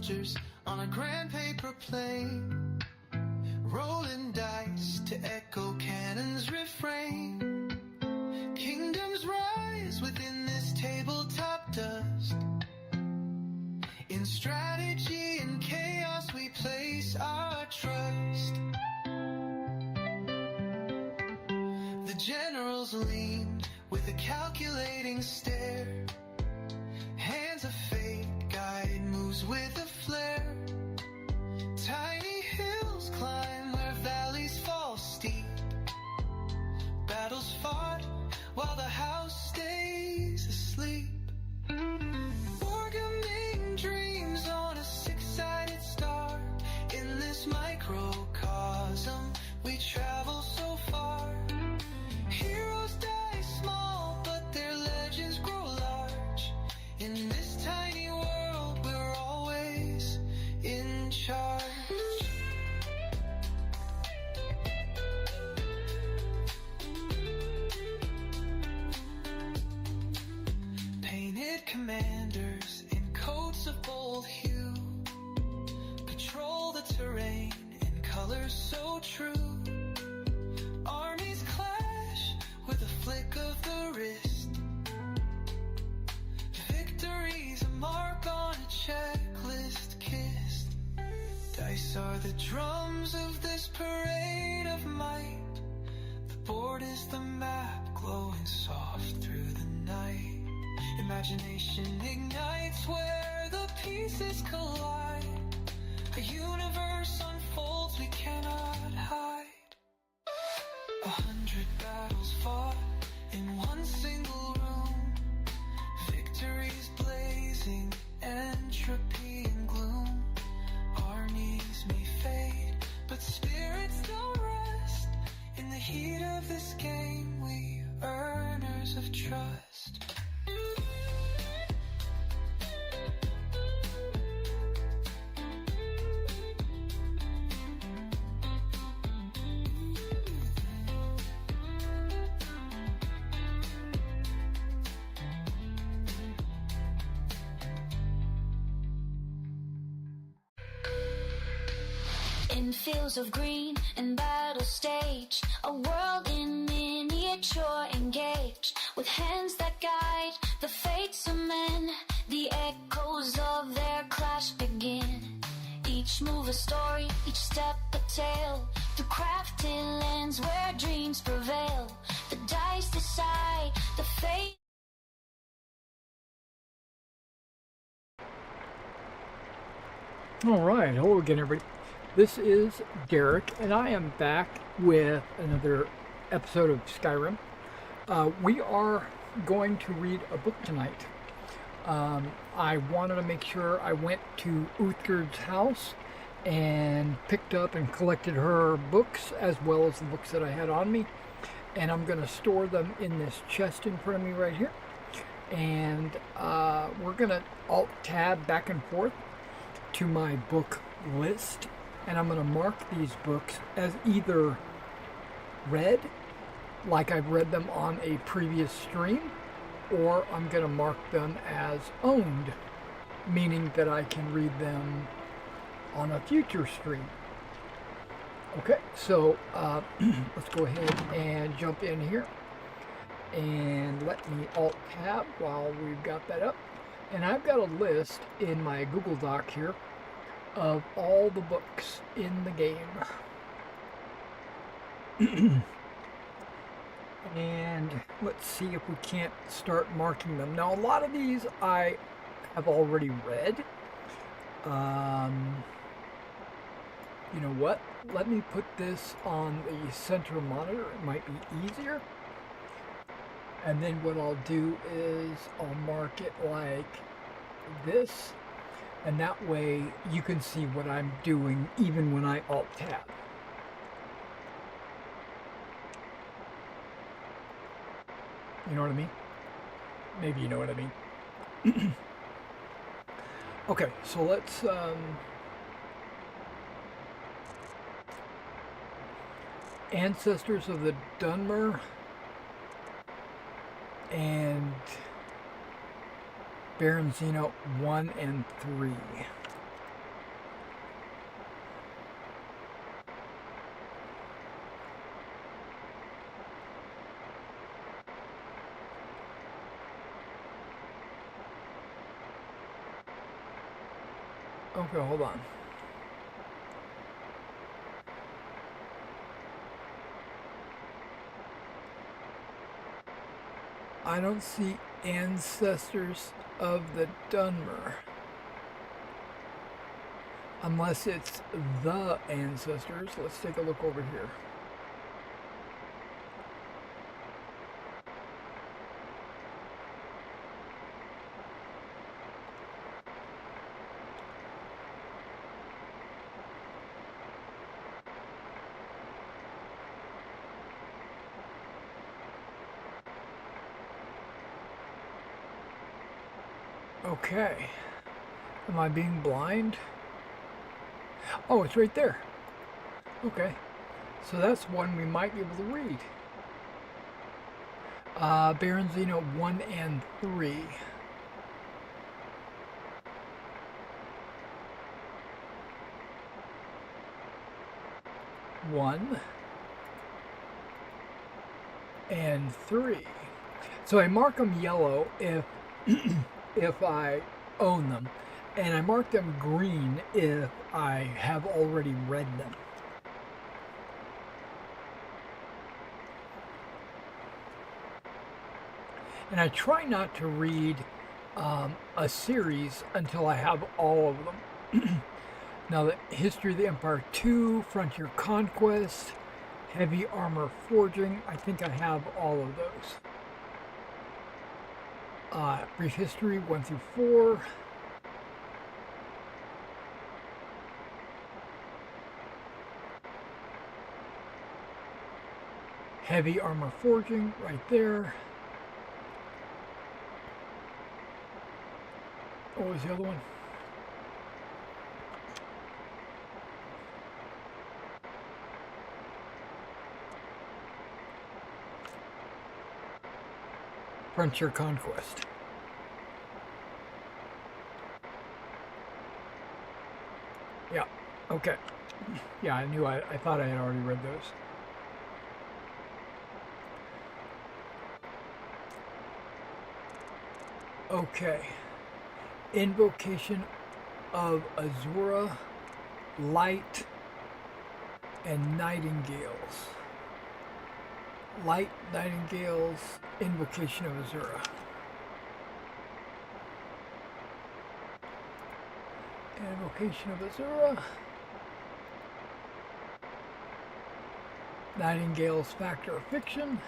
soldiers on a grand paper plane, rolling dice to echo cannons refrain. Kingdoms rise within this tabletop dust. In strategy and chaos we place our trust. The generals lean with a calculating stare. Hands of fate guide moves with a flare. Tiny hills climb where valleys fall steep. Battles fought while the house stays asleep. Wargaming dreams on a six-sided star. In this microcosm we travel so far. Heroes die small, but their legends grow large. In this tiny world, we're always in charge. Painted commanders in coats of bold hue patrol the terrain in colors so true. Armies clash with a flick of the wrist. Victory's a mark on a checklist kissed. Dice are the drums of this parade of might. The board is the map glowing soft through the night. Imagination ignites where the pieces collide. A universe unfolds we cannot hide. 100 battles fought in one single room. Victories blazing, entropy and gloom. Armies may fade, but spirits don't rest. In the heat of this game, we earners of trust. In fields of green and battle stage, a world in miniature engaged, with hands that guide the fates of men. The echoes of their clash begin. Each move a story, each step a tale. Through crafted lands where dreams prevail, the dice decide the fate. All right, hello again, everybody. This is Derek, and I am back with another episode of Skyrim. We are going to read a book tonight. I wanted to make sure I went to Uthgerd's house and picked up and collected her books, as well as the books that I had on me. And I'm going to store them in this chest in front of me right here. And we're going to Alt-Tab back and forth to my book list. And I'm going to mark these books as either read, like I've read them on a previous stream, or I'm going to mark them as owned, meaning that I can read them on a future stream. Okay, so let's go ahead and jump in here. And let me Alt-Tab while we've got that up. And I've got a list in my Google Doc here of all the books in the game. And let's see if we can't start marking them. Now, a lot of these I have already read. You know what? Let me put this on the center monitor. It might be easier. And then what I'll do is I'll mark it like this. And that way you can see what I'm doing even when I Alt-Tab. You know what I mean? Maybe you know what I mean. Okay, so let's Ancestors of the Dunmer and Baron Zeno 1 and 3. Okay, hold on. I don't see ancestors of the Dunmer. Unless it's the ancestors. Let's take a look over here. Okay. Am I being blind? Oh, it's right there. Okay. So that's one we might be able to read. Baron Zeno 1 and 3. One and 3. So I mark them yellow if if I own them, and I mark them green if I have already read them. And I try not to read a series until I have all of them. Now, the History of the Empire 2, Frontier Conquest, Heavy Armor Forging, I think I have all of those. Brief History 1 through 4. Heavy Armor Forging, right there. What was the other one? Frontier Conquest. Yeah, okay. Yeah, I thought I had already read those. Okay. Invocation of Azura, Light, and Nightingales. Light, Nightingales, Invocation of Azura. Invocation of Azura. Nightingale's Factor of Fiction.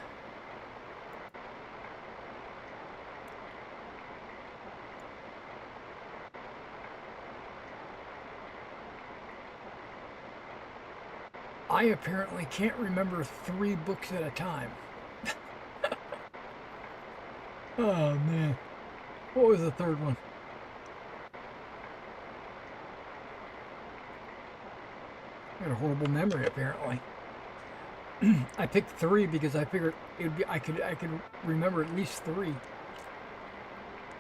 I apparently can't remember 3 books at a time. Oh man. What was the third one? I got a horrible memory apparently. I picked 3 because I figured it would be I could remember at least 3.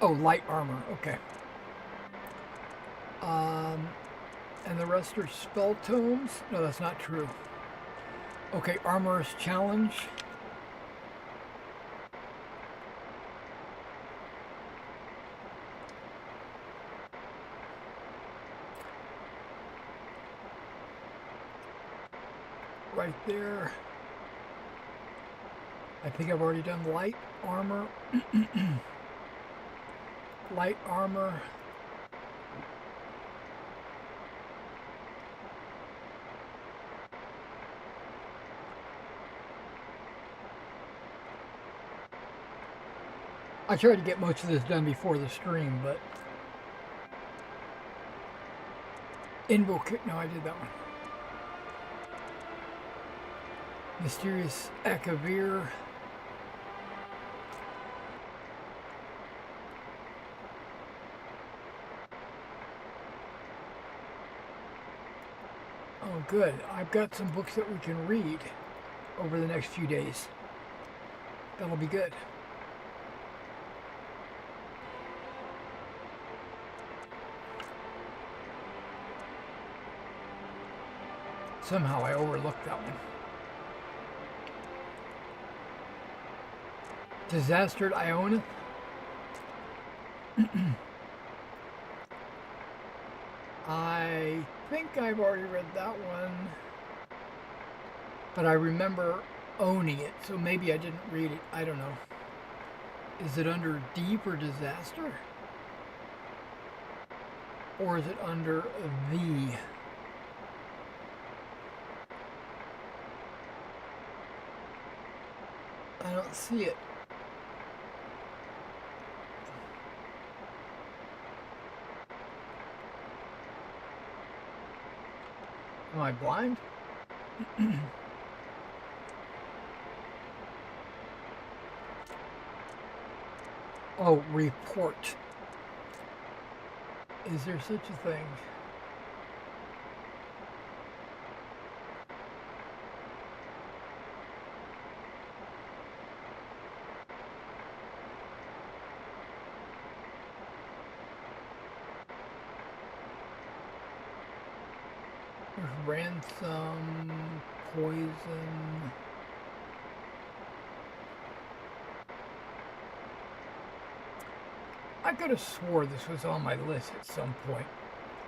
Oh, light armor. Okay. And the rest are spell tomes? No, that's not true. Okay, Armorer's Challenge. Right there. I think I've already done light armor. Light armor. I tried to get most of this done before the stream, but no, I did that one. Mysterious Akavir. Oh, good. I've got some books that we can read over the next few days. That'll be good. Somehow I overlooked that one. Disastered Iona. I think I've already read that one, but I remember owning it, so maybe I didn't read it. I don't know. Is it under deep or disaster? Or is it under the? I don't see it. Am I blind? Oh, report. Is there such a thing? There's ransom, poison. I could have swore this was on my list at some point.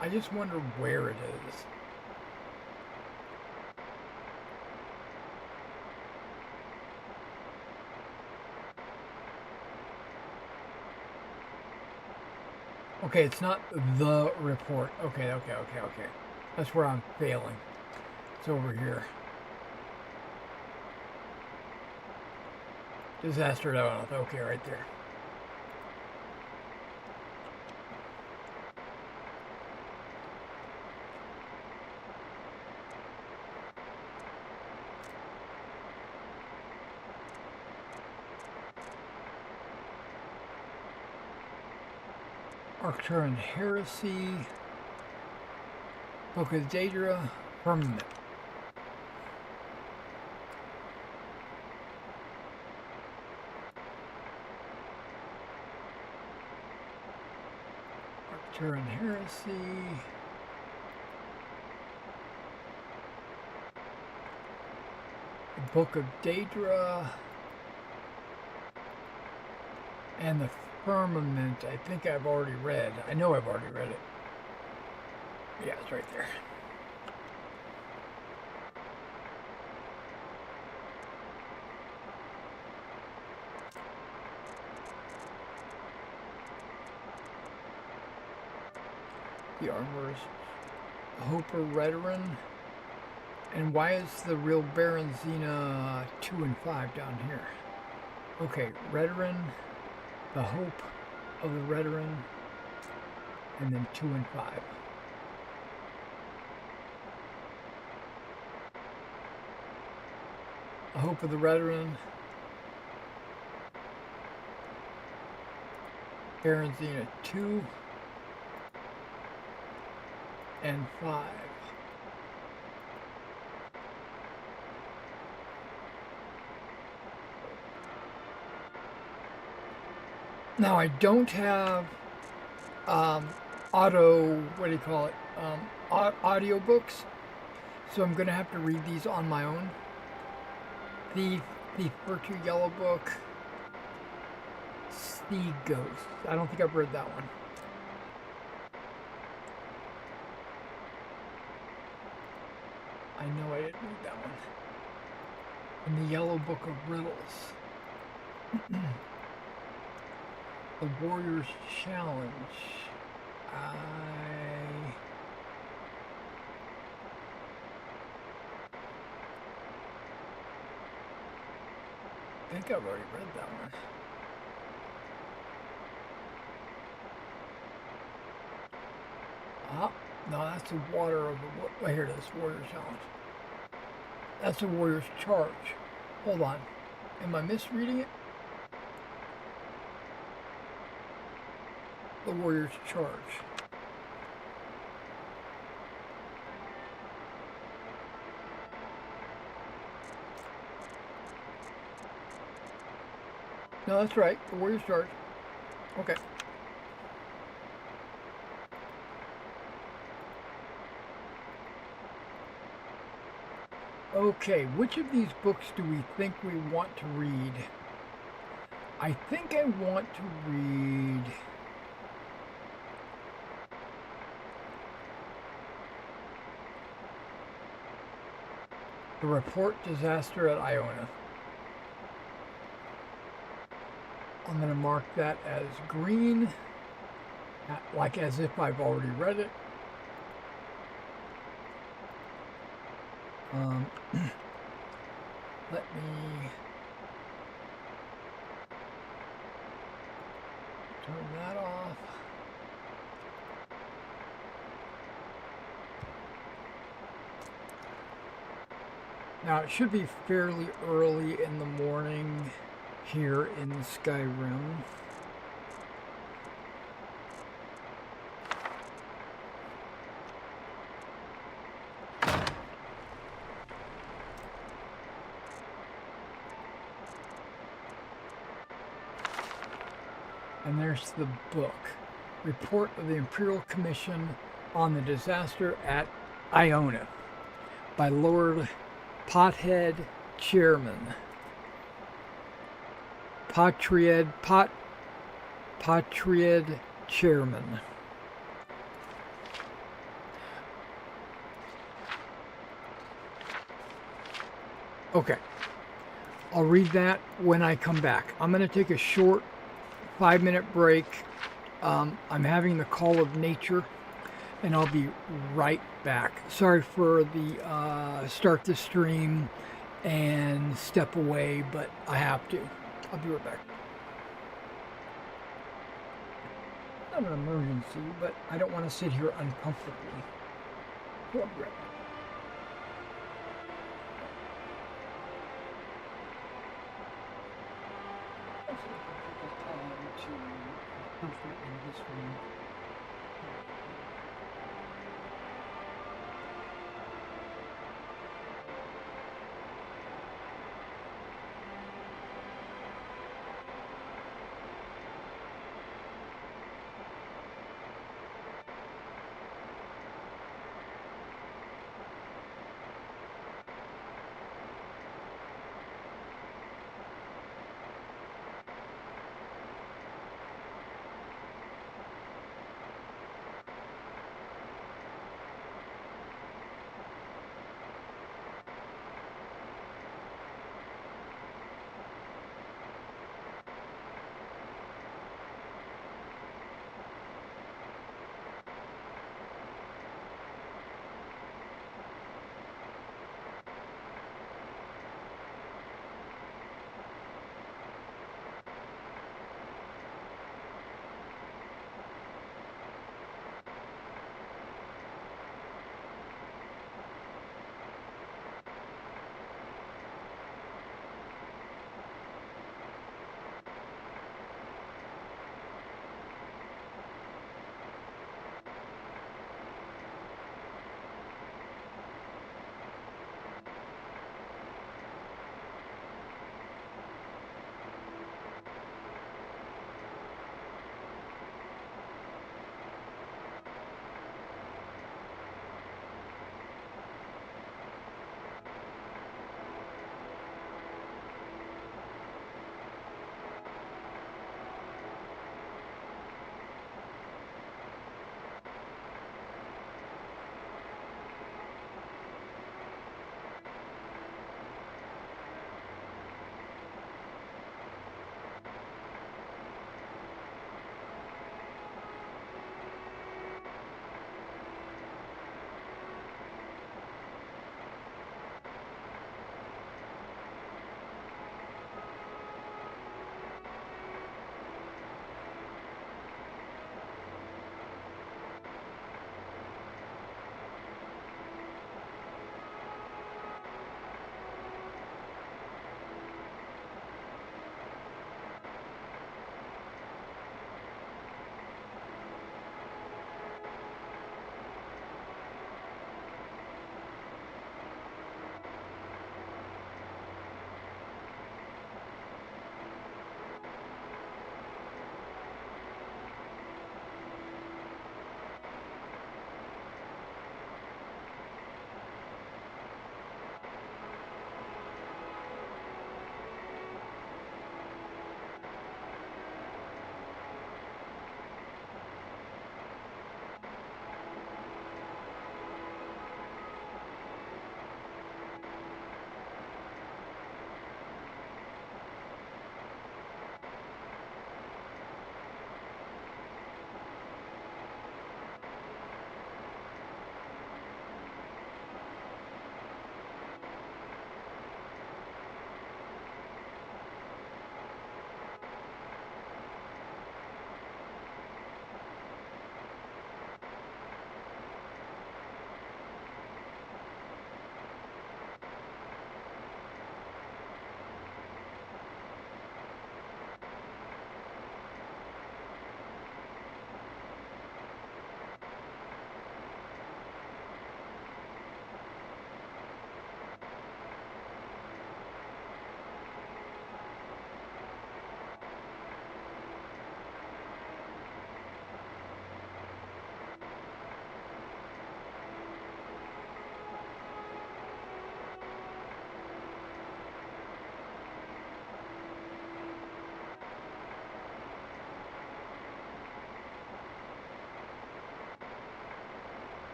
I just wonder where it is. Okay, it's not the report. Okay. That's where I'm failing. It's over here. Disaster element. Okay, right there. Arcturan Heresy, Book of Daedra, Firmament. Arcturan Heresy. The Book of Daedra. And the Firmament, I think I've already read. I know I've already read it. Yeah, it's right there. The Armor's Hopper Veteran. And why is the real Baron Xena 2 and 5 down here? Okay, Veteran. The Hope of the Veteran, and then 2 and 5. The Hope of the Veteran, Baron Xena 2 and 5. Now I don't have audiobooks, so I'm going to have to read these on my own. The Virtue Yellow Book, Sea Ghost. I don't think I've read that one. I know I didn't read that one. And the Yellow Book of Riddles. The Warrior's Challenge. I think I've already read that one. No, that's the Water of the... Oh, here it is, Warrior's Challenge. That's the Warrior's Charge. Hold on. Am I misreading it? The Warrior's Charge. No, that's right. The Warrior's Charge. Okay. Okay, which of these books do we think we want to read? I think I want to read The report disaster at Iona. I'm going to mark that as green, like as if I've already read it. Let me turn that off. Now it should be fairly early in the morning here in Skyrim. And there's the book, Report of the Imperial Commission on the Disaster at Iona by Lord Pothead Chairman. Potriad Chairman. Okay, I'll read that when I come back. I'm going to take a short 5-minute break. I'm having the call of nature, and I'll be right back. Sorry for the start the stream and step away, but I have to. I'll be right back. Not an emergency, but I don't want to sit here uncomfortably. So I'll be right back. Comfort in this room.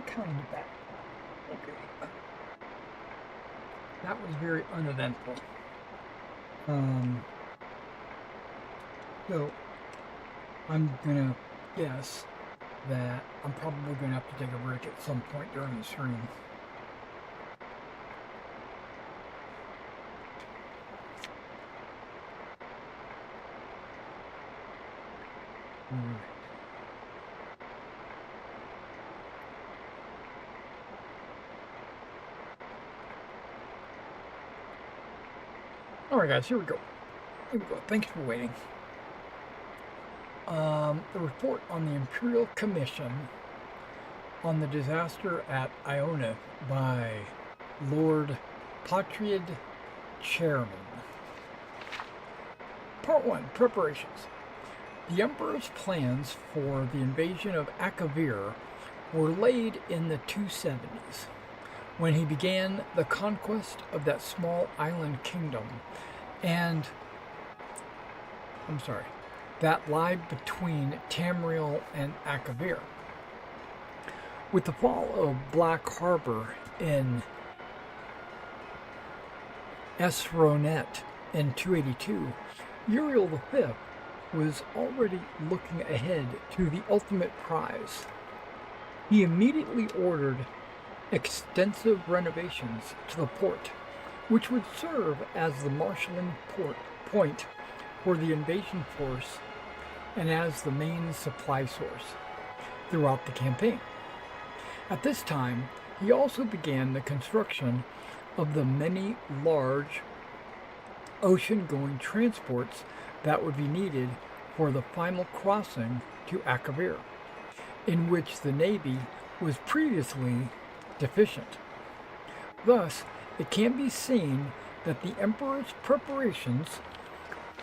kind of bad. Okay. That was very uneventful. So I'm gonna guess that I'm probably gonna have to take a break at some point during the stream. Alright guys, here we go. Thanks for waiting. The report on the Imperial Commission on the disaster at Iona by Lord Patriad Chairman. Part 1. Preparations. The Emperor's plans for the invasion of Akavir were laid in the 270s, when he began the conquest of that small island kingdom that lied between Tamriel and Akavir. With the fall of Black Harbor in Esronet in 282, Uriel V was already looking ahead to the ultimate prize. He immediately ordered extensive renovations to the port, which would serve as the marshalling point for the invasion force and as the main supply source throughout the campaign. At this time, he also began the construction of the many large ocean-going transports that would be needed for the final crossing to Akavir, in which the Navy was previously deficient. Thus, it can be seen that the Emperor's preparations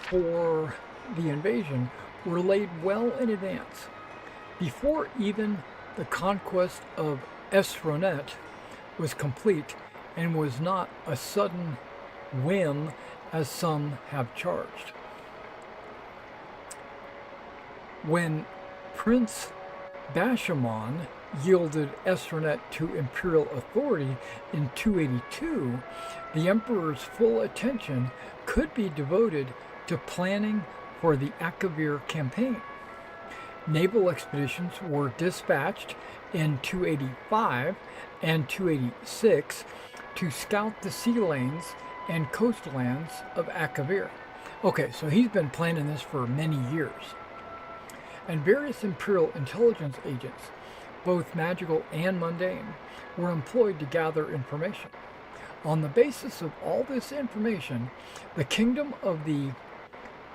for the invasion were laid well in advance, before even the conquest of Esronet was complete, and was not a sudden whim as some have charged. When Prince Bashamon yielded Esronet to imperial authority in 282, the Emperor's full attention could be devoted to planning for the Akavir campaign. Naval expeditions were dispatched in 285 and 286 to scout the sea lanes and coastlands of Akavir. Okay, so he's been planning this for many years. And various imperial intelligence agents, both magical and mundane, were employed to gather information. On the basis of all this information, the kingdom of the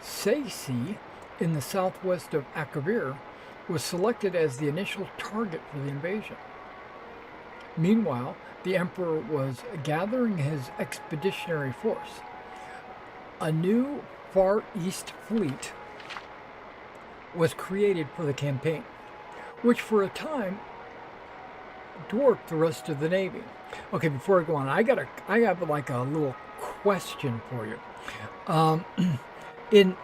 Saisi in the southwest of Akavir was selected as the initial target for the invasion. Meanwhile, the Emperor was gathering his expeditionary force. A new Far East fleet was created for the campaign, which for a time dwarfed the rest of the Navy. Okay, before I go on, I have like a little question for you. In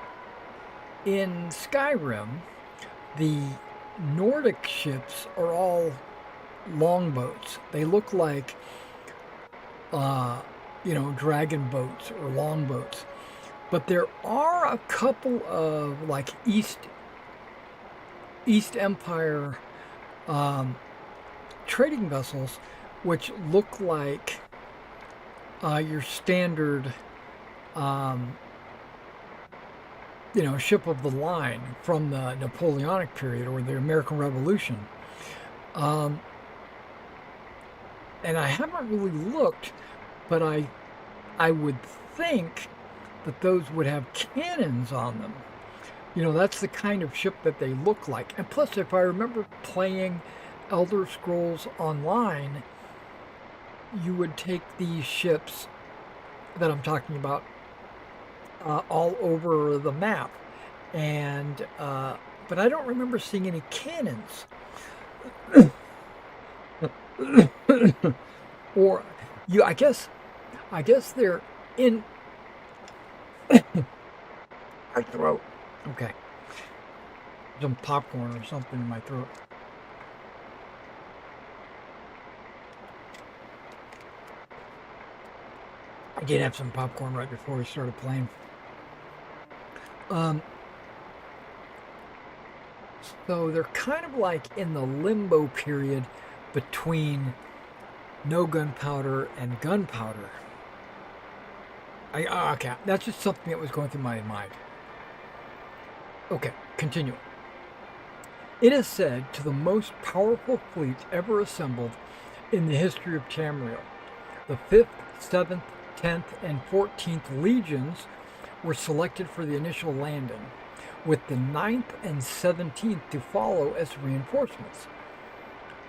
Skyrim, the Nordic ships are all longboats. They look like, dragon boats or longboats. But there are a couple of like East Empire trading vessels which look like your standard ship of the line from the Napoleonic period or the American Revolution. And I haven't really looked, but I would think that those would have cannons on them. That's the kind of ship that they look like. And plus, if I remember playing Elder Scrolls Online, you would take these ships that I'm talking about all over the map, and but I don't remember seeing any cannons. Or I guess they're in my throat. Okay, some popcorn or something in my throat. I did have some popcorn right before we started playing. So they're kind of like in the limbo period between no gunpowder and gunpowder. Okay, that's just something that was going through my mind. Okay, continuing. It is said to the most powerful fleet ever assembled in the history of Tamriel. The 5th, 7th, 10th, and 14th legions were selected for the initial landing, with the 9th and 17th to follow as reinforcements,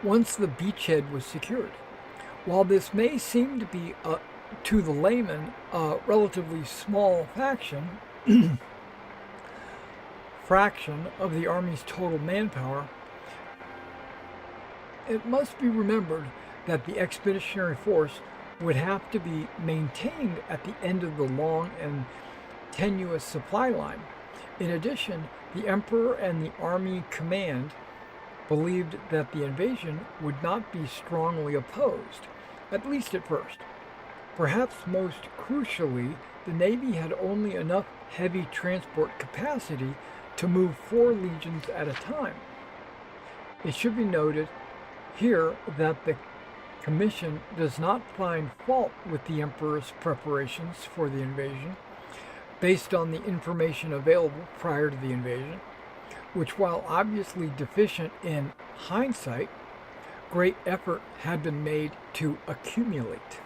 once the beachhead was secured. While this may seem to be, to the layman, a relatively small fraction of the army's total manpower, it must be remembered that the expeditionary force would have to be maintained at the end of the long and tenuous supply line. In addition, the emperor and the army command believed that the invasion would not be strongly opposed, at least at first. Perhaps most crucially, the Navy had only enough heavy transport capacity to move 4 legions at a time. It should be noted here that the Commission does not find fault with the Emperor's preparations for the invasion, based on the information available prior to the invasion, which, while obviously deficient in hindsight, great effort had been made to accumulate.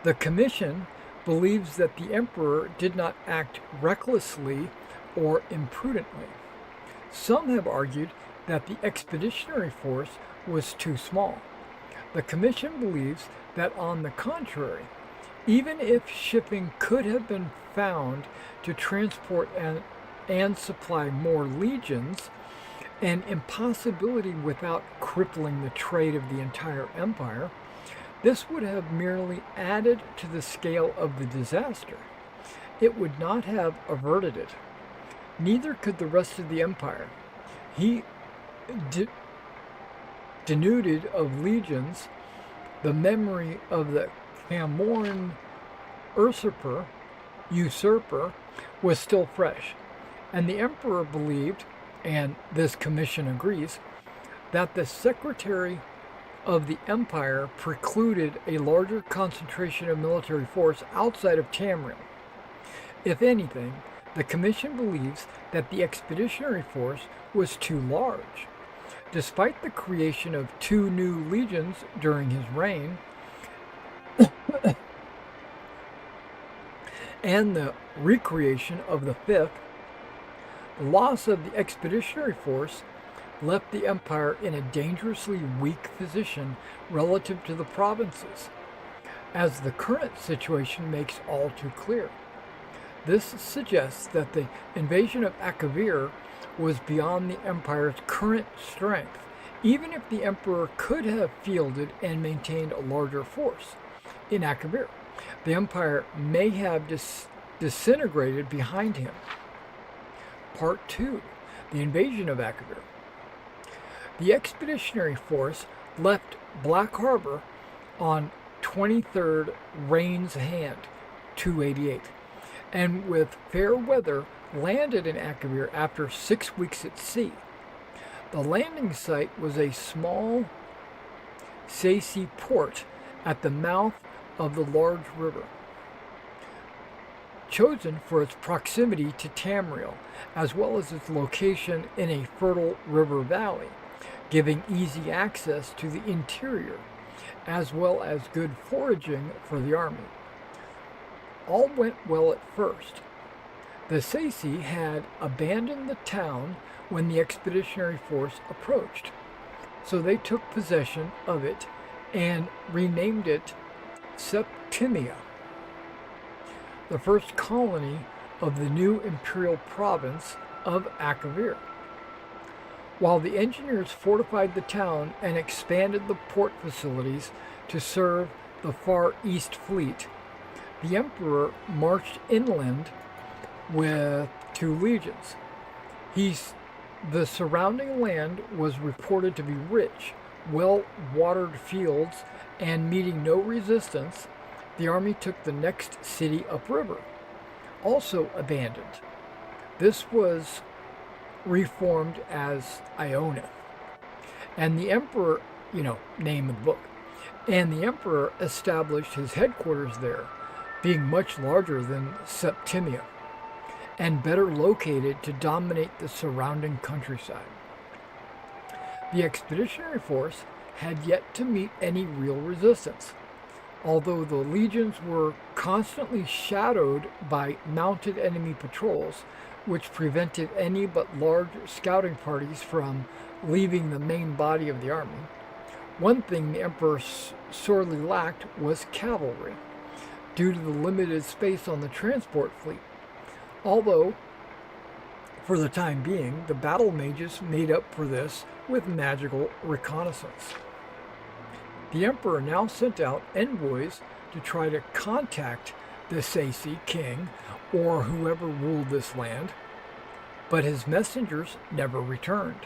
The Commission believes that the Emperor did not act recklessly or imprudently. Some have argued that the expeditionary force was too small. The Commission believes that, on the contrary, even if shipping could have been found to transport and supply more legions, an impossibility without crippling the trade of the entire empire, this would have merely added to the scale of the disaster. It would not have averted it. Neither could the rest of the empire. He denuded of legions, the memory of the Camoran usurper was still fresh, and the emperor believed, and this commission agrees, that the secretary of the empire precluded a larger concentration of military force outside of Tamriel. If anything, the commission believes that the expeditionary force was too large. Despite the creation of 2 new legions during his reign, and the recreation of the 5th, the loss of the expeditionary force left the empire in a dangerously weak position relative to the provinces, as the current situation makes all too clear. This suggests that the invasion of Akavir was beyond the empire's current strength, even if the emperor could have fielded and maintained a larger force in Akavir. The empire may have disintegrated behind him. Part 2. The invasion of Akavir. The expeditionary force left Black Harbor on 23rd Rain's Hand, 288, and with fair weather landed in Akavir after 6 weeks at sea. The landing site was a small Saisi port at the mouth of the large river, chosen for its proximity to Tamriel, as well as its location in a fertile river valley, giving easy access to the interior, as well as good foraging for the army. All went well at first. The Saisi had abandoned the town when the expeditionary force approached, so they took possession of it and renamed it Septimia, the first colony of the new imperial province of Akavir. While the engineers fortified the town and expanded the port facilities to serve the Far East Fleet, the emperor marched inland with 2 legions. The surrounding land was reported to be rich, well-watered fields, and meeting no resistance, the army took the next city upriver, also abandoned. This was reformed as Iona, and the emperor, name of the book, and the emperor established his headquarters there, being much larger than Septimia, and better located to dominate the surrounding countryside. The expeditionary force had yet to meet any real resistance, although the legions were constantly shadowed by mounted enemy patrols, which prevented any but large scouting parties from leaving the main body of the army. One thing the emperor sorely lacked was cavalry, due to the limited space on the transport fleet. Although, for the time being, the battle mages made up for this with magical reconnaissance. The emperor now sent out envoys to try to contact the Saci king or whoever ruled this land, but his messengers never returned.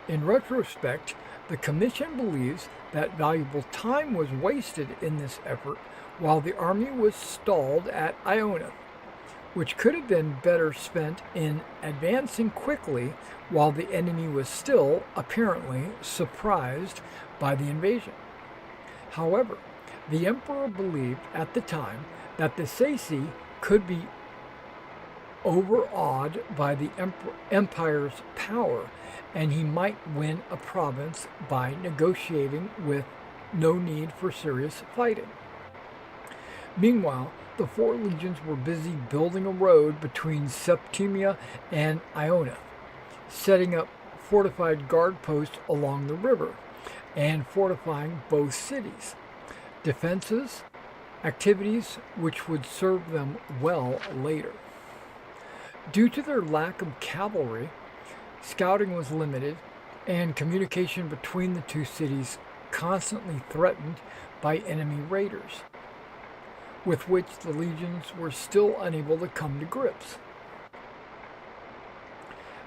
In retrospect, the commission believes that valuable time was wasted in this effort while the army was stalled at Iona, which could have been better spent in advancing quickly while the enemy was still, apparently, surprised by the invasion. However, the emperor believed at the time that the Saci could be overawed by the empire's power, and he might win a province by negotiating with no need for serious fighting. Meanwhile, the four legions were busy building a road between Septimia and Iona, setting up fortified guard posts along the river, and fortifying both cities. Defenses, activities which would serve them well later. Due to their lack of cavalry, scouting was limited, and communication between the two cities constantly threatened by enemy raiders, with which the legions were still unable to come to grips.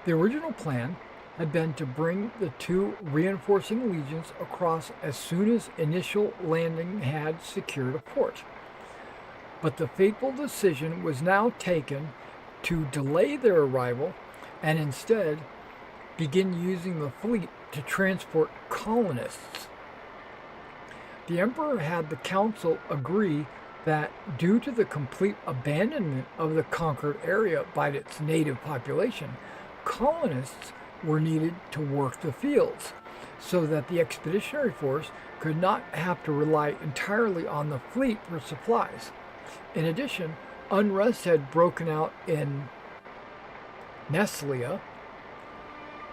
The original plan had been to bring the two reinforcing legions across as soon as initial landing had secured a port. But the fateful decision was now taken to delay their arrival and instead begin using the fleet to transport colonists. The emperor had the council agree that due to the complete abandonment of the conquered area by its native population, colonists were needed to work the fields so that the expeditionary force could not have to rely entirely on the fleet for supplies. In addition, unrest had broken out in Neslia.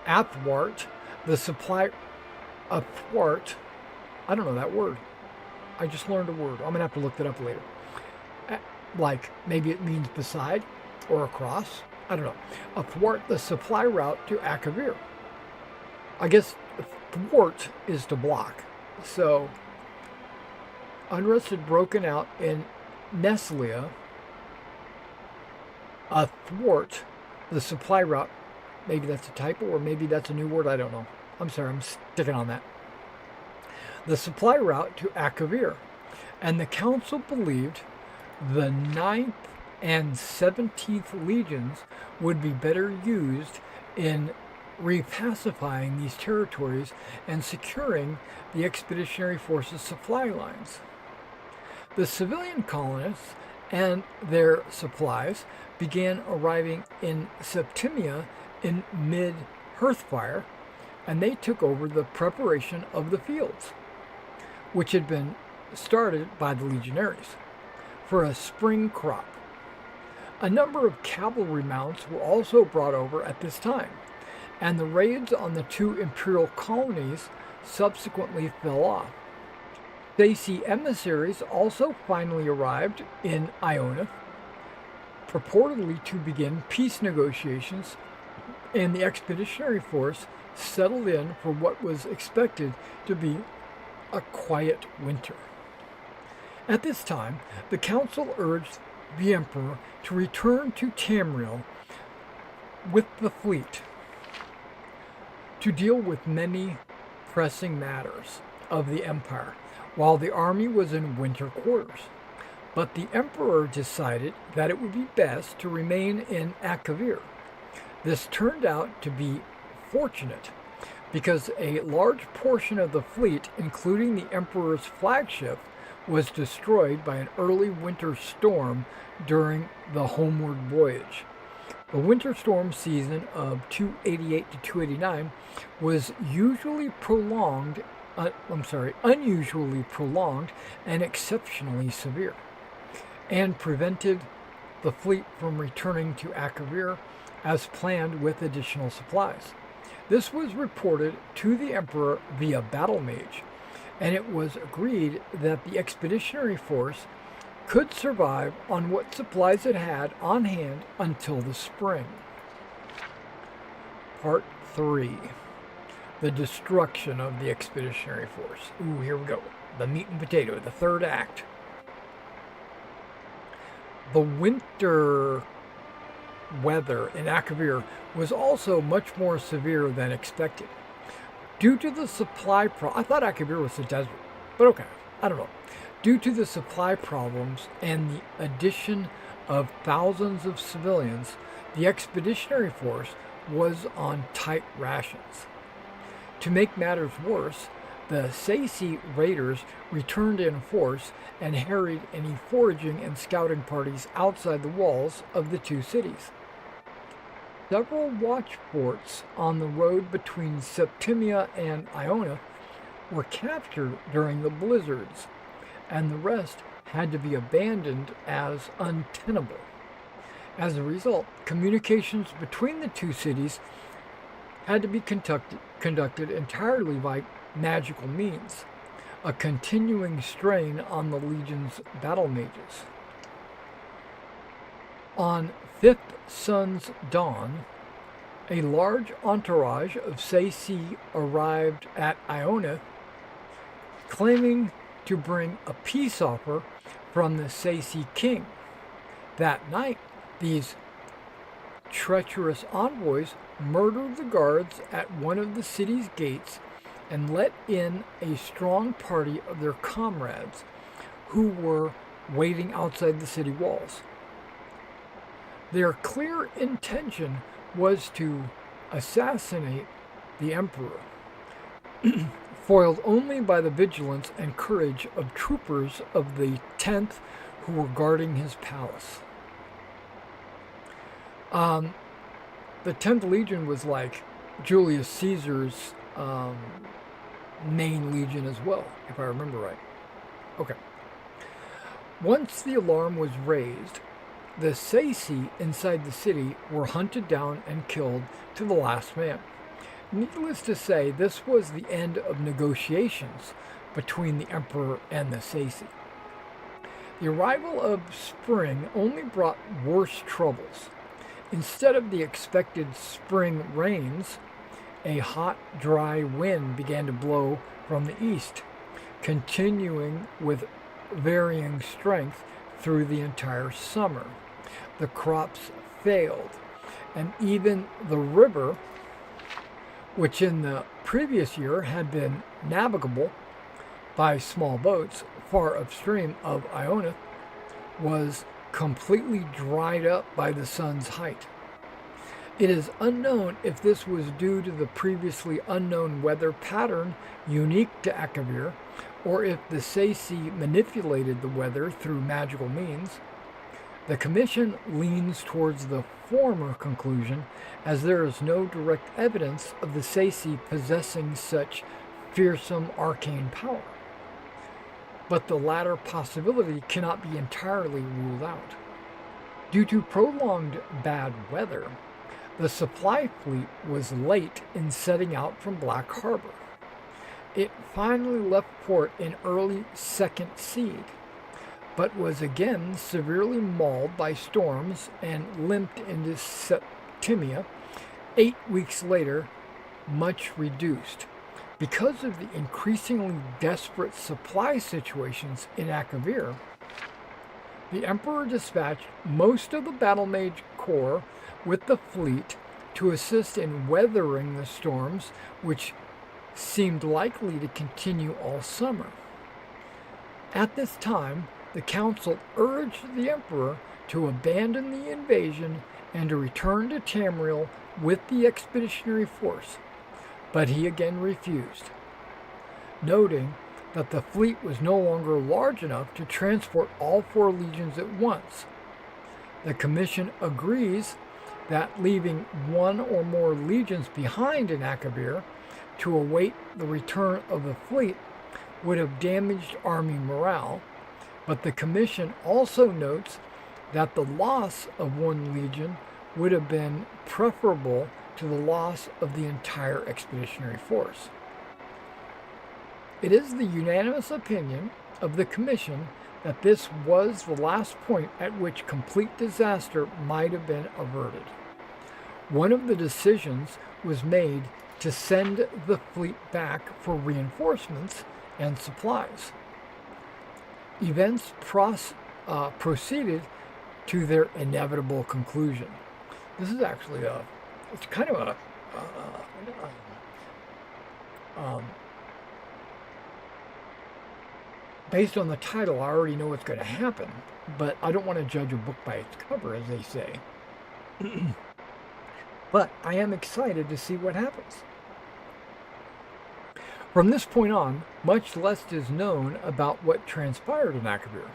Athwart, I don't know that word. I just learned a word. I'm going to have to look that up later. Like, maybe it means beside or across. I don't know. Athwart the supply route to Akavir. I guess thwart is to block. So, unrest had broken out in Neslia. Athwart the supply route. Maybe that's a typo, or maybe that's a new word. I don't know. I'm sorry, I'm sticking on that. The supply route to Akavir. And the council believed the 9th and 17th legions would be better used in repacifying these territories and securing the expeditionary forces' supply lines. The civilian colonists and their supplies began arriving in Septimia in mid-Hearthfire, and they took over the preparation of the fields, which had been started by the legionaries, for a spring crop. A number of cavalry mounts were also brought over at this time, and the raids on the two imperial colonies subsequently fell off. Saci emissaries also finally arrived in Iona, purportedly to begin peace negotiations, and the expeditionary force settled in for what was expected to be a quiet winter. At this time, the council urged the emperor to return to Tamriel with the fleet to deal with many pressing matters of the empire while the army was in winter quarters. but the emperor decided that it would be best to remain in Akavir. This turned out to be fortunate, because a large portion of the fleet, including the emperor's flagship, was destroyed by an early winter storm during the homeward voyage. The winter storm season of 288 to 289 was unusually prolonged and exceptionally severe, and prevented the fleet from returning to Akavir as planned with additional supplies. This was reported to the emperor via battle mage, and it was agreed that the expeditionary force could survive on what supplies it had on hand until the spring. Part 3. The destruction of the expeditionary force. Ooh, here we go. The meat and potato, the third act. The winter weather in Akavir was also much more severe than expected. Due to the supply I thought Akavir was a desert, but okay, I don't know. Due to the supply problems and the addition of thousands of civilians, the expeditionary force was on tight rations. To make matters worse, the Saisi raiders returned in force and harried any foraging and scouting parties outside the walls of the two cities. Several watch forts on the road between Septimia and Iona were captured during the blizzards, and the rest had to be abandoned as untenable. As a result, communications between the two cities had to be conducted entirely by magical means, a continuing strain on the Legion's battle mages. On Fifth Sun's dawn, a large entourage of Saisi arrived at Iona, claiming to bring a peace offer from the Saisi king. That night, these treacherous envoys murdered the guards at one of the city's gates and let in a strong party of their comrades who were waiting outside the city walls. Their clear intention was to assassinate the emperor, foiled only by the vigilance and courage of troopers of the 10th who were guarding his palace. The 10th Legion was like Julius Caesar's main legion as well, if I remember right. Okay. Once the alarm was raised, the Saisi inside the city were hunted down and killed to the last man. Needless to say, this was the end of negotiations between the emperor and the Saisi. The arrival of spring only brought worse troubles. Instead of the expected spring rains, a hot, dry wind began to blow from the east, continuing with varying strength through the entire summer. The crops failed, and even the river, which in the previous year had been navigable by small boats far upstream of Iona, was completely dried up by the sun's height. It is unknown if this was due to the previously unknown weather pattern unique to Akavir, or if the Saisi manipulated the weather through magical means. The Commission leans towards the former conclusion, as there is no direct evidence of the Saisi possessing such fearsome arcane power. But the latter possibility cannot be entirely ruled out. Due to prolonged bad weather, the supply fleet was late in setting out from Black Harbor. It finally left port in early Second Seed, but was again severely mauled by storms and limped into Septimia 8 weeks later, much reduced. Because of the increasingly desperate supply situations in Akavir, the Emperor dispatched most of the Battle Mage Corps with the fleet to assist in weathering the storms, which seemed likely to continue all summer. At this time, the council urged the emperor to abandon the invasion and to return to Tamriel with the expeditionary force, but he again refused, noting that the fleet was no longer large enough to transport all 4 legions at once. The commission agrees that leaving 1 or more legions behind in Akabir to await the return of the fleet would have damaged army morale, but the commission also notes that the loss of 1 legion would have been preferable to the loss of the entire expeditionary force. It is the unanimous opinion of the commission that this was the last point at which complete disaster might have been averted. One of the decisions was made to send the fleet back for reinforcements and supplies. Events proceeded to their inevitable conclusion. This is actually it's kind of a based on the title, I already know what's going to happen, but I don't want to judge a book by its cover, as they say. But I am excited to see what happens. From this point on, much less is known about what transpired in Akabir,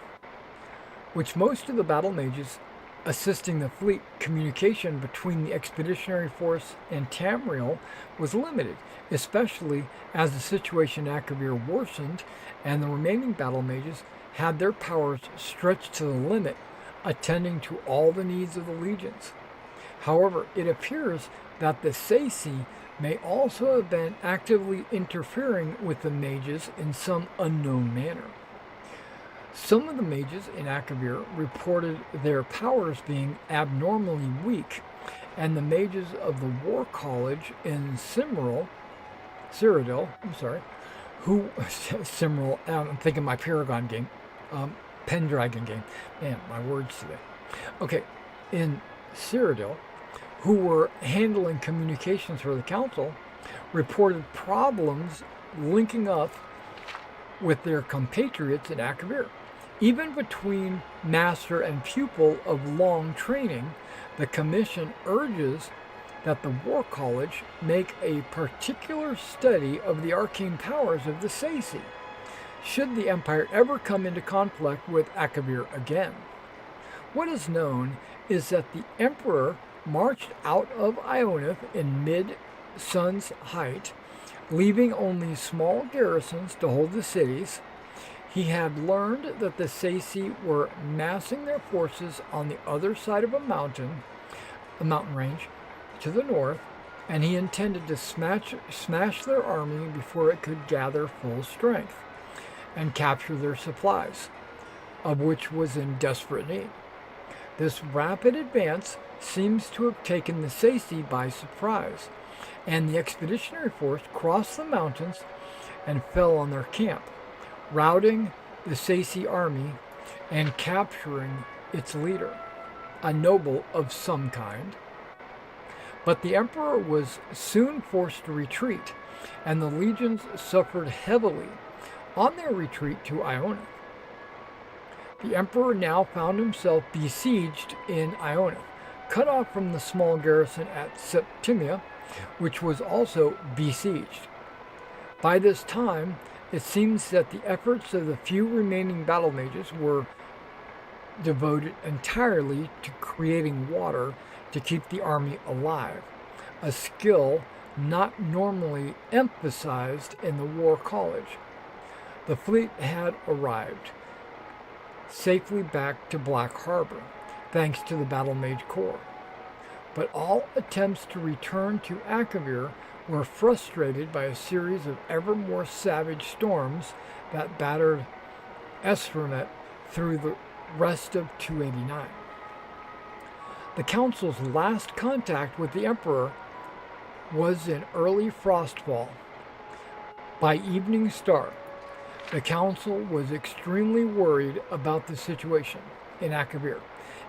which most of the battle mages assisting the fleet communication between the expeditionary force and Tamriel was limited, especially as the situation in Akabir worsened and the remaining battle mages had their powers stretched to the limit, attending to all the needs of the legions. However, it appears that the Saisi may also have been actively interfering with the mages in some unknown manner. Some of the mages in Akabir reported their powers being abnormally weak, and the mages of the War College in Cyrodiil, I'm thinking my Paragon game, Pendragon game. Man, my words today. Okay, in Cyrodiil, who were handling communications for the council, reported problems linking up with their compatriots in Akabir. Even between master and pupil of long training, the commission urges that the War College make a particular study of the arcane powers of the Saisi, should the Empire ever come into conflict with Akabir again. What is known is that the Emperor marched out of Ionith in mid-sun's height, leaving only small garrisons to hold the cities. He had learned that the Saisi were massing their forces on the other side of a mountain range to the north, and he intended to smash their army before it could gather full strength and capture their supplies, of which was in desperate need. This rapid advance seems to have taken the Saisi by surprise, and the expeditionary force crossed the mountains and fell on their camp, routing the Saisi army and capturing its leader, a noble of some kind. But the emperor was soon forced to retreat, and the legions suffered heavily on their retreat to Ionith. The emperor now found himself besieged in Ionith, cut off from the small garrison at Septimia, which was also besieged. By this time, it seems that the efforts of the few remaining battle mages were devoted entirely to creating water to keep the army alive, a skill not normally emphasized in the War College. The fleet had arrived safely back to Black Harbor, thanks to the Battle Mage Corps. But all attempts to return to Akabir were frustrated by a series of ever more savage storms that battered Esramet through the rest of 289. The council's last contact with the emperor was in early frostfall. By evening star, the council was extremely worried about the situation in Akabir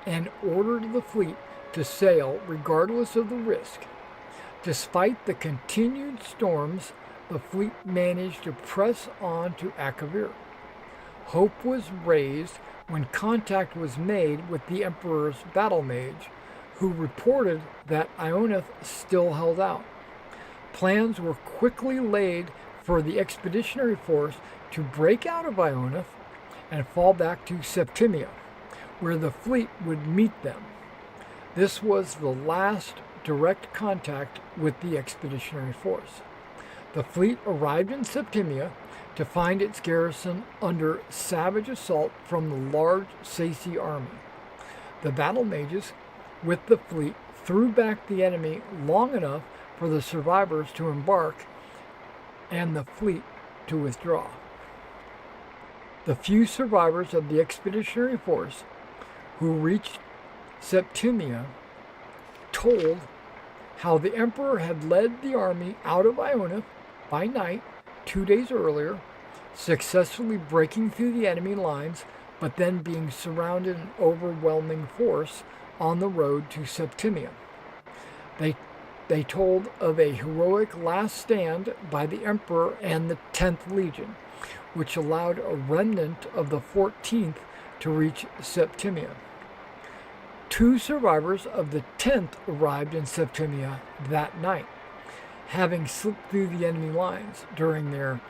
and ordered the fleet to sail regardless of the risk. Despite the continued storms, the fleet managed to press on to Akabir. Hope was raised when contact was made with the Emperor's battle mage, who reported that Ionith still held out. Plans were quickly laid for the expeditionary force to break out of Ionith and fall back to Septimia, where the fleet would meet them. This was the last direct contact with the expeditionary force. The fleet arrived in Septimia to find its garrison under savage assault from the large Saci army. The battle mages with the fleet threw back the enemy long enough for the survivors to embark and the fleet to withdraw. The few survivors of the expeditionary force who reached Septimia told how the Emperor had led the army out of Ionith by night 2 days earlier, successfully breaking through the enemy lines, but then being surrounded in overwhelming force on the road to Septimia. They told of a heroic last stand by the Emperor and the 10th Legion, which allowed a remnant of the 14th to reach Septimia. 2 survivors of the 10th arrived in Septimia that night, having slipped through the enemy lines during their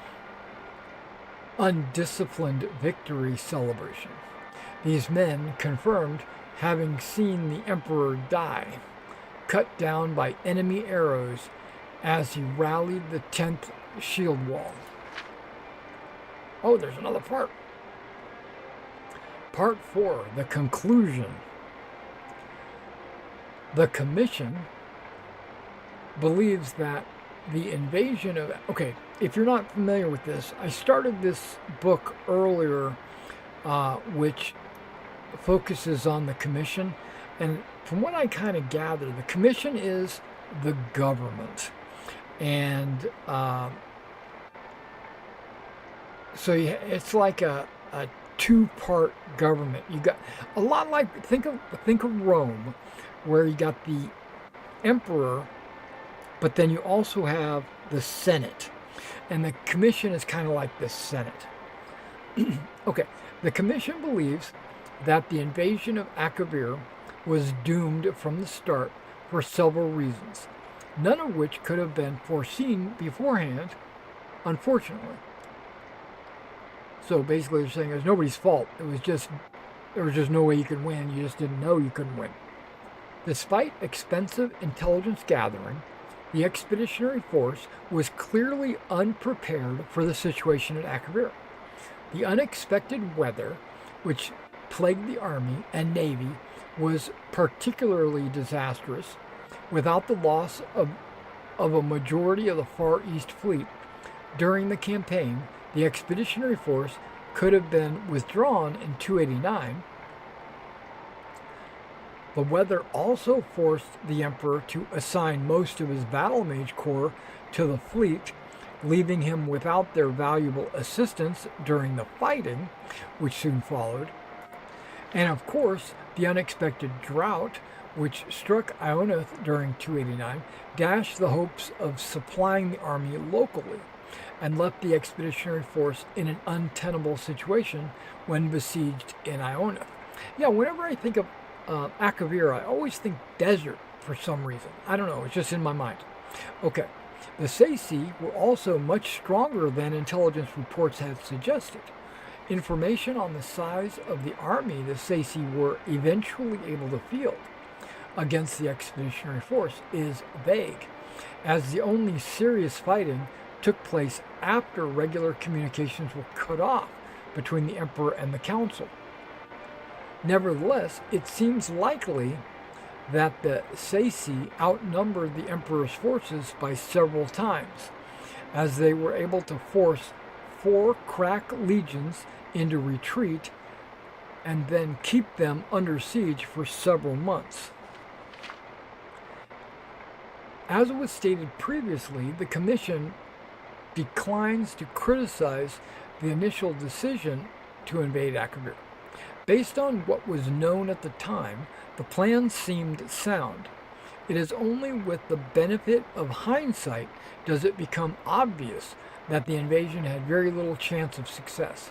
undisciplined victory celebration. These men confirmed having seen the Emperor die, cut down by enemy arrows as he rallied the 10th shield wall. Oh, there's another part. Part 4, the conclusion. The Commission believes that the invasion of... Okay, if you're not familiar with this, I started this book earlier, which focuses on the Commission. And from what I kind of gather, the Commission is the government. And so it's like a two-part government. You got a lot like, think of Rome, where you got the Emperor, but then you also have the Senate. And the Commission is kind of like the Senate. Okay, the Commission believes that the invasion of Akavir was doomed from the start for several reasons, none of which could have been foreseen beforehand, unfortunately. So basically they're saying it was nobody's fault. There was just no way you could win. You just didn't know you couldn't win. Despite expensive intelligence gathering, the expeditionary force was clearly unprepared for the situation at Akavir. The unexpected weather, which plagued the army and navy, was particularly disastrous. Without the loss of a majority of the Far East fleet during the campaign, the expeditionary force could have been withdrawn in 289. The weather also forced the Emperor to assign most of his battle mage corps to the fleet, leaving him without their valuable assistance during the fighting, which soon followed. And of course, the unexpected drought, which struck Ionith during 289, dashed the hopes of supplying the army locally and left the expeditionary force in an untenable situation when besieged in Ionith. Yeah, whenever I think of Akavir, I always think desert for some reason. I don't know, it's just in my mind. Okay, the Saci were also much stronger than intelligence reports had suggested. Information on the size of the army the Saci were eventually able to field against the expeditionary force is vague, as the only serious fighting took place after regular communications were cut off between the Emperor and the Council. Nevertheless, it seems likely that the Saci outnumbered the Emperor's forces by several times, as they were able to force 4 crack legions into retreat and then keep them under siege for several months. As was stated previously, the Commission declines to criticize the initial decision to invade Akavir. Based on what was known at the time, the plan seemed sound. It is only with the benefit of hindsight does it become obvious that the invasion had very little chance of success.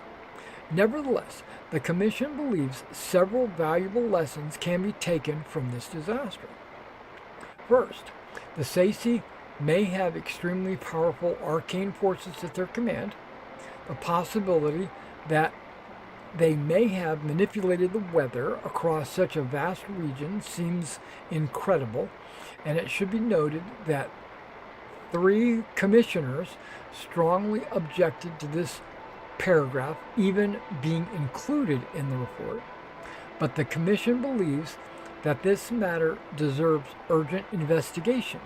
Nevertheless, the Commission believes several valuable lessons can be taken from this disaster. First, the Saci may have extremely powerful arcane forces at their command. The possibility that they may have manipulated the weather across such a vast region seems incredible, and it should be noted that 3 commissioners strongly objected to this paragraph even being included in the report. But the Commission believes that this matter deserves urgent investigation.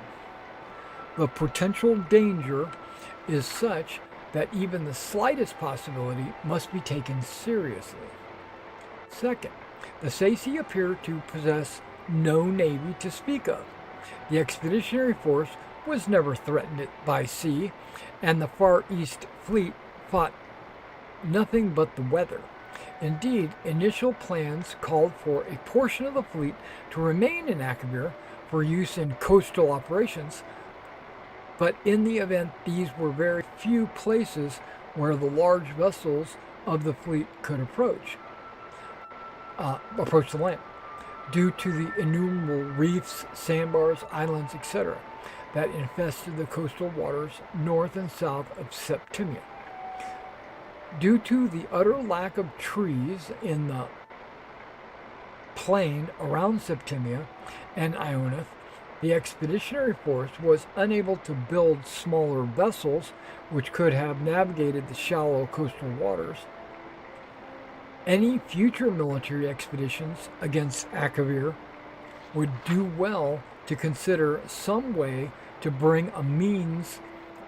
The potential danger is such that even the slightest possibility must be taken seriously. Second, the Saci appear to possess no navy to speak of. The expeditionary force was never threatened by sea, and the Far East Fleet fought nothing but the weather. Indeed, initial plans called for a portion of the fleet to remain in Akavir for use in coastal operations, but in the event these were very few places where the large vessels of the fleet could approach the land, due to the innumerable reefs, sandbars, islands, etc., that infested the coastal waters north and south of Septimia. Due to the utter lack of trees in the plain around Septimia and Ionith, the expeditionary force was unable to build smaller vessels which could have navigated the shallow coastal waters. Any future military expeditions against Akavir would do well to consider some way to bring a means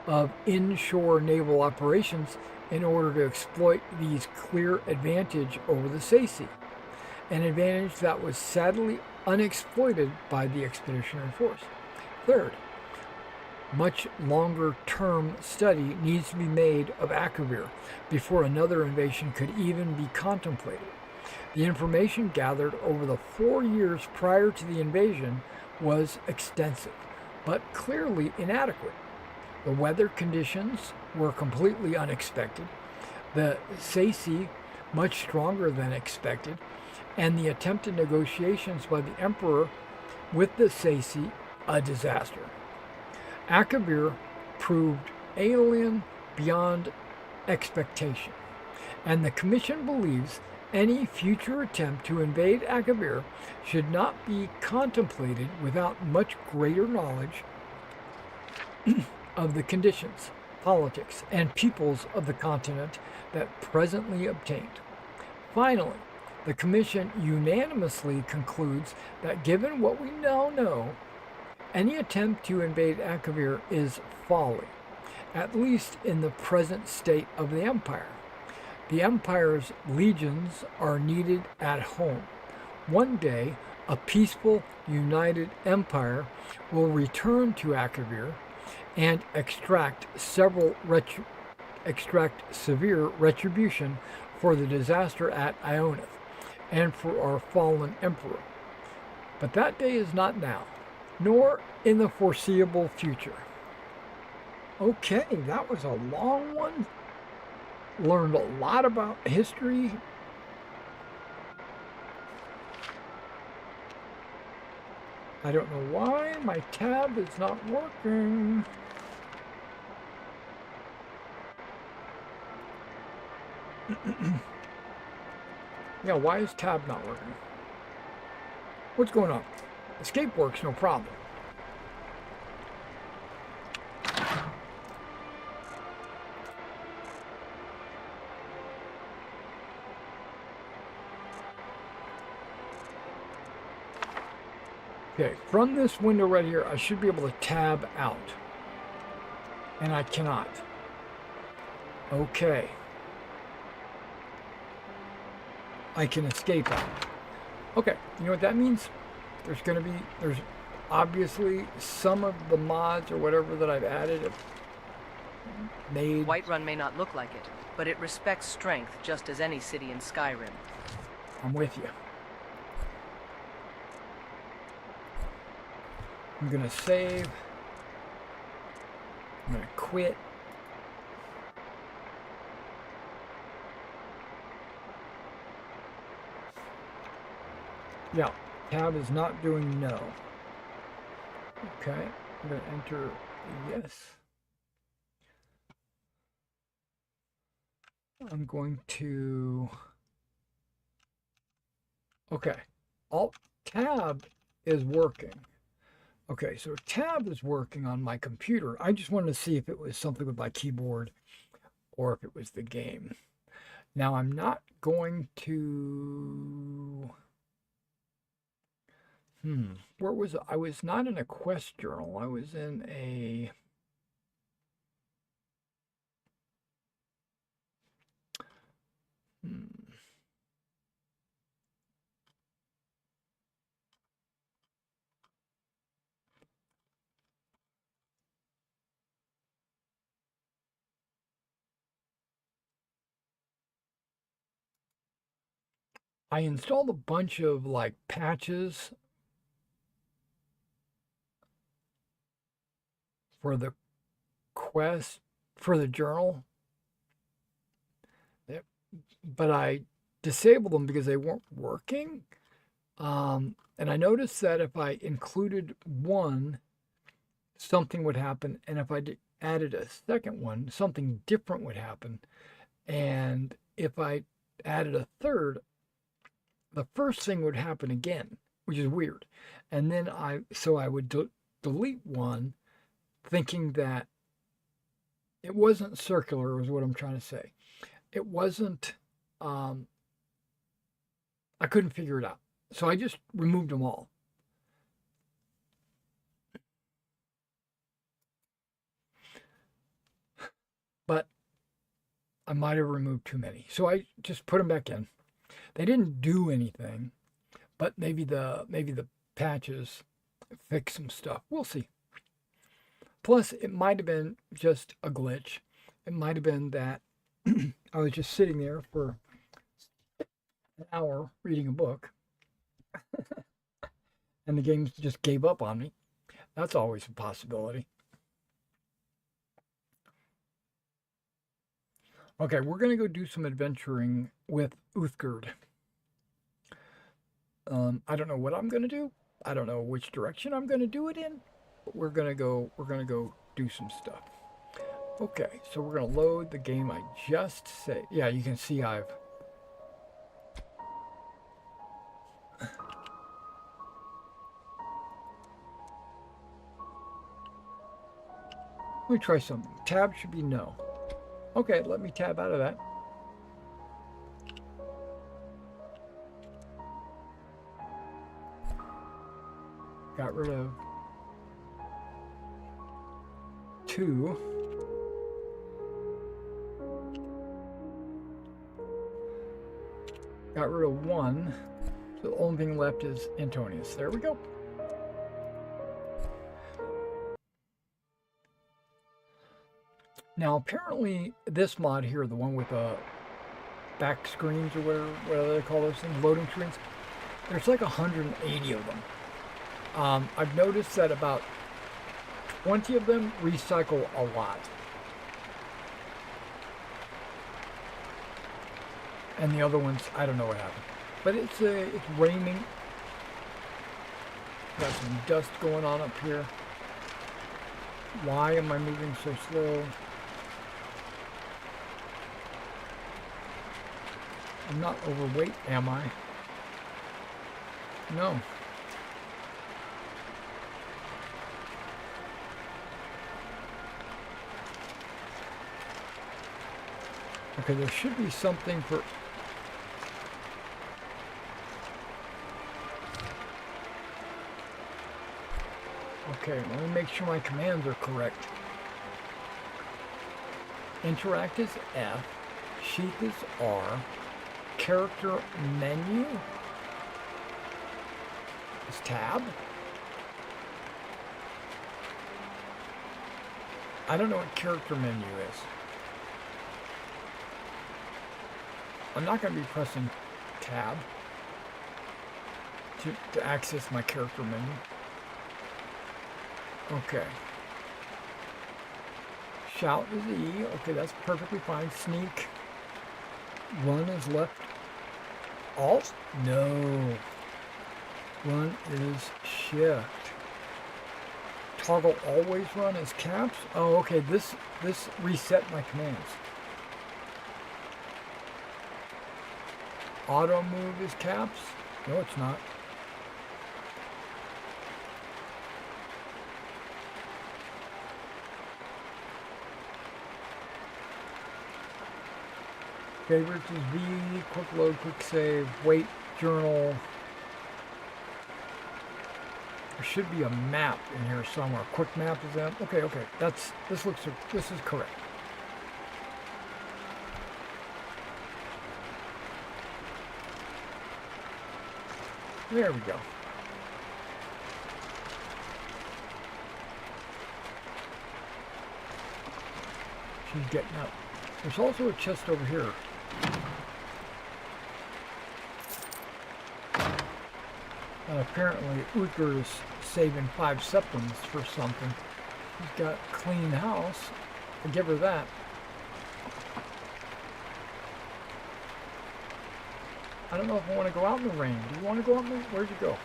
of inshore naval operations in order to exploit these clear advantage over the Saci, an advantage that was sadly unexploited by the expeditionary force. Third, much longer-term study needs to be made of Akavir before another invasion could even be contemplated. The information gathered over the 4 years prior to the invasion was extensive, but clearly inadequate. The weather conditions were completely unexpected, the Saci much stronger than expected, and the attempted negotiations by the Emperor with the Saci a disaster. Akavir proved alien beyond expectation, and the Commission believes any future attempt to invade Akavir should not be contemplated without much greater knowledge of the conditions, politics, and peoples of the continent that presently obtained. Finally, the Commission unanimously concludes that given what we now know, any attempt to invade Akavir is folly, at least in the present state of the Empire. The Empire's legions are needed at home. One day, a peaceful, united Empire will return to Akavir and extract severe retribution for the disaster at Ionith and for our fallen emperor. But that day is not now, nor in the foreseeable future. Okay, that was a long one. Learned a lot about history. I don't know why my tab is not working. Yeah, why is tab not working? What's going on? Escape works, no problem. Okay, from this window right here, I should be able to tab out. And I cannot. Okay. I can escape out. Okay, you know what that means? There's obviously some of the mods or whatever that I've added have made. Whiterun may not look like it, but it respects strength just as any city in Skyrim. I'm with you. I'm gonna save. I'm gonna quit. Yeah, tab is not doing no. Okay, I'm going to enter yes. I'm going to, okay, Alt tab is working. Okay, so tab is working on my computer. I just wanted to see if it was something with my keyboard or if it was the game. Now I'm not going to, where was I? I was not in a quest journal. I was in a, I installed a bunch of like patches for the quest, for the journal. Yep. But I disabled them because they weren't working. And I noticed that if I included one, something would happen. And if I added a second one, something different would happen. And if I added a third, the first thing would happen again, which is weird. And then I would delete one, thinking that it wasn't circular, is what I'm trying to say. It wasn't, I couldn't figure it out. So I just removed them all. But I might have removed too many. So I just put them back in. They didn't do anything, but maybe the patches fix some stuff. We'll see. Plus, it might have been just a glitch. It might have been that I was just sitting there for an hour reading a book and the game just gave up on me. That's always a possibility. Okay, we're going to go do some adventuring with Uthgerd. I don't know what I'm going to do. I don't know which direction I'm going to do it in. But we're going to go do some stuff. Okay, so we're going to load the game I just saved. Yeah, you can see I've let me try something. Tab should be no. Okay, let me tab out of that. Got rid of 2. Got rid of 1. So the only thing left is Antonius. There we go. Now, apparently, this mod here, the one with the back screens or whatever they call those things, loading screens, there's like 180 of them. I've noticed that about 20 of them recycle a lot. And the other ones, I don't know what happened. But it's raining. Got some dust going on up here. Why am I moving so slow? I'm not overweight, am I? No. Okay, there should be something for... Okay, let me make sure my commands are correct. Interact is F, sheath is R, character menu is tab. I don't know what character menu is. I'm not going to be pressing tab to access my character menu. Okay. Shout is E. Okay, that's perfectly fine. Sneak. Run is left. Alt? No. Run is shift. Toggle always run is caps. Oh, okay. This reset my commands. Auto move is caps. No, it's not. Favorites is V, quick load, quick save, wait, journal. There should be a map in here somewhere. Quick map is that? Okay. This is correct. There we go. She's getting up. There's also a chest over here. And apparently Uthgerd is saving 5 septims for something. She's got a clean house. I give her that. I don't know if I want to go out in the rain. Do you want to go out in the rain? Where'd you go?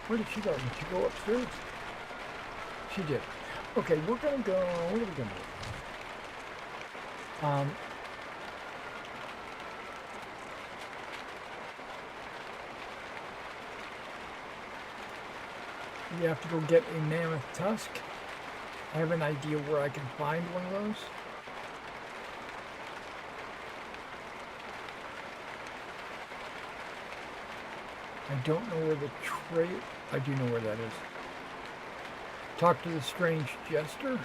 Where did she go? Did she go upstairs? She did. Okay, we're going to go... What are we going to do? You have to go get a mammoth tusk. I have an idea where I can find one of those. I don't know where the trait... I do know where that is. Talk to the strange jester.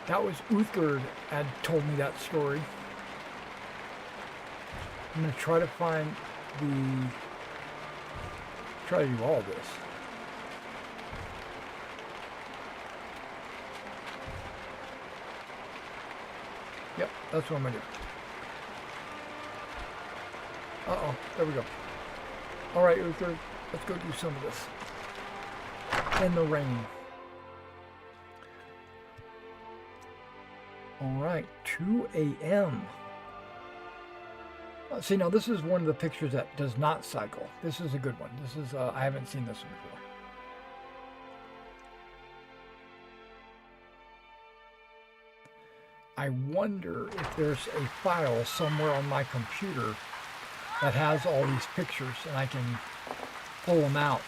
That was Uthgerd had told me that story. I'm going to try to find the... Try to do all this. Yep, that's what I'm going to do. Uh-oh, there we go. Alright, Uthgerd, let's go do some of this. In the rain. Alright, 2 a.m. See, now this is one of the pictures that does not cycle. This is a good one. This is, I haven't seen this one before. I wonder if there's a file somewhere on my computer that has all these pictures and I can pull them out.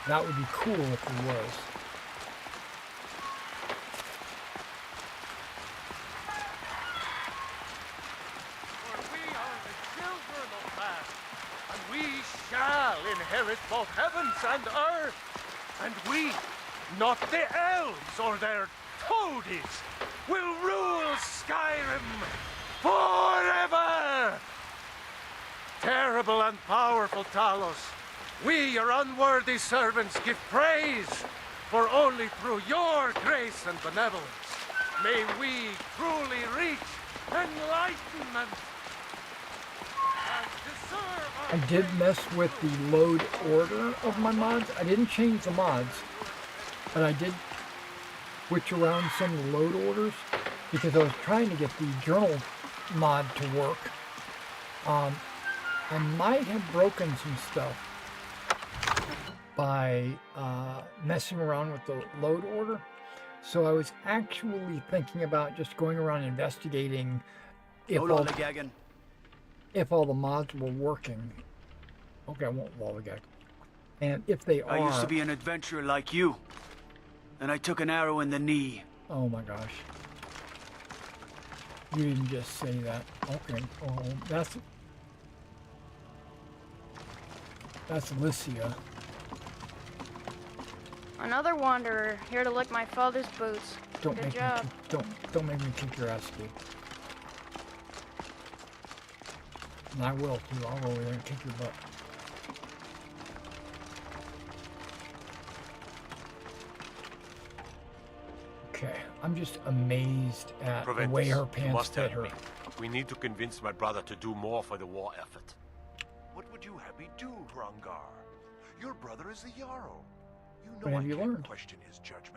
That would be cool if there was. Inherit both heavens and earth, and we, not the elves or their toadies, will rule Skyrim forever! Terrible and powerful Talos, we, your unworthy servants, give praise, for only through your grace and benevolence may we truly reach enlightenment. I did mess with the load order of my mods. I didn't change the mods, but I did switch around some of the load orders because I was trying to get the journal mod to work. I might have broken some stuff by messing around with the load order. So I was actually thinking about just going around investigating if all the mods were working. Okay, I won't lollygag. And if they are... I used to be an adventurer like you. And I took an arrow in the knee. Oh my gosh. You didn't just say that. Okay. Oh, that's Alicia. Another wanderer, here to lick my father's boots. Don't Good make job. me don't make me kick your ass, dude. And I will too. I'll go over there and kick your butt. Okay, I'm just amazed at the way her pants fit her. We need to convince my brother to do more for the war effort. What would you have me do, Hrongar? Your brother is the Jarl. What have you learned?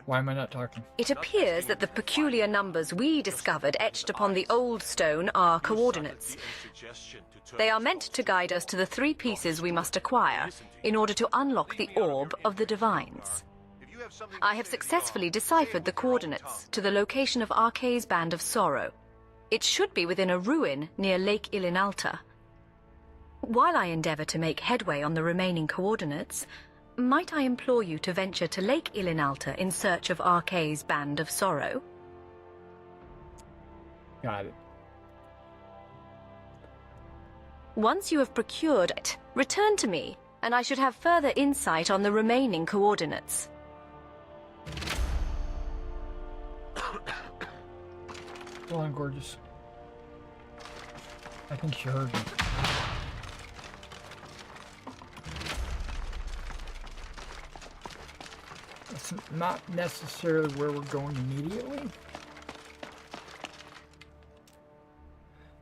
Why am I not talking? It appears that the peculiar numbers we discovered etched upon the old stone are coordinates. They are meant to guide us to the 3 pieces we must acquire in order to unlock the Orb of the Divines. I have successfully deciphered the coordinates to the location of Arkay's Band of Sorrow. It should be within a ruin near Lake Ilinalta. While I endeavor to make headway on the remaining coordinates, might I implore you to venture to Lake Ilinalta in search of Arkay's Band of Sorrow? Got it. Once you have procured it, return to me, and I should have further insight on the remaining coordinates. Go on, gorgeous. I think she heard me. That's not necessarily where we're going immediately.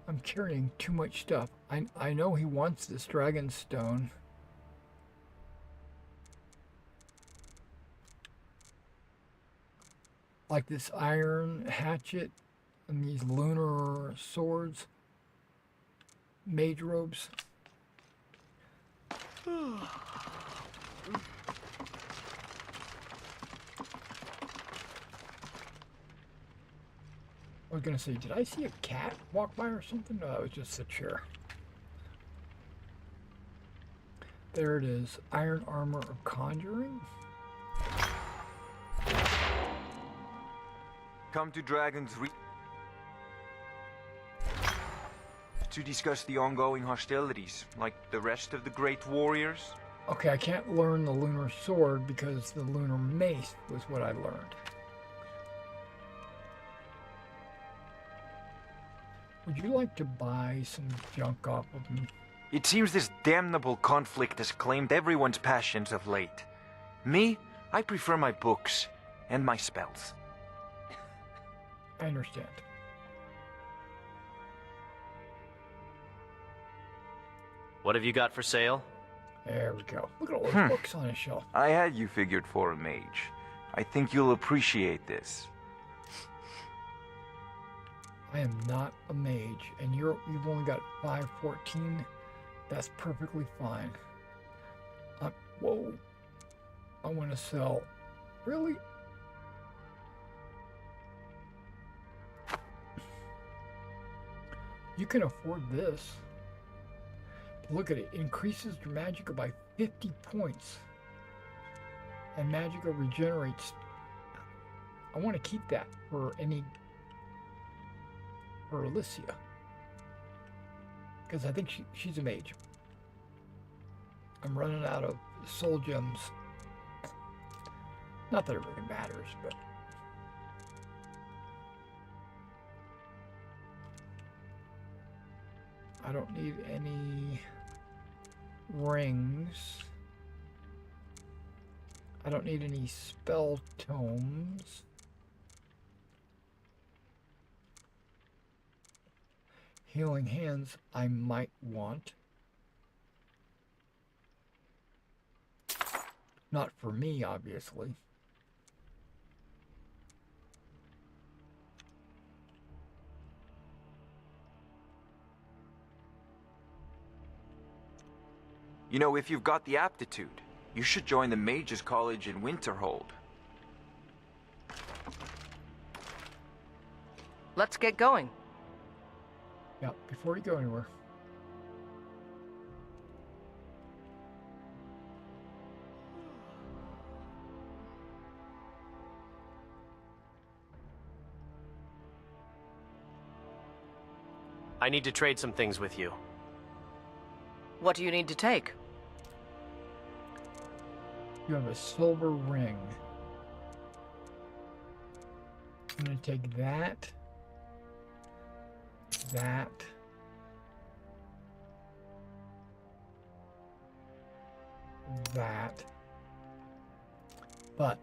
I'm carrying too much stuff. I know he wants this dragon stone. Like this iron hatchet and these lunar swords. Mage robes. I was gonna say, did I see a cat walk by or something? No, that was just a chair. There it is. Iron armor of conjuring. Come to Dragon's Reach to discuss the ongoing hostilities, like the rest of the great warriors. Okay, I can't learn the lunar sword because the lunar mace was what I learned. Would you like to buy some junk off of me? It seems this damnable conflict has claimed everyone's passions of late. Me, I prefer my books and my spells. I understand. What have you got for sale? There we go. Look at all those books on the shelf. I had you figured for a mage. I think you'll appreciate this. I am not a mage, and you've only got 514. That's perfectly fine. Whoa. I want to sell. Really? You can afford this. Look at it. Increases your magicka by 50 points. And magicka regenerates. I want to keep that for Alicia. Because I think she's a mage. I'm running out of soul gems. Not that it really matters, but... I don't need any rings. I don't need any spell tomes. Healing hands I might want. Not for me, obviously. You know, if you've got the aptitude, you should join the Mages College in Winterhold. Let's get going. Yeah, before you go anywhere. I need to trade some things with you. What do you need to take? You have a silver ring. I'm going to take that. That. But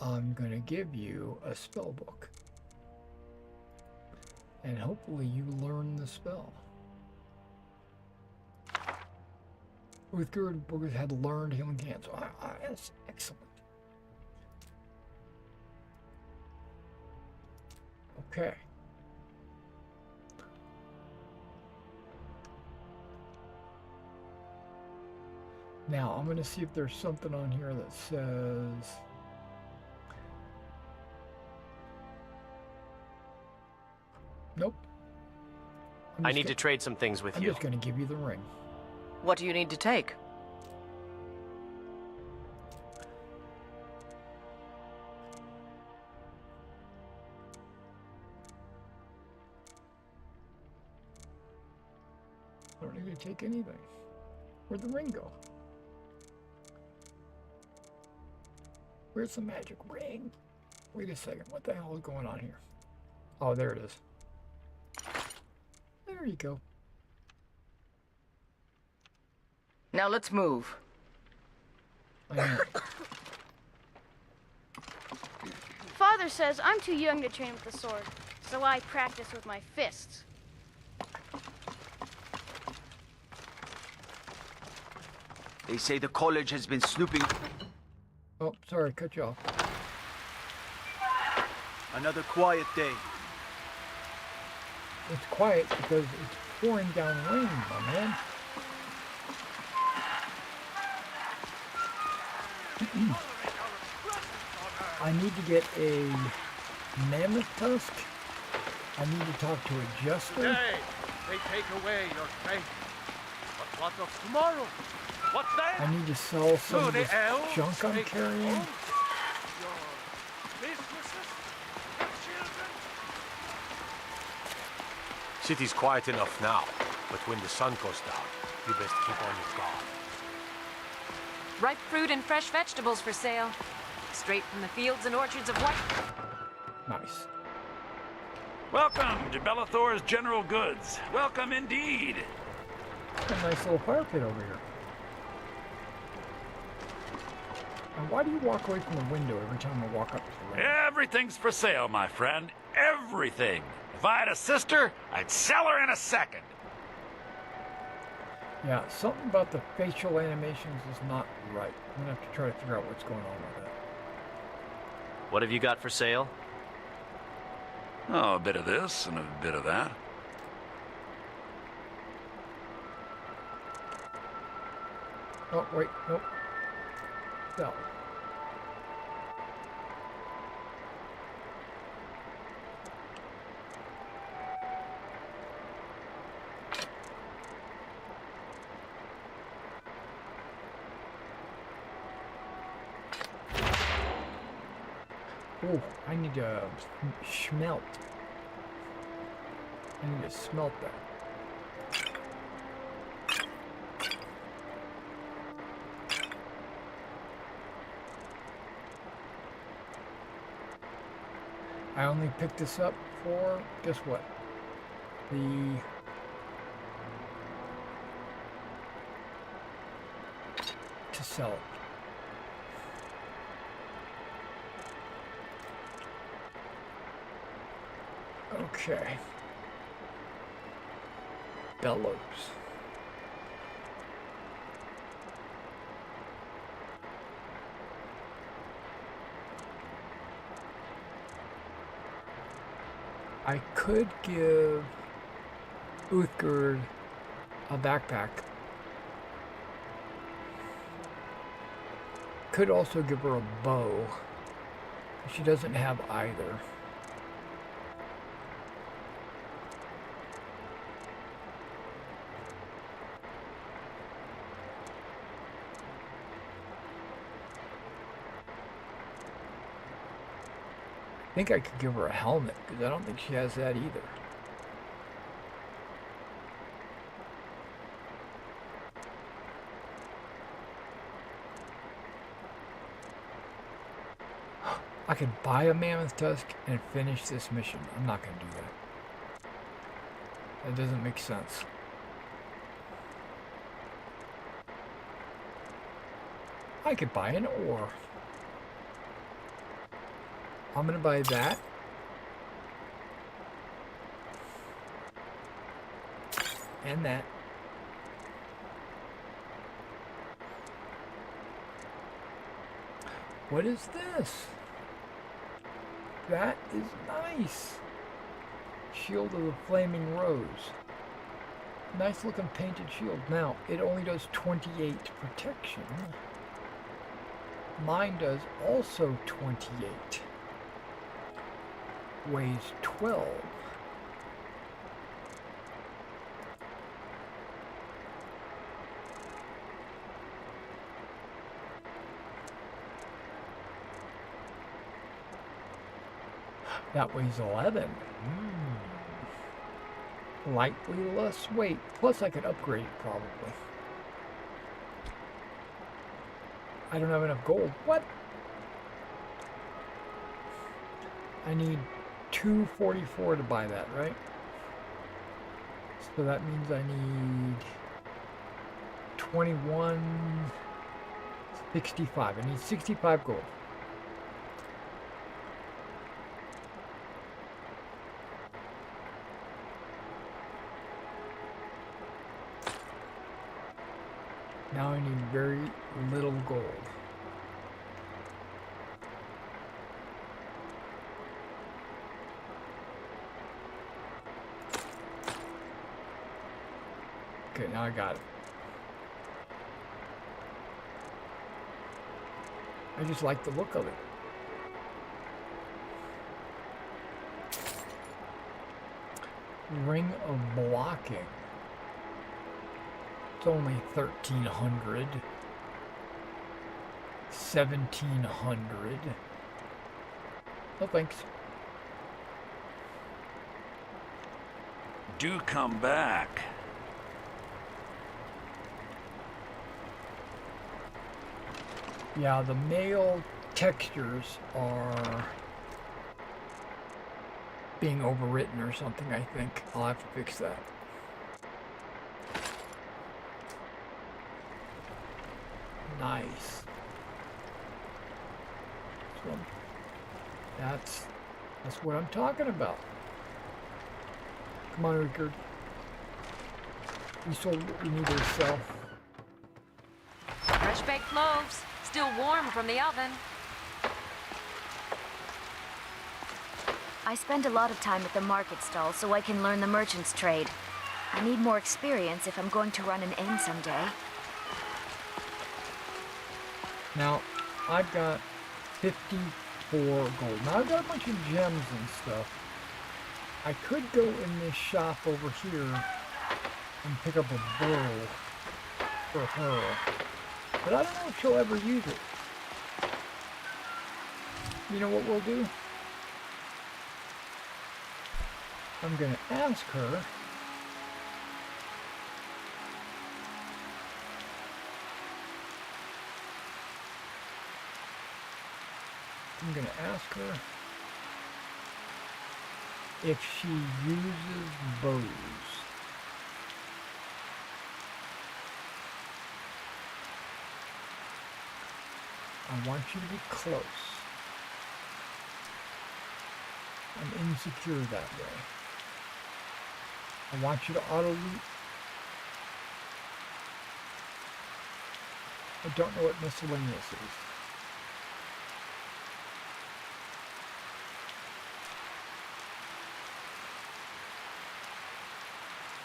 I'm going to give you a spell book. And hopefully you learn the spell. Uthgerd had learned healing hands. That's excellent. Okay. Now, I'm going to see if there's something on here that says... Nope. I need to trade some things with you. I'm you. just going to give you the ring. What do you need to take? I don't need to take anything. Where'd the ring go? Where's the magic ring? Wait a second. What the hell is going on here? Oh, there it is. There you go. Now let's move. Father says I'm too young to train with the sword, so I practice with my fists. They say the college has been snooping. Oh, sorry, cut you off. Another quiet day. It's quiet because it's pouring down rain, my man. I need to get a mammoth tusk. I need to talk to a jester. Today, they take away your faith. But what of tomorrow? What then? I need to sell some Do of the this elves junk I'm make carrying. homes? Your businesses? Your children? City's quiet enough now, but when the sun goes down, you best keep on your guard. Ripe fruit and fresh vegetables for sale. Straight from the fields and orchards of White. Nice. Welcome to Bellathor's General Goods. Welcome indeed. A nice little fire pit over here. And why do you walk away from the window every time I walk up to the window? Everything's for sale, my friend. Everything. If I had a sister, I'd sell her in a second. Yeah, something about the facial animations is not right. I'm gonna have to try to figure out what's going on with that. What have you got for sale? Oh, a bit of this and a bit of that. Oh, wait, nope. Sell. Oh, I need to smelt. I need to smelt that. I only picked this up for, guess what? To sell it. Okay. Bellows. I could give Uthgerd a backpack. Could also give her a bow. She doesn't have either. I think I could give her a helmet, because I don't think she has that either. I could buy a mammoth tusk and finish this mission. I'm not going to do that. That doesn't make sense. I could buy an ore. I'm going to buy that. And that. What is this? That is nice. Shield of the Flaming Rose. Nice looking painted shield. Now, it only does 28 protection. Mine does also 28. Weighs 12. That weighs 11. Lightly less weight. Plus I could upgrade it probably. I don't have enough gold. What? I need 244 to buy that, right? So that means I need 2165. I need 65 gold. Now I need very little gold. Okay, now I got it. I just like the look of it. Ring of Blocking. It's only 1,300. 1,700. No thanks. Do come back. Yeah, the male textures are being overwritten or something, I think. I'll have to fix that. Nice. So that's what I'm talking about. Come on, Uthgerd. We sold what we needed to sell. Fresh baked loaves, still warm from the oven. I spend a lot of time at the market stall so I can learn the merchant's trade. I need more experience if I'm going to run an inn someday. Now, I've got 54 gold. Now, I've got a bunch of gems and stuff. I could go in this shop over here and pick up a bow for her. But I don't know if she'll ever use it. You know what we'll do? I'm going to ask her if she uses bows. I want you to be close. I'm insecure that way. I want you to auto-loot. I don't know what miscellaneous is.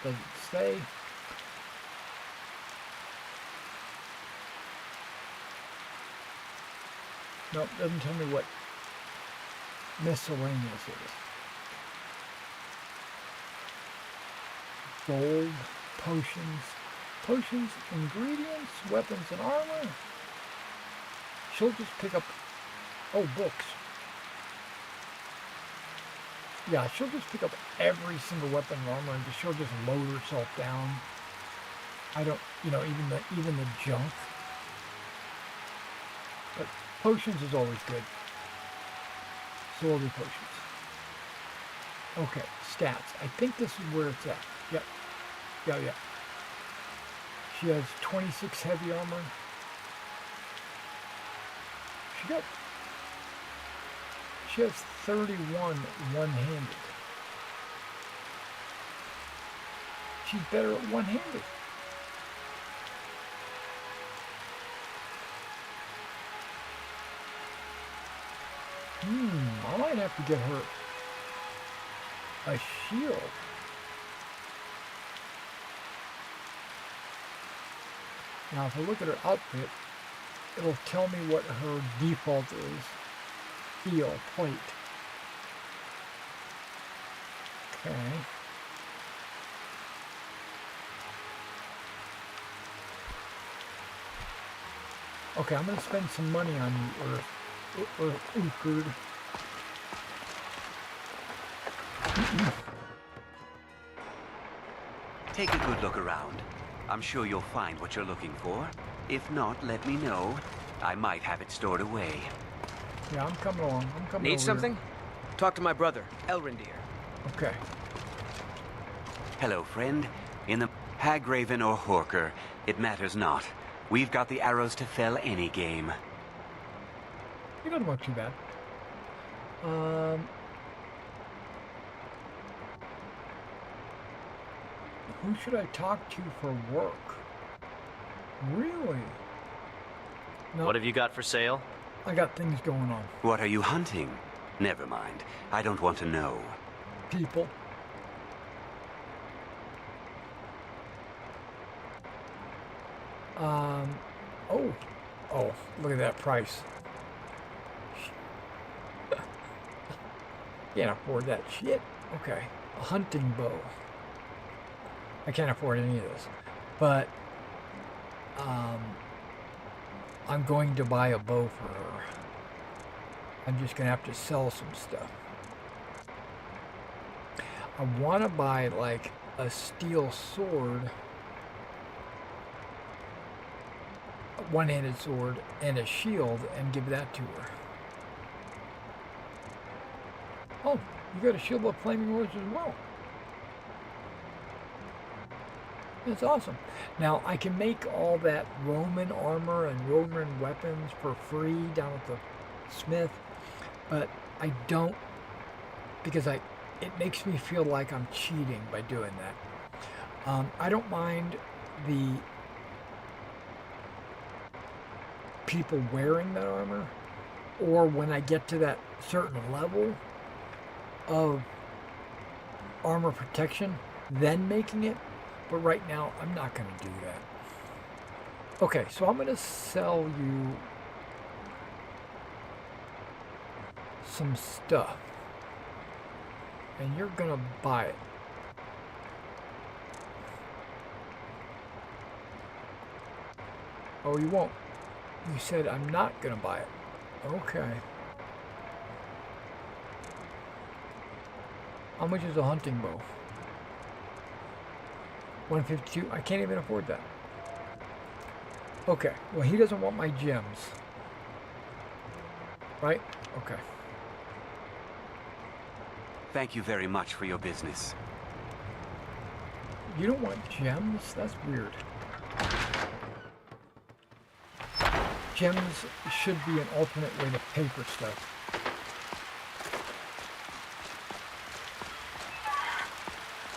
Does it say? Nope, doesn't tell me what miscellaneous is. Gold, potions, ingredients, weapons and armor. She'll just pick up, books. Yeah, she'll just pick up every single weapon and armor and she'll just load herself down. I don't, even the junk. But potions is always good. So we'll do potions. Okay, stats. I think this is where it's at. Yep. Yeah. She has 26 heavy armor. She has 31 one-handed. She's better at one-handed. I might have to get her a shield. Now, if I look at her outfit, it'll tell me what her default is. Steel plate. Okay. Okay, I'm going to spend some money on you, Uthgerd. Take a good look around. I'm sure you'll find what you're looking for. If not, let me know. I might have it stored away. Yeah, I'm coming along. I'm coming Need over something? here. Talk to my brother, Elrendir. Okay. Hello, friend. In the Hagraven or Horker, it matters not. We've got the arrows to fell any game. You don't look too bad. Who should I talk to for work? Really? No, What have you got for sale? I got things going on. What are you hunting? Never mind. I don't want to know. People. Oh, look at that price. Can't afford that shit. Okay, a hunting bow. I can't afford any of this, but I'm going to buy a bow for her. I'm just gonna have to sell some stuff. I want to buy like a steel sword, a one-handed sword, and a shield, and give that to her. Oh, you got a shield of flaming words as well. That's awesome. Now, I can make all that Roman armor and Roman weapons for free down at the smith, but I don't, because it makes me feel like I'm cheating by doing that. I don't mind the people wearing that armor, or when I get to that certain level of armor protection, then making it. But right now, I'm not going to do that. Okay, so I'm going to sell you some stuff. And you're going to buy it. Oh, you won't. You said I'm not going to buy it. Okay. How much is a hunting bow? 152. I can't even afford that. Okay. Well, he doesn't want my gems. Right? Okay. Thank you very much for your business. You don't want gems? That's weird. Gems should be an alternate way to pay for stuff.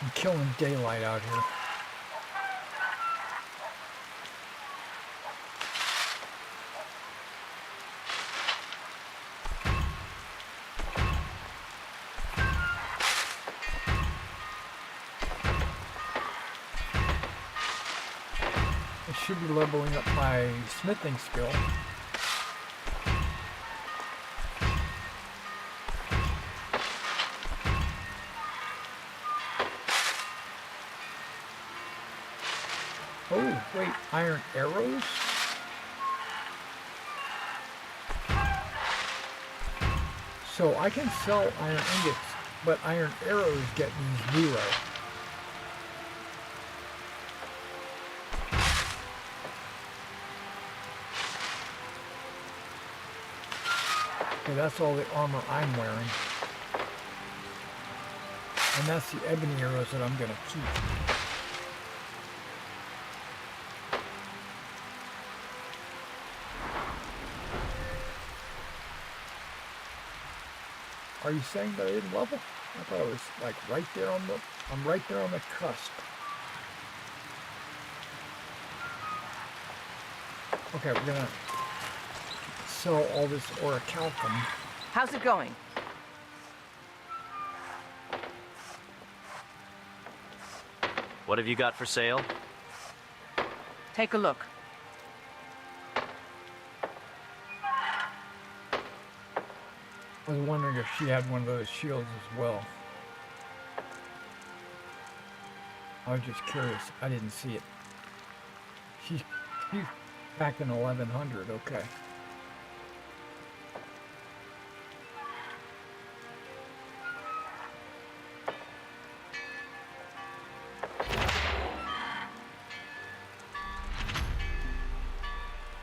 I'm killing daylight out here. Should be leveling up my smithing skill. Oh, wait, iron arrows? So I can sell iron ingots, but iron arrows get me 0. Okay, that's all the armor I'm wearing. And that's the ebony arrows that I'm going to keep. Are you saying that I didn't level? I thought I was like right there on the, I'm right there on the cusp. Okay, we're going to sell all this orichalcum. How's it going? What have you got for sale? Take a look. I was wondering if she had one of those shields as well. I was just curious. I didn't see it. She's back in 1100. Okay.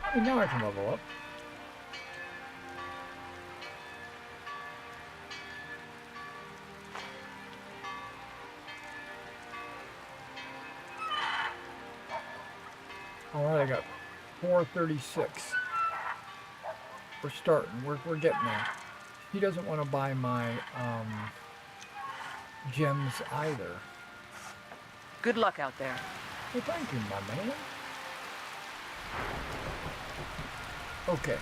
I mean, now I can level up. Alright, I got 436. We're starting. We're getting there. He doesn't want to buy my gems either. Good luck out there. Well, thank you, my man. Okay.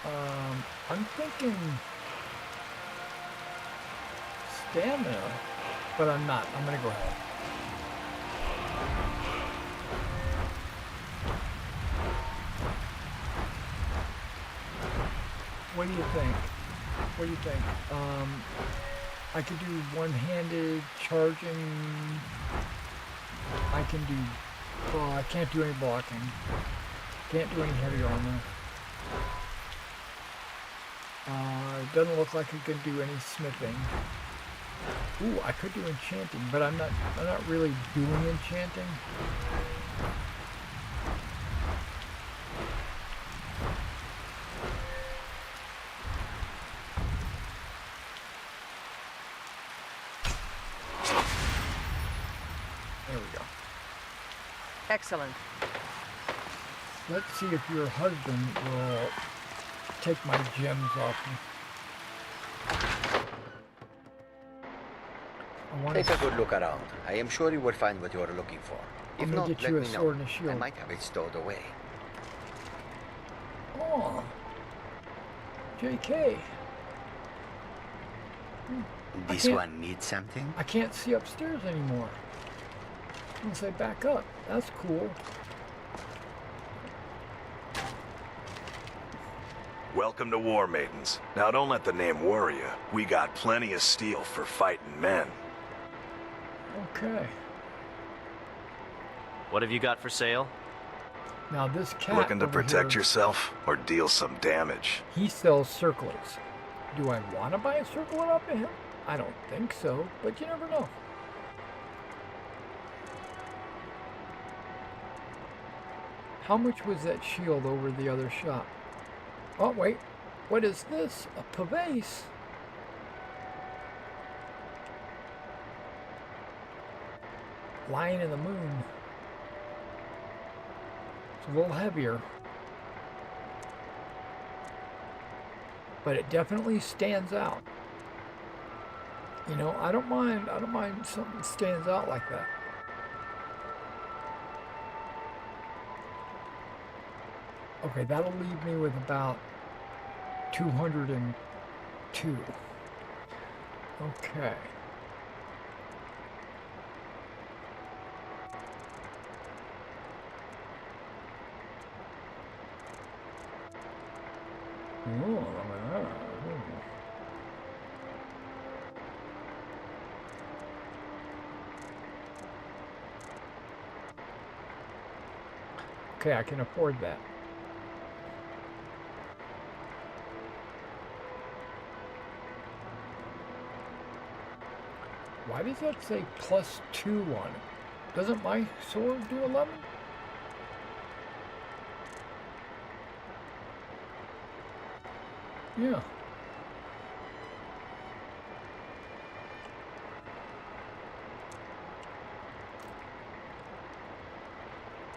I'm thinking stamina, but I'm not. I'm gonna go ahead. What do you think? What do you think? I could do one-handed charging. I can do, well, I can't do any blocking. Can't do any heavy armor. It doesn't look like I could do any smithing. Ooh, I could do enchanting, but I'm not really doing enchanting. There we go. Excellent. Let's see if your husband will take my gems off me. Take a good look around. I am sure you will find what you are looking for. If not, let me know. I might have it stowed away. Oh, JK. This one needs something? I can't see upstairs anymore. Unless I back up. That's cool. Welcome to War Maidens. Now don't let the name worry you. We got plenty of steel for fighting men. Okay. What have you got for sale? Now this cat Looking to over protect here, yourself or deal some damage? he sells circlets. Do I want to buy a circlet off of him? I don't think so, but you never know. How much was that shield over the other shop? Oh, wait. What is this? A pavase? Lion in the moon. It's a little heavier. But it definitely stands out. You know, I don't mind something stands out like that. Okay, that'll leave me with about 202. Okay. Okay, I can afford that. Why does that say +2 on it? Doesn't my sword do 11? Yeah.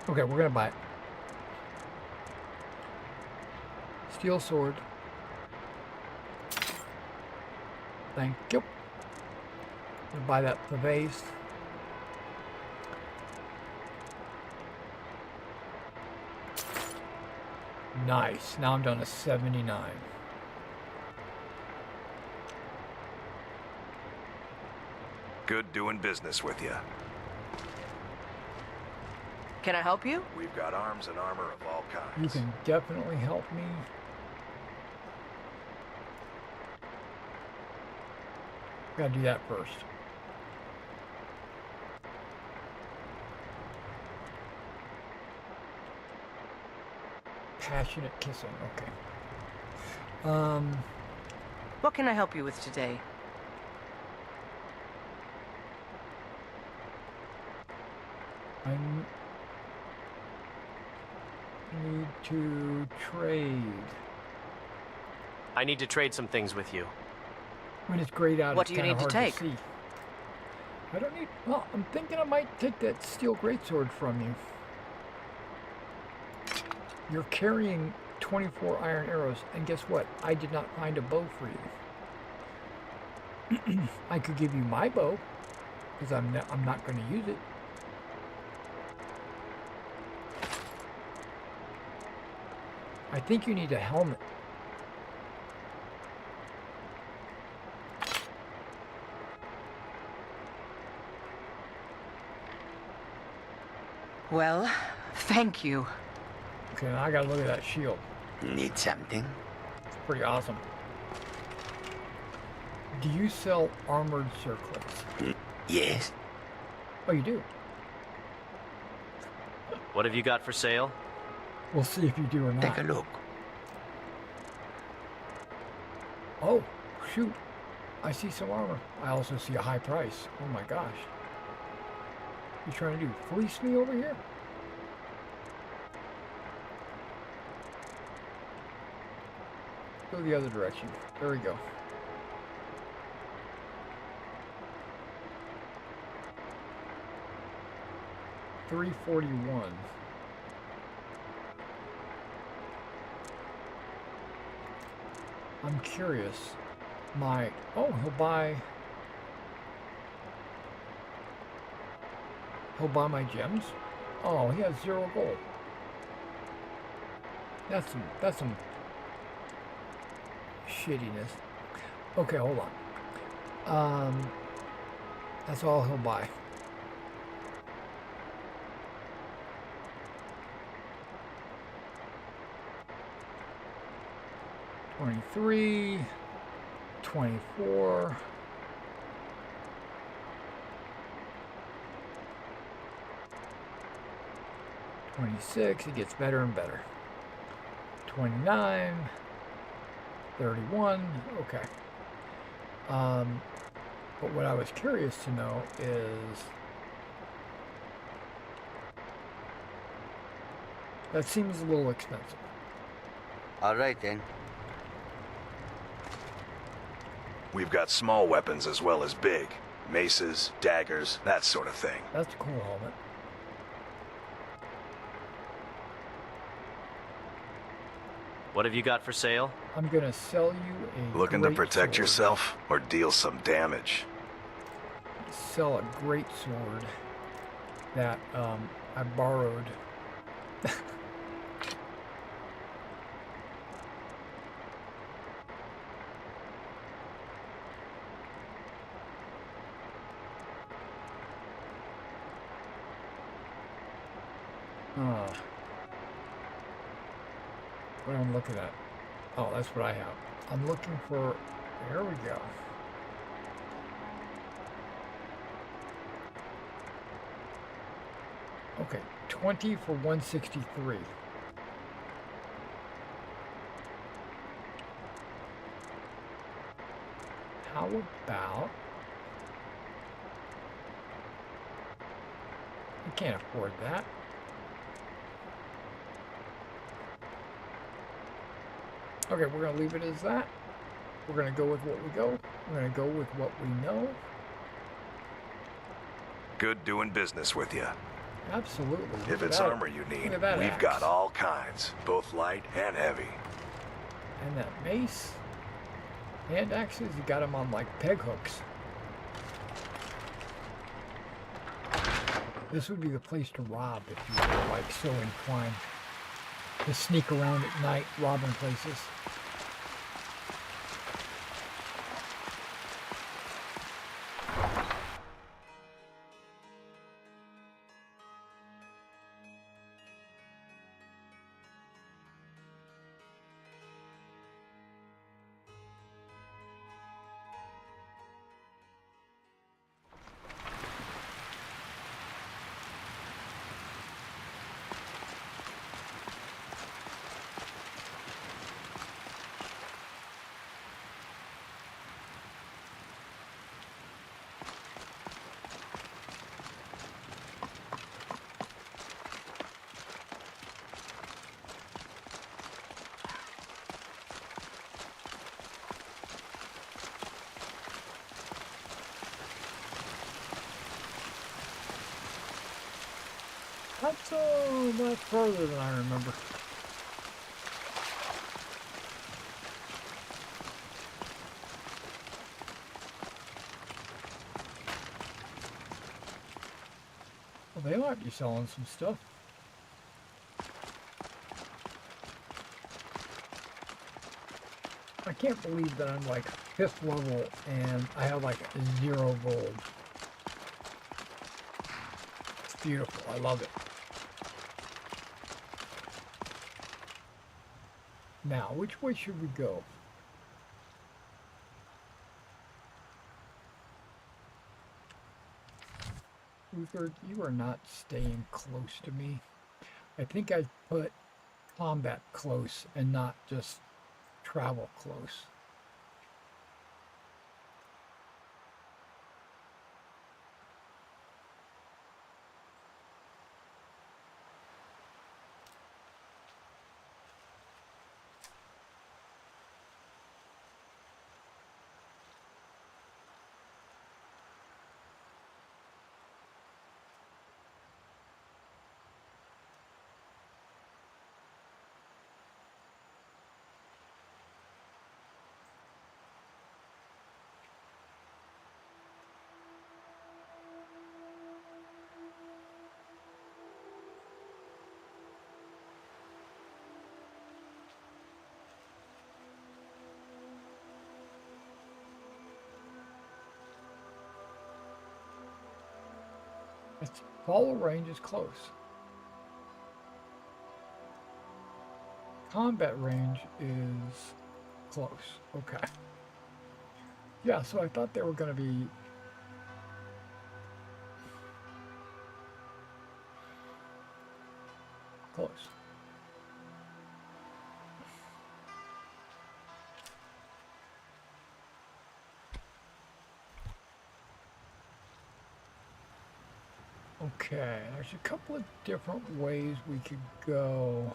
Okay, we're gonna buy it. Steel sword. Thank you. Gonna buy that pavase. Nice. Now I'm down to 79. Good doing business with you. Can I help you? We've got arms and armor of all kinds. You can definitely help me. Gotta do that first. Passionate kissing, okay. What can I help you with today? I need to trade. I need to trade some things with you. When it's grayed out, What it's do you kinda need to hard take? see. I don't need... Well, I'm thinking I might take that steel greatsword from you. You're carrying 24 iron arrows, and guess what? I did not find a bow for you. I could give you my bow, because I'm not going to use it. I think you need a helmet. Well, thank you. Okay, now I gotta look at that shield. Need something? It's pretty awesome. Do you sell armored circlets? Yes. Oh, you do? What have you got for sale? We'll see if you do or not. Take a look. Oh, shoot. I see some armor. I also see a high price. Oh my gosh. You trying to do fleece me over here? Go the other direction. There we go. $341. I'm curious. Oh, he'll buy my gems? Oh, he has 0 gold. That's some shittiness. Okay, hold on. That's all he'll buy. $23, $24. $26, it gets better and better. $29, $31, okay. But what I was curious to know is... That seems a little expensive. All right, then. We've got small weapons as well as big. Maces, daggers, that sort of thing. That's a cool helmet. What have you got for sale? I'm gonna sell you a Looking to great protect sword. yourself or deal some damage? Sell a great sword that I borrowed. What I'm looking at. Oh, that's what I have. I'm looking for... There we go. Okay, 20 for 163. How about... I can't afford that. Okay, we're going to leave it as that. We're going to go with what we go. We're going to go with what we know. Good doing business with you. Absolutely. If it's armor you need, we've got all kinds, both light and heavy. And that mace. Hand axes, you got them on like peg hooks. This would be the place to rob if you were like so inclined. To sneak around at night, robbing places. not so much further than I remember. Well, they might be selling some stuff. I can't believe that I'm like 5th level and I have like 0 gold. It's beautiful. I love it. Now, which way should we go? Uthgerd, you are not staying close to me. I think I put combat close and not just travel close. Its follow range is close. Combat range is close. Okay. Yeah, so I thought they were going to be close. Okay, there's a couple of different ways we could go.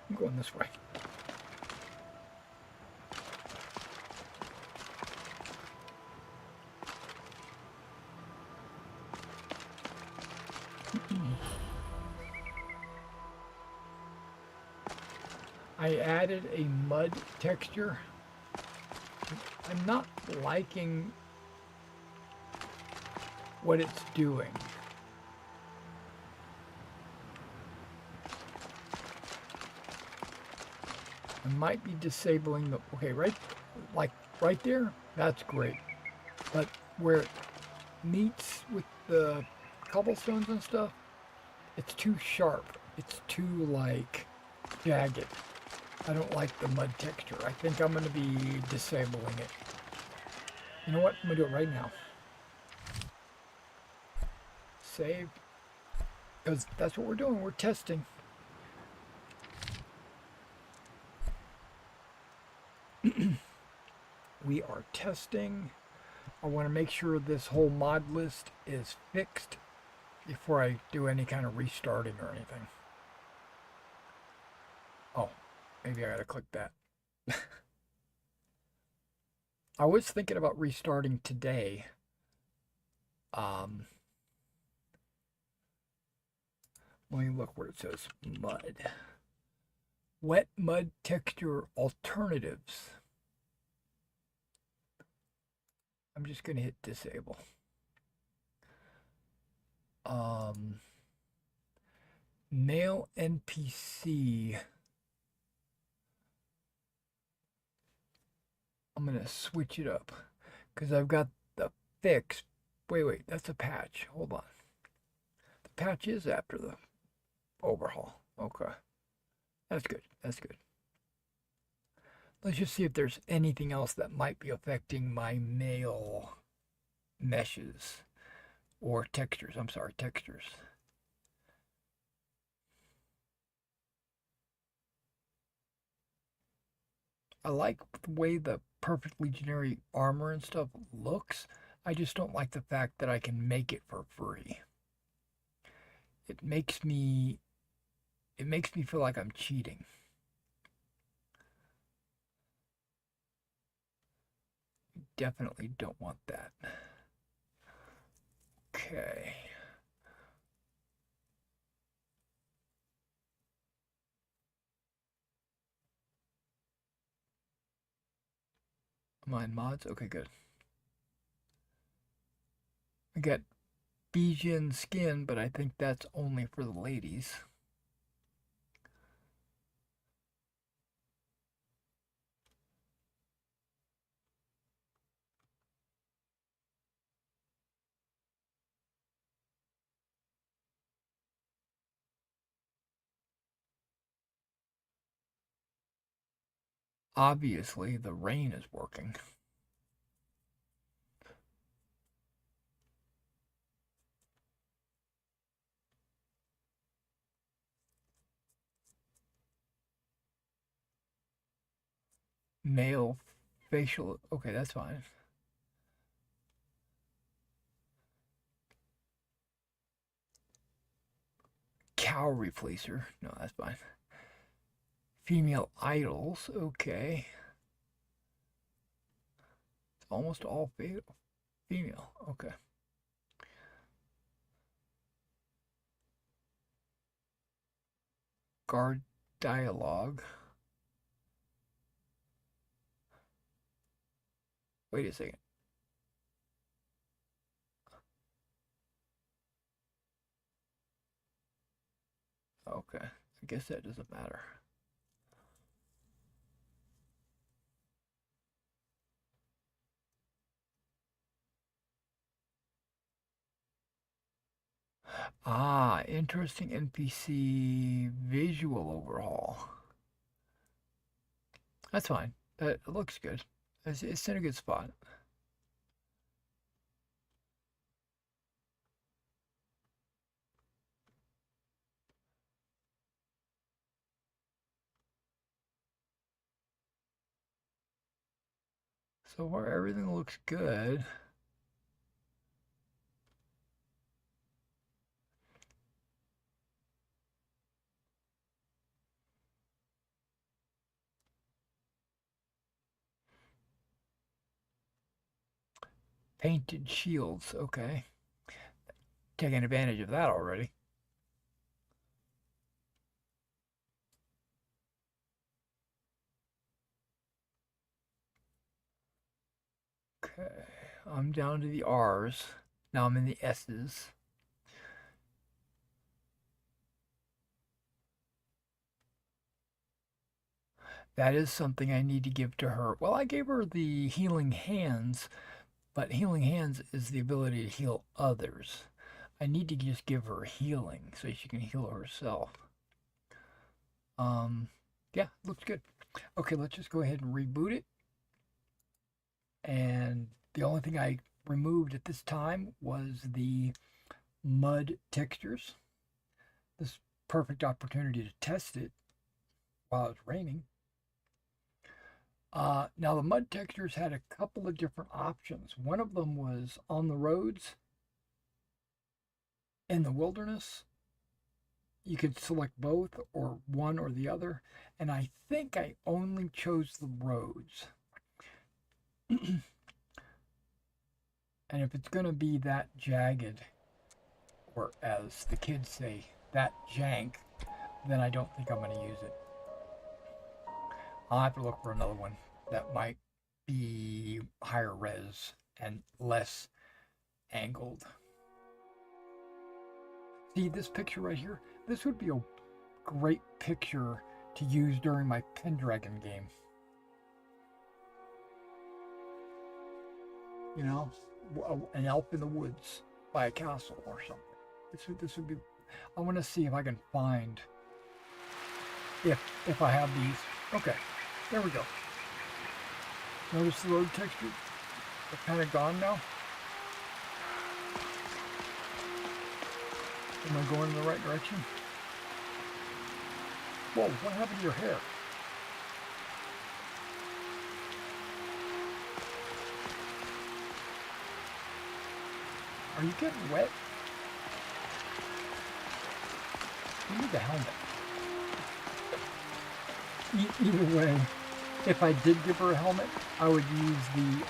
I'm going this way. I added a mud texture. I'm not liking what it's doing. I might be disabling the, okay, right there, that's great. But where it meets with the cobblestones and stuff, it's too sharp. It's too, like, jagged. I don't like the mud texture. I think I'm going to be disabling it. You know what? I'm going to do it right now. Save. Because that's what we're doing. We're testing. We are testing. I want to make sure this whole mod list is fixed before I do any kind of restarting or anything. Oh, maybe I gotta click that. I was thinking about restarting today. Let me look where it says mud. Wet mud texture alternatives. I'm just going to hit disable. Nail NPC. I'm going to switch it up because I've got the fix. Wait, that's a patch. Hold on. The patch is after the overhaul. Okay. That's good. That's good. Let's just see if there's anything else that might be affecting my nail meshes or textures. I'm sorry, textures. I like the way the perfect legionary armor and stuff looks. I just don't like the fact that I can make it for free. It makes me feel like I'm cheating. Definitely don't want that. Okay. Am I in mods? Okay, good. I got Bijan skin, but I think that's only for the ladies. Obviously, the rain is working. Male facial. Okay, that's fine. Cow refleacer. No, that's fine. Female idols. Okay. It's almost all female. Okay. Guard dialogue. Wait a second. Okay. I guess that doesn't matter. Ah, interesting NPC visual overhaul. That's fine. That looks good. It's in a good spot. So far, everything looks good. Painted shields, okay. Taking advantage of that already. Okay, I'm down to the R's. Now I'm in the S's. That is something I need to give to her. Well, I gave her the healing hands, but healing hands is the ability to heal others. I need to just give her healing so she can heal herself. Yeah, looks good. Okay, let's just go ahead and reboot it. And the only thing I removed at this time was the mud textures. This is a perfect opportunity to test it while it's raining. Now the mud textures had a couple of different options. One of them was on the roads, in the wilderness. You could select both or one or the other. And I think I only chose the roads. And if it's going to be that jagged, or as the kids say, that jank, then I don't think I'm going to use it. I'll have to look for another one that might be higher res and less angled. See this picture right here? This would be a great picture to use during my Pendragon game. You know, an elf in the woods by a castle or something. This would be. I want to see if I can find if I have these. Okay, there we go. Notice the road texture? They're kind of gone now. Am I going in the right direction? Whoa, what happened to your hair? Are you getting wet? You need the helmet. Either way, if I did give her a helmet, I would use the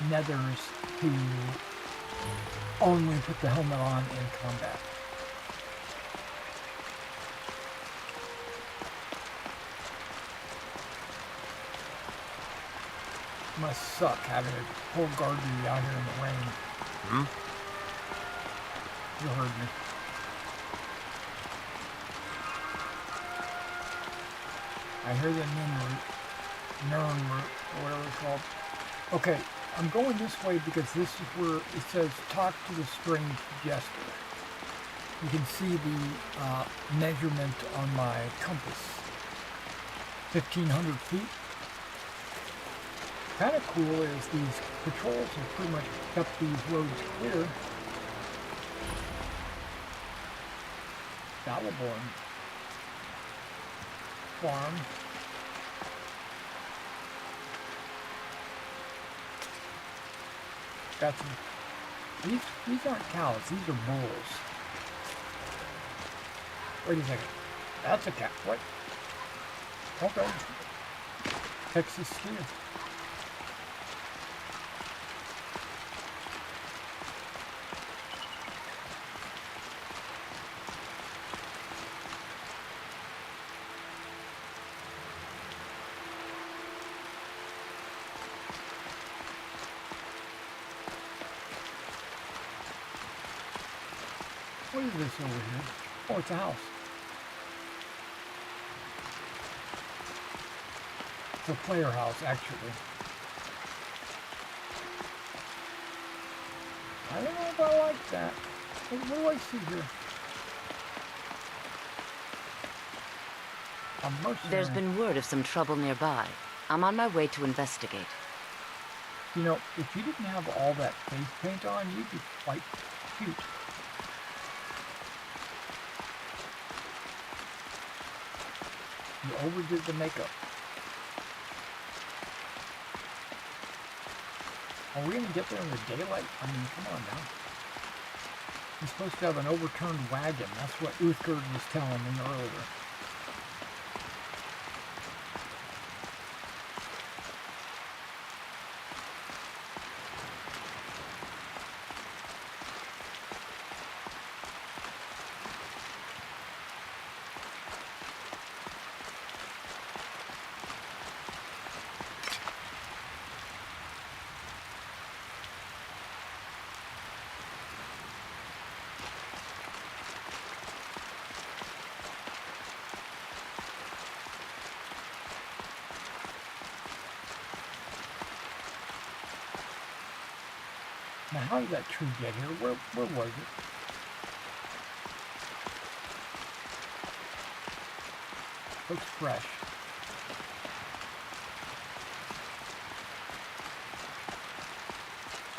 nethers to only put the helmet on in combat. must suck having a whole garden out here in the rain. Hmm? You heard me. I hear the Nern root, or whatever it's called. Okay, I'm going this way because this is where it says, talk to the strange jester. You can see the measurement on my compass. 1,500 feet. Kind of cool is these patrols have pretty much kept these roads clear. Battleborn farm. Got some. These aren't cows. These are bulls. Wait a second. That's a cow. What? Okay. Texas steer. What is this over here? Oh, it's a house. It's a player house, actually. I don't know if I like that. What do I see here? A mercenary. There's been word of some trouble nearby. I'm on my way to investigate. You know, if you didn't have all that face paint on, you'd be quite cute. You overdid the makeup. Are we going to get there in the daylight? I mean, come on now. You're supposed to have an overturned wagon. That's what Uthgerd was telling me earlier. Now, how did that tree get here? Where was it? Looks fresh.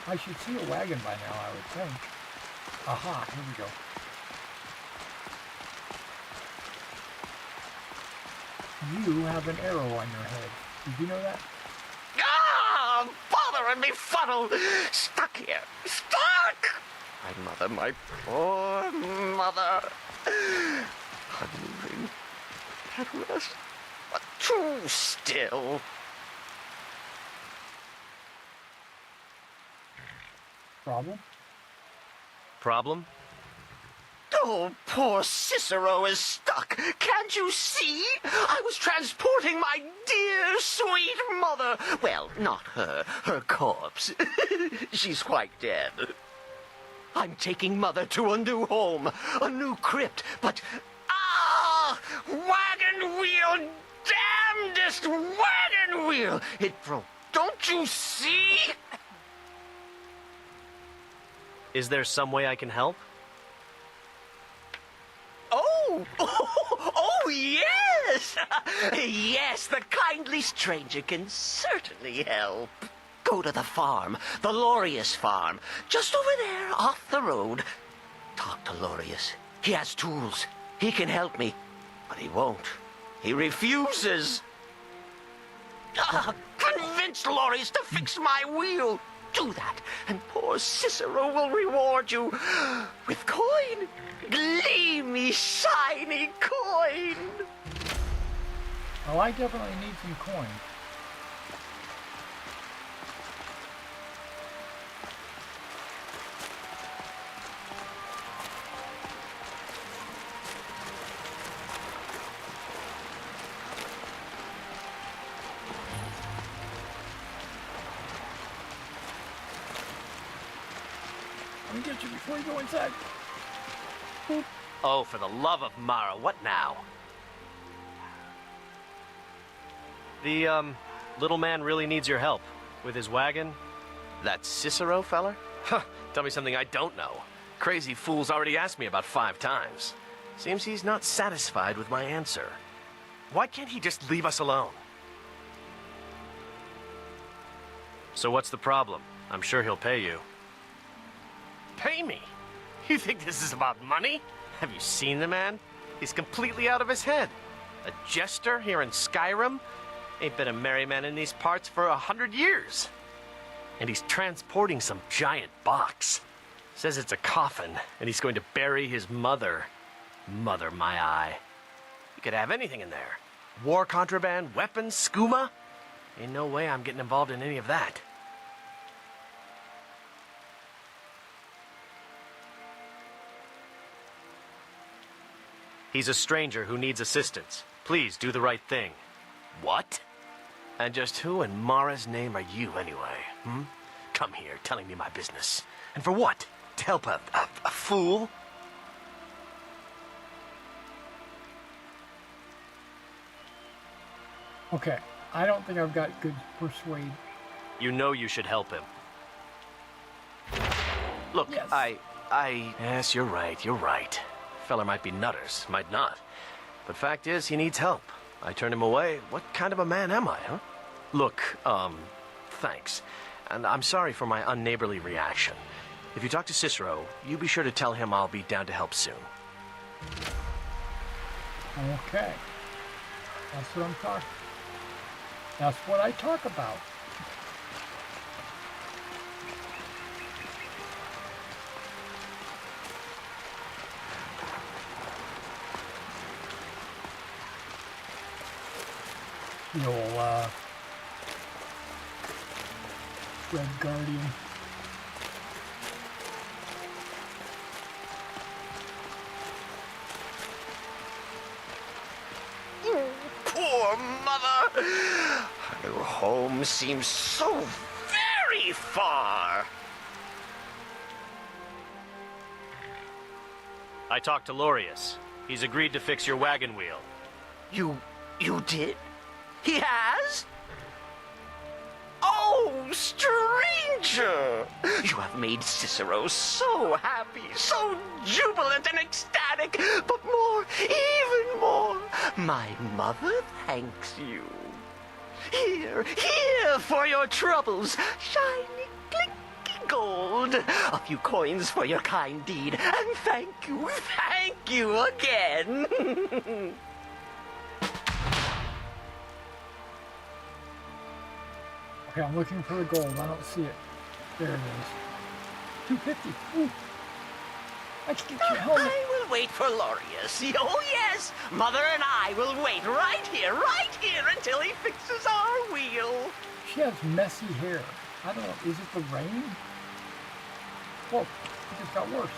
I should see a wagon by now, I would think. Aha, here we go. You have an arrow on your head. Did you know that? Ah! Bother and befuddle! Stuck here! Stuck! My mother, my poor mother. Unmoving. At rest. But too still. Problem? Problem? Oh, poor Cicero is stuck. Can't you see? I was transporting my dear, sweet mother. Well, not her. Her corpse. She's quite dead. I'm taking Mother to a new home, a new crypt, but... Ah! Wagon wheel! Damnedest wagon wheel! It broke. Don't you see? Is there some way I can help? Oh, yes! Yes, the kindly stranger can certainly help. Go to the farm, the Lorius farm, just over there off the road. Talk to Lorius. He has tools. He can help me, but he won't. He refuses. Convince Lorius to fix my wheel. Do that, and poor Cicero will reward you with coin. Gleamy, shiny coin. Oh, I definitely need some coin. before you go inside. Boop. Oh, for the love of Mara, what now? The, little man really needs your help. With his wagon. That Cicero feller? Huh, tell me something I don't know. Crazy fool's already asked me about 5 times. Seems he's not satisfied with my answer. Why can't he just leave us alone? So what's the problem? I'm sure he'll pay you. Pay me? You think this is about money? Have you seen the man? He's completely out of his head. A jester here in Skyrim? Ain't been a merry man in these parts for 100 years. And he's transporting some giant box. Says it's a coffin, and he's going to bury his mother. Mother, my eye. You could have anything in there. War contraband, weapons, skooma. Ain't no way I'm getting involved in any of that. He's a stranger who needs assistance. Please do the right thing. What? And just who in Mara's name are you, anyway? Come here, telling me my business. And for what? To help a fool? Okay, I don't think I've got good persuade. You know you should help him. Look, yes. Yes, you're right. Feller might be nutters, might not. But fact is, he needs help. I turn him away. What kind of a man am I, huh? Look, thanks. And I'm sorry for my unneighborly reaction. If you talk to Cicero, you be sure to tell him I'll be down to help soon. Okay. That's what I'm talking. That's what I talk about. The old, Red Guardian. Poor mother! Her new home seems so very far. I talked to Lorius. He's agreed to fix your wagon wheel. You did? He has? Oh, stranger! You have made Cicero so happy, so jubilant and ecstatic, but more, even more, my mother thanks you. Here for your troubles, shiny, clinky gold, a few coins for your kind deed, and thank you again. Okay, I'm looking for the gold. I don't see it. There it is. 250. Ooh. I can get your helmet. I will wait for Lorius. Oh, yes. Mother and I will wait right here, until he fixes our wheel. She has messy hair. I don't know. Is it the rain? Whoa, it just got worse.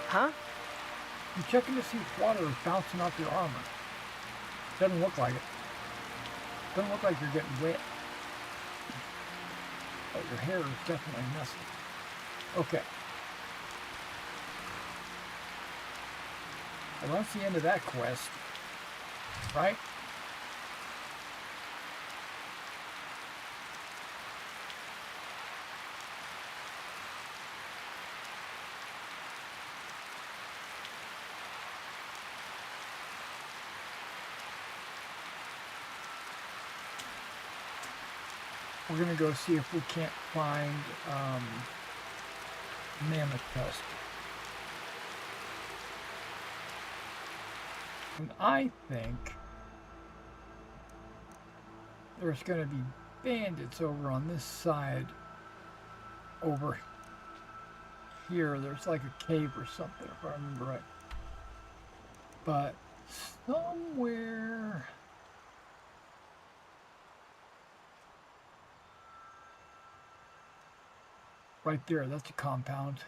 Huh? I'm checking to see if water is bouncing off your armor. Doesn't look like it. Doesn't look like you're getting wet. But your hair is definitely messy. Okay. Well, that's the end of that quest. Right? We're going to go see if we can't find mammoth tusk. And I think there's going to be bandits over on this side. Over here, there's like a cave or something, if I remember right. But somewhere... right there, that's a compound.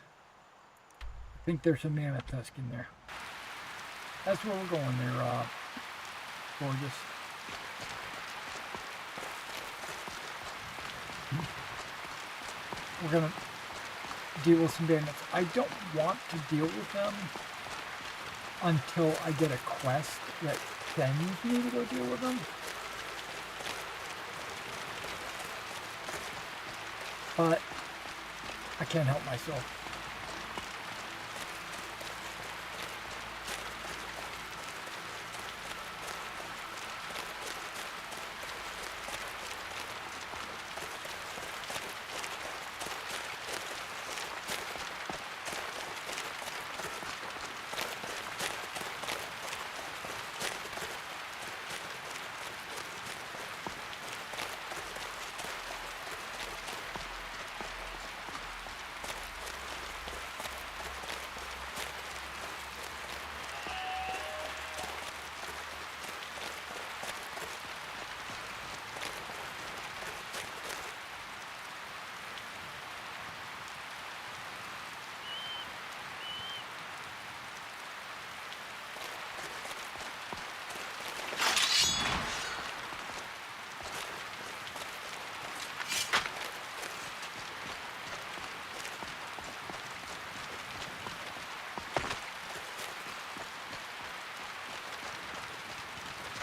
I think there's a mammoth tusk in there. That's where we're going there, gorgeous. we're gonna deal with some bandits. I don't want to deal with them until I get a quest that sends me to go deal with them. But I can't help myself.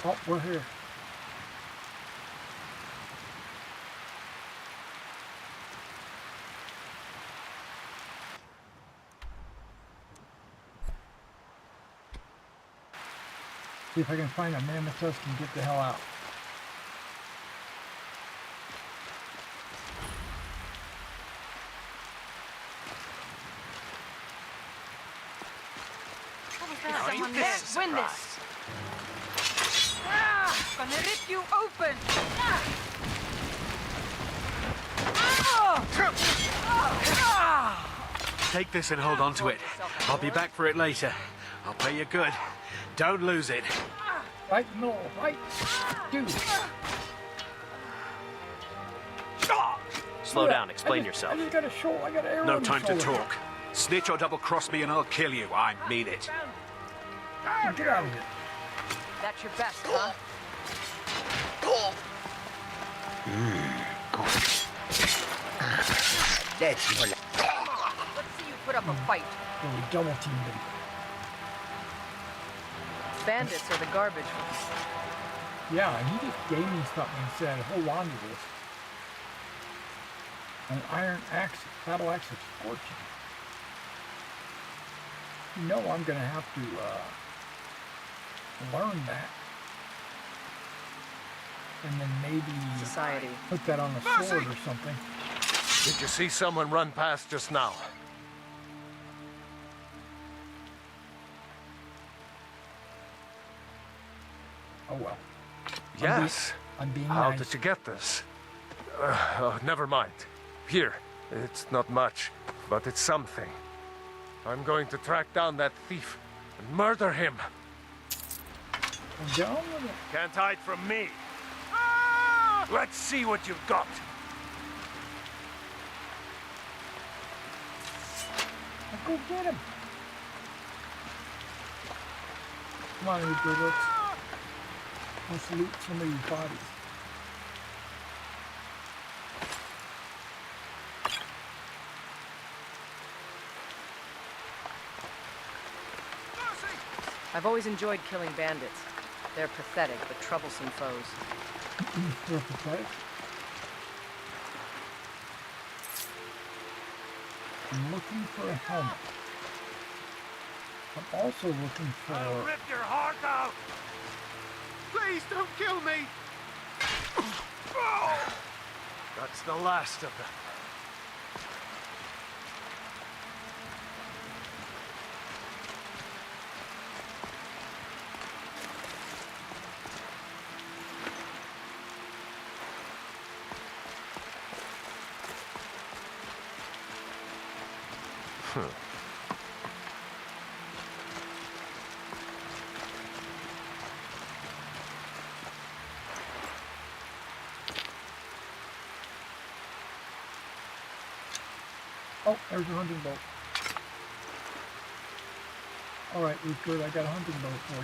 Oh, we're here. See if I can find a mammoth tusk and get the hell out. What was that? Someone can't win this. I'm gonna rip you open! Take this and hold on to it. I'll be back for it later. I'll pay you good. Don't lose it. Right, no, right. Dude. Slow down, explain yourself. I just got a shoulder, I got an arrow. No time to talk. Snitch or double-cross me and I'll kill you. I mean it. Get out of here. That's your best, huh? That's more Let's see you put up a fight. Oh, we double teamed him. Bandits are the garbage ones. Yeah, and he just gave me something and said, hold on to this. An iron axe, battle axe of scorching. You know I'm gonna have to learn that. And then maybe Society. Put that on a sword or something. Did you see someone run past just now? Oh well. Yes. I'm being How nice. did you get this? Never mind. Here. It's not much, but it's something. I'm going to track down that thief and murder him. Down with it. Can't hide from me. Let's see what you've got. I'll go get him. Come on, Uthgerd, let's loot some of these bodies. I've always enjoyed killing bandits. They're pathetic but troublesome foes. They're pathetic? I'm looking for a helmet. I'm also looking for... I'll rip your heart out! Please don't kill me! That's the last of them. Oh, there's a hunting boat. Alright, Uthgerd, I got a hunting boat for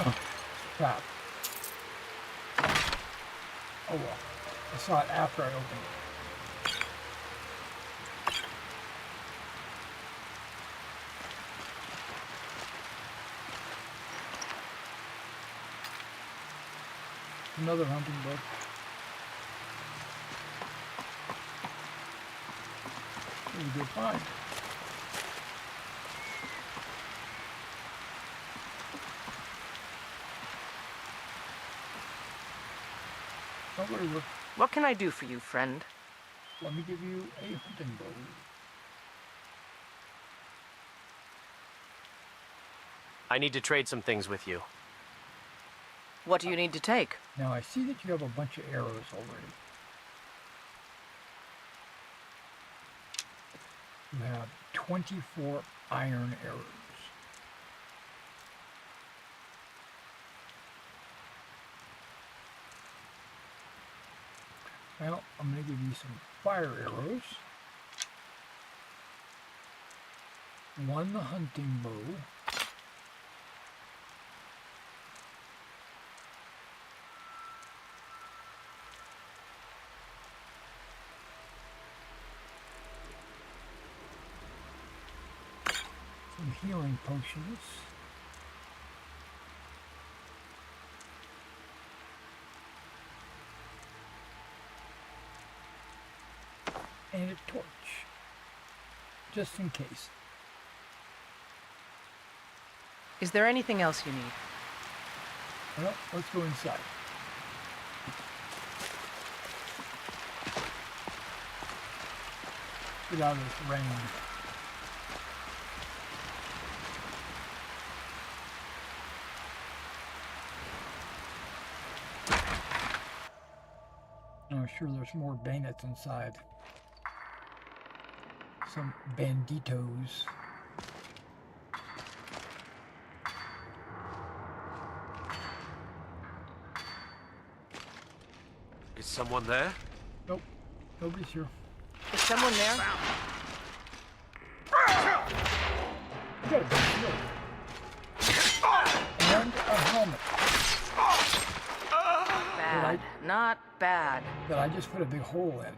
you. Crap. Oh well. I saw it after I opened it. Another hunting bow. Pretty good find. What can I do for you, friend? Let me give you a hunting bow. I need to trade some things with you. What do you need to take? Now I see that you have a bunch of arrows already. You have 24 iron arrows. Well, I'm going to give you some fire arrows. One hunting bow. Some healing potions. And a torch, just in case. Is there anything else you need? Well, let's go inside. Get out of this rain. I'm sure there's more bandits inside. Some banditos. Is someone there? Nope. Nobody's here. Is someone there? You got a big shield. And a helmet. Bad. Not bad. That I just put a big hole in.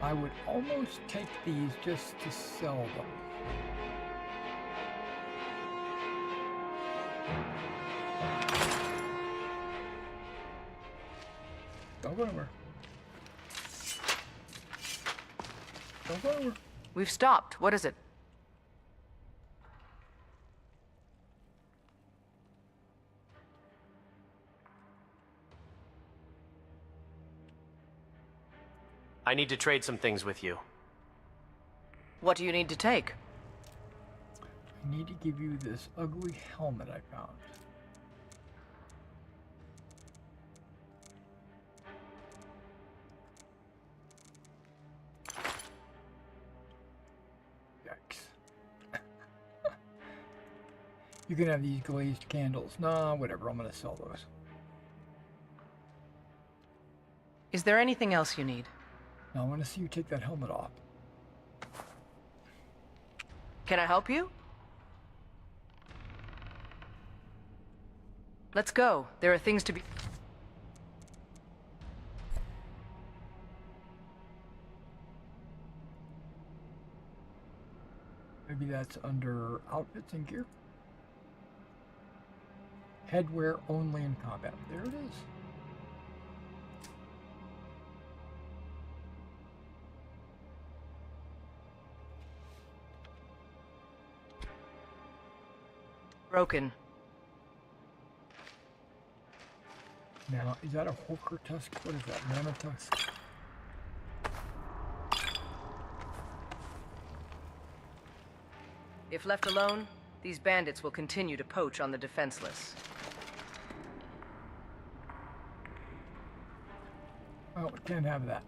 I would almost take these just to sell them. Don't go anywhere. Don't go anywhere. We've stopped. What is it? I need to trade some things with you. What do you need to take? I need to give you this ugly helmet I found. Yikes. You can have these glazed candles. Nah, whatever, I'm gonna sell those. Is there anything else you need? Now I want to see you take that helmet off. Can I help you? Let's go. There are things to be... Maybe that's under outfits and gear. Headwear only in combat. There it is. Broken. Now, is that a Horker tusk? What is that? Mammoth tusk? If left alone, these bandits will continue to poach on the defenseless. Oh, we can't have that.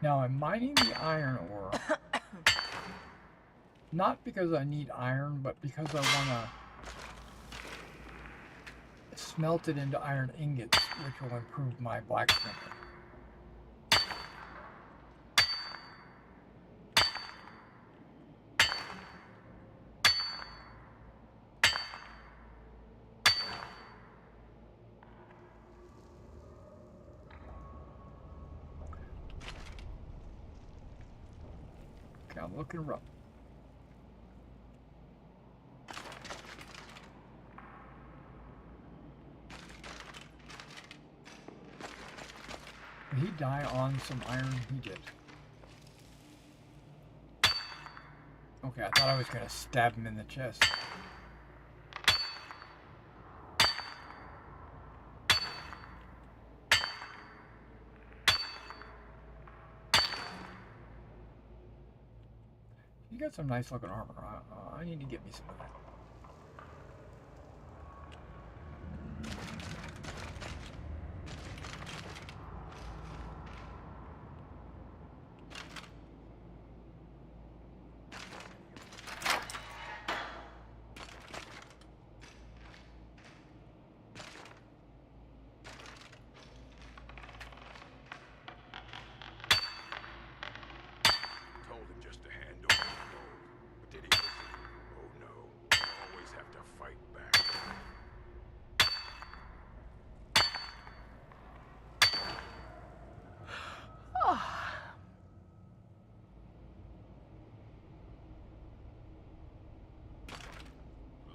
Now I'm mining the iron ore. Not because I need iron, but because I want to smelt it into iron ingots, which will improve my blacksmithing. Okay, I'm looking rough. Did he die on some iron? He did. Okay, I thought I was going to stab him in the chest. You got some nice looking armor. I need to get me some of that.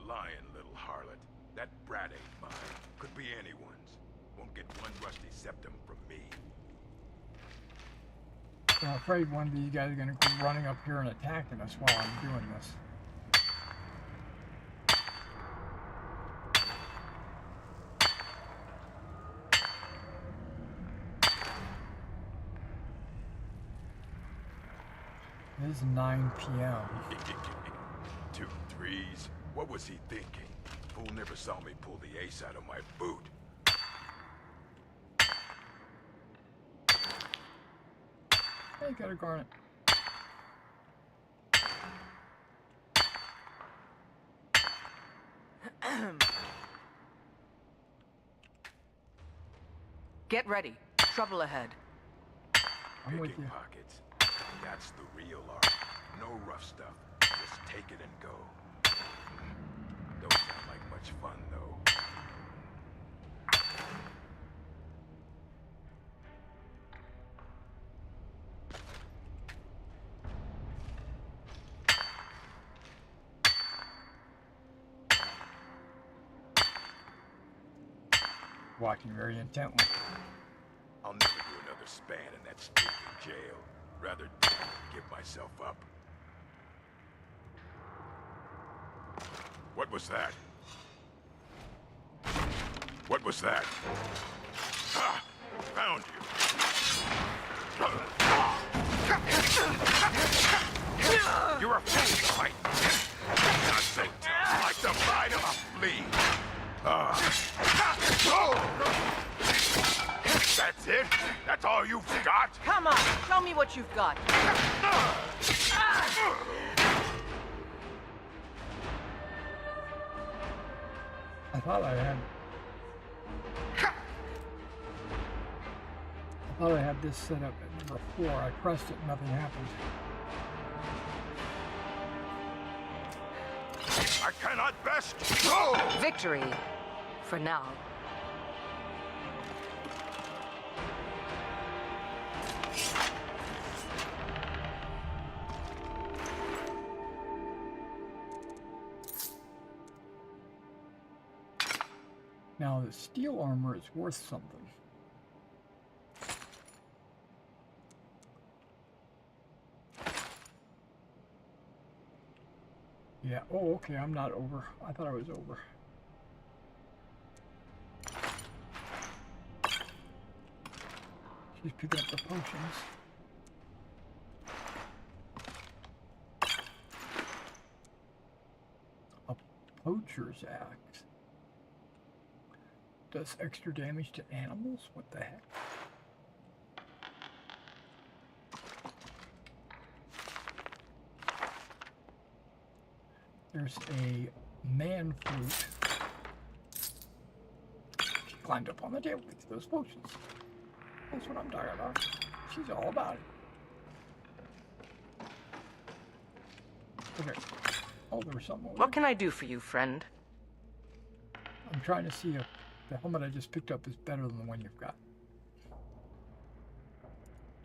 Lying little harlot. That brat ain't mine. Could be anyone's. Won't get one rusty septum from me. So I'm afraid one of these guys are going to come running up here and attacking us while I'm doing this. It is 9 p.m. 2 3s. What was he thinking? Fool never saw me pull the ace out of my boot. Hey, got a garnet. Get ready. Trouble ahead. I'm with you. Pockets. That's the real art. No rough stuff. Just take it and go. Don't sound like much fun, though. Watching very intently. I'll never do another span in that stinking jail. Rather die than give myself up. What was that? What was that? Ah! Found you. You're a fool to fight. Not so tough, like the bite of a flea. That's it? That's all you've got? Come on, show me what you've got. I thought I had this set up at number 4. I pressed it, nothing happened. I cannot best. Victory, for now. Now the steel armor is worth something. Yeah, oh okay, I'm not over. I thought I was over. She's picking up the potions. A poacher's axe. Does extra damage to animals? What the heck? There's a man fruit. She climbed up on the table with those potions. That's what I'm talking about. She's all about it. Okay. Oh, there was something over What can I do for you, friend? I'm trying to see if the helmet I just picked up is better than the one you've got.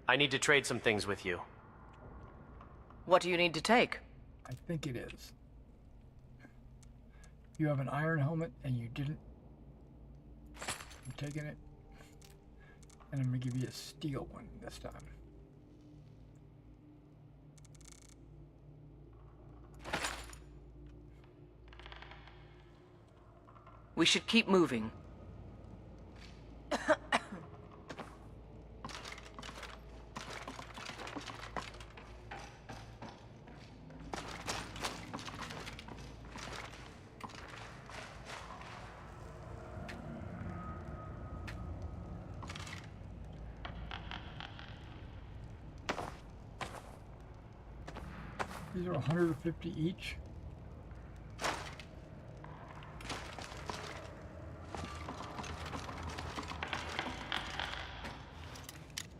I need to trade some things with you. What do you need to take? I think it is. You have an iron helmet and you didn't. I'm taking it. And I'm going to give you a steel one this time. We should keep moving. These are 150 each.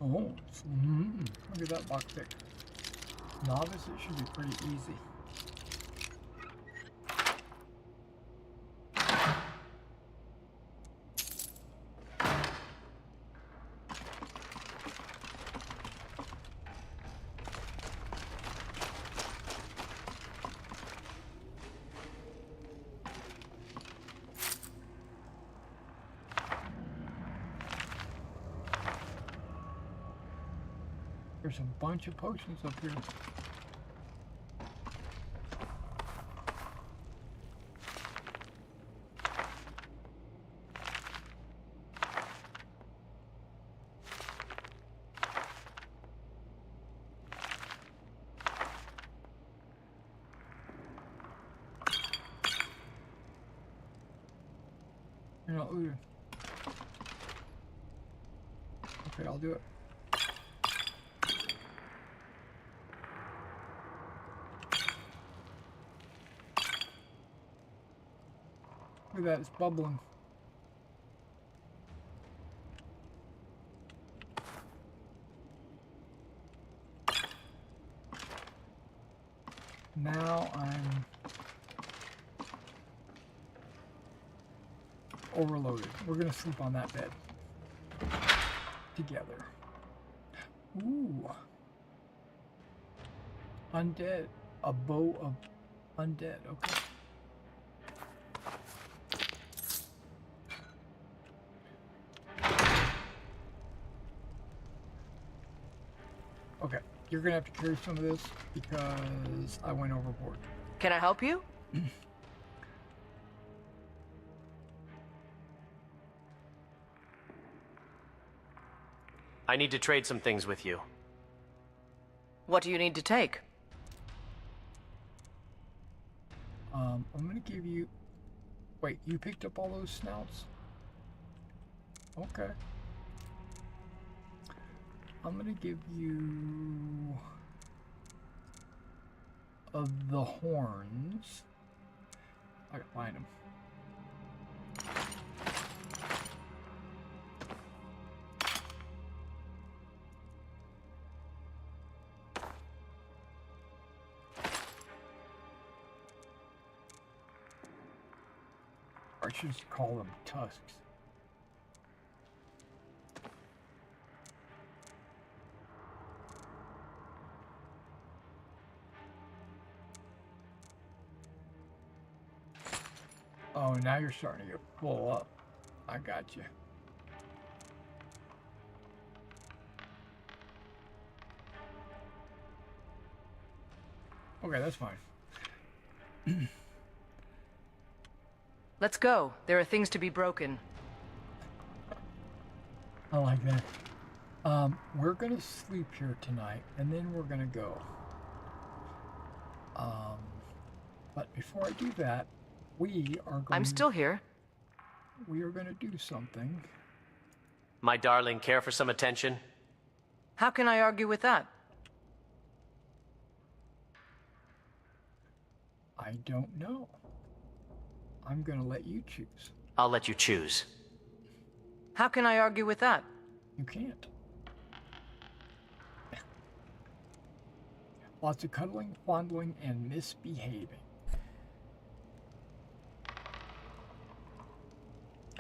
Oh, look at that box pick. Novice, it should be pretty easy. There's a bunch of potions up here. You're not looting. Okay, I'll do it. Look at that, it's bubbling. Now I'm overloaded. We're gonna sleep on that bed together. Ooh. Undead. A bow of undead. Okay. Okay, you're gonna have to carry some of this because I went overboard. Can I help you? I need to trade some things with you. What do you need to take? I'm gonna give you... Wait, you picked up all those snouts? Okay. I'm gonna give you... of the horns. I can find them. Or I should call them tusks. Oh, now you're starting to get full up. I got you. Okay, that's fine. Let's go. There are things to be broken. I like that. We're gonna sleep here tonight, and then we're gonna go. But before I do that, we are going... I'm still here. We are gonna do something. My darling, care for some attention? How can I argue with that? I don't know. I'm gonna let you choose. I'll let you choose. How can I argue with that? You can't. Lots of cuddling, fondling, and misbehaving.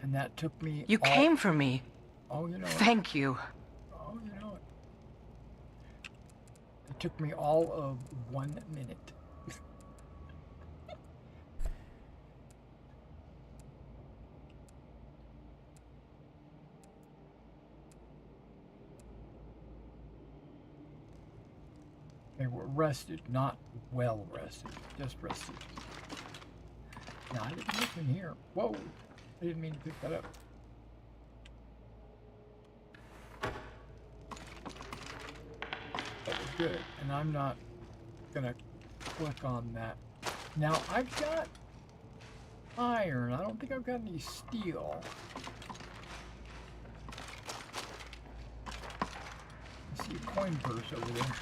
And that took me... You came for me. Oh, you know it. Thank you. Oh, you know it. It took me all of 1 minute. They were rested, not well rested, just rested. No, I didn't look in here. Whoa, I didn't mean to pick that up. That was good, and I'm not gonna click on that. Now, I've got iron. I don't think I've got any steel. I see a coin purse over there.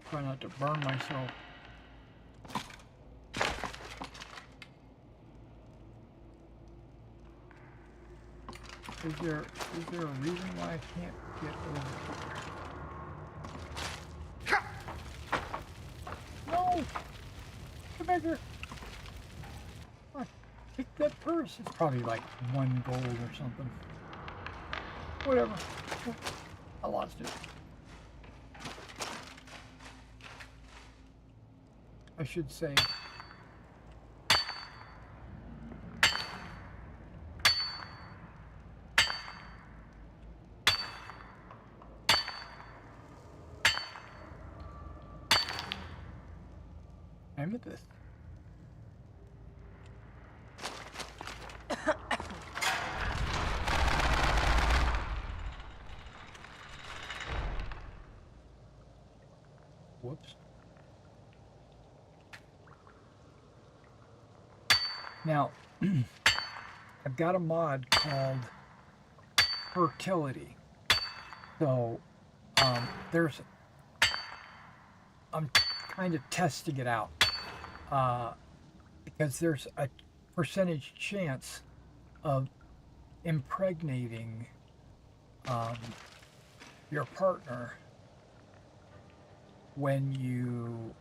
Try not to burn myself. Is there a reason why I can't get over? No! Come back here! Come on, pick that purse. It's probably like 1 gold or something. Whatever. I lost it. I should say. Amethyst. Whoops. Now, I've got a mod called Fertility. So, I'm kind of testing it out. Because there's a percentage chance of impregnating your partner when you,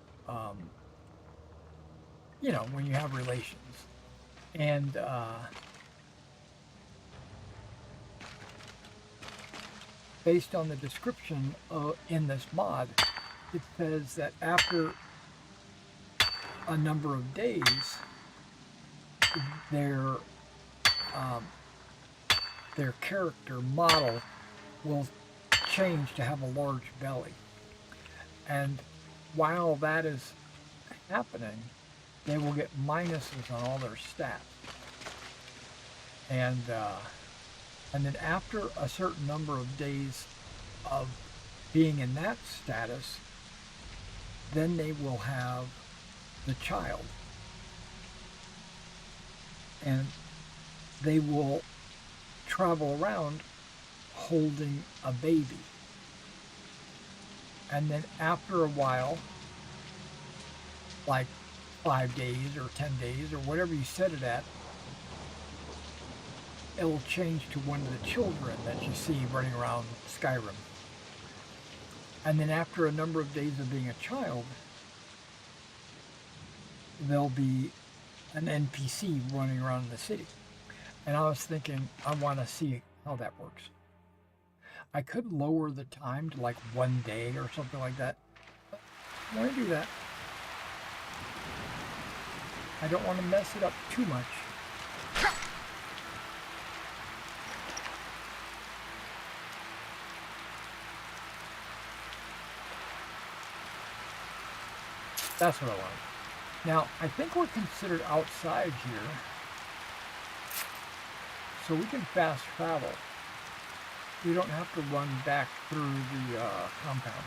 when you have relations. And based on the description in this mod, it says that after a number of days, their character model will change to have a large belly. And while that is happening, they will get minuses on all their stats. And then after a certain number of days of being in that status, then they will have the child. And they will travel around holding a baby. And then after a while, like 5 days or 10 days or whatever you set it at, it will change to one of the children that you see running around Skyrim. And then after a number of days of being a child, there'll be an NPC running around the city. And I was thinking, I want to see how that works. I could lower the time to like 1 day or something like that. But I want to do that. I don't want to mess it up too much. That's what I want. Now, I think we're considered outside here, so we can fast travel. We don't have to run back through the compound.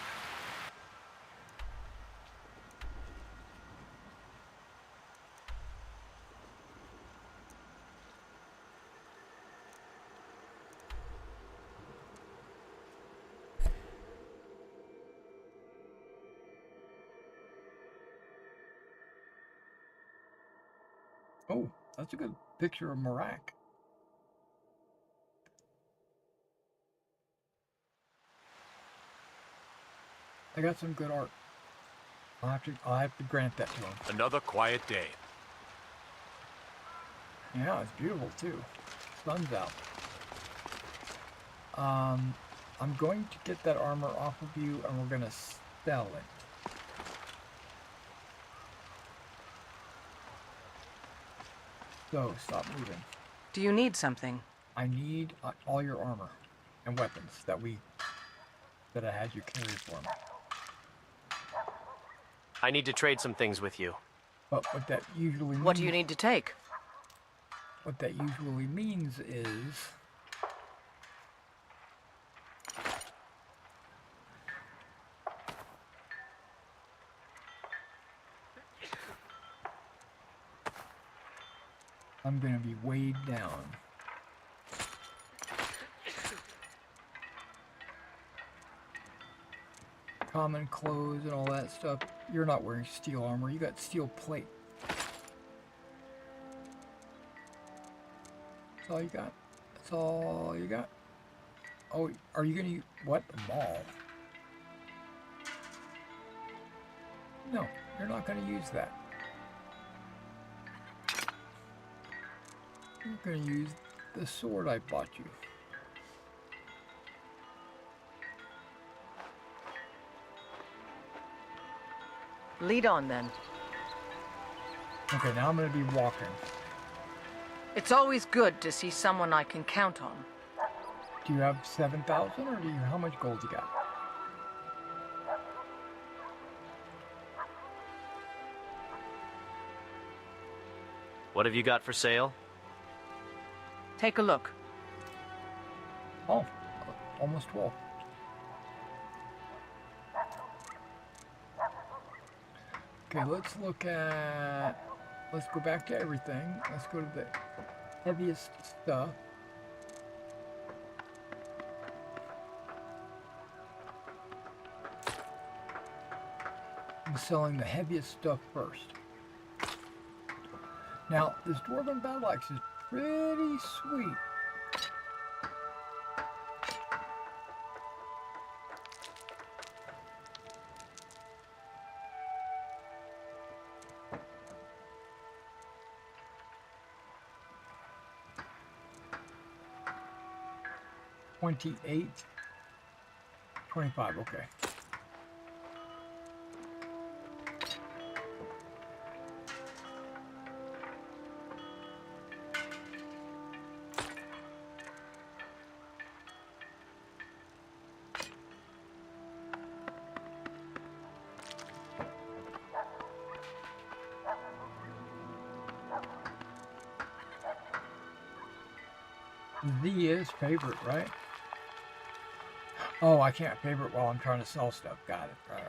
That's a good picture of Marak. I got some good art. I'll have to grant that to him. Another quiet day. Yeah, it's beautiful too. Sun's out. I'm going to get that armor off of you, and we're gonna sell it. So, stop moving. Do you need something? I need all your armor and weapons that I had you carry for me. I need to trade some things with you. But what that usually means... What do you need to take? What that usually means is... I'm going to be weighed down. Common clothes and all that stuff. You're not wearing steel armor. You got steel plate. That's all you got? That's all you got? Oh, are you going to use... What? A mall? No, you're not going to use that. You're going to use the sword I bought you. Lead on, then. Okay, now I'm going to be walking. It's always good to see someone I can count on. Do you have 7,000, or how much gold you got? What have you got for sale? Take a look. Oh, almost 12. Okay, let's look at... Let's go back to everything. Let's go to the heaviest stuff. I'm selling the heaviest stuff first. Now, this Dwarven Battle Axe is pretty sweet. $28, $25, okay. Z is favorite, right? Oh, I can't favorite while I'm trying to sell stuff. Got it. Right.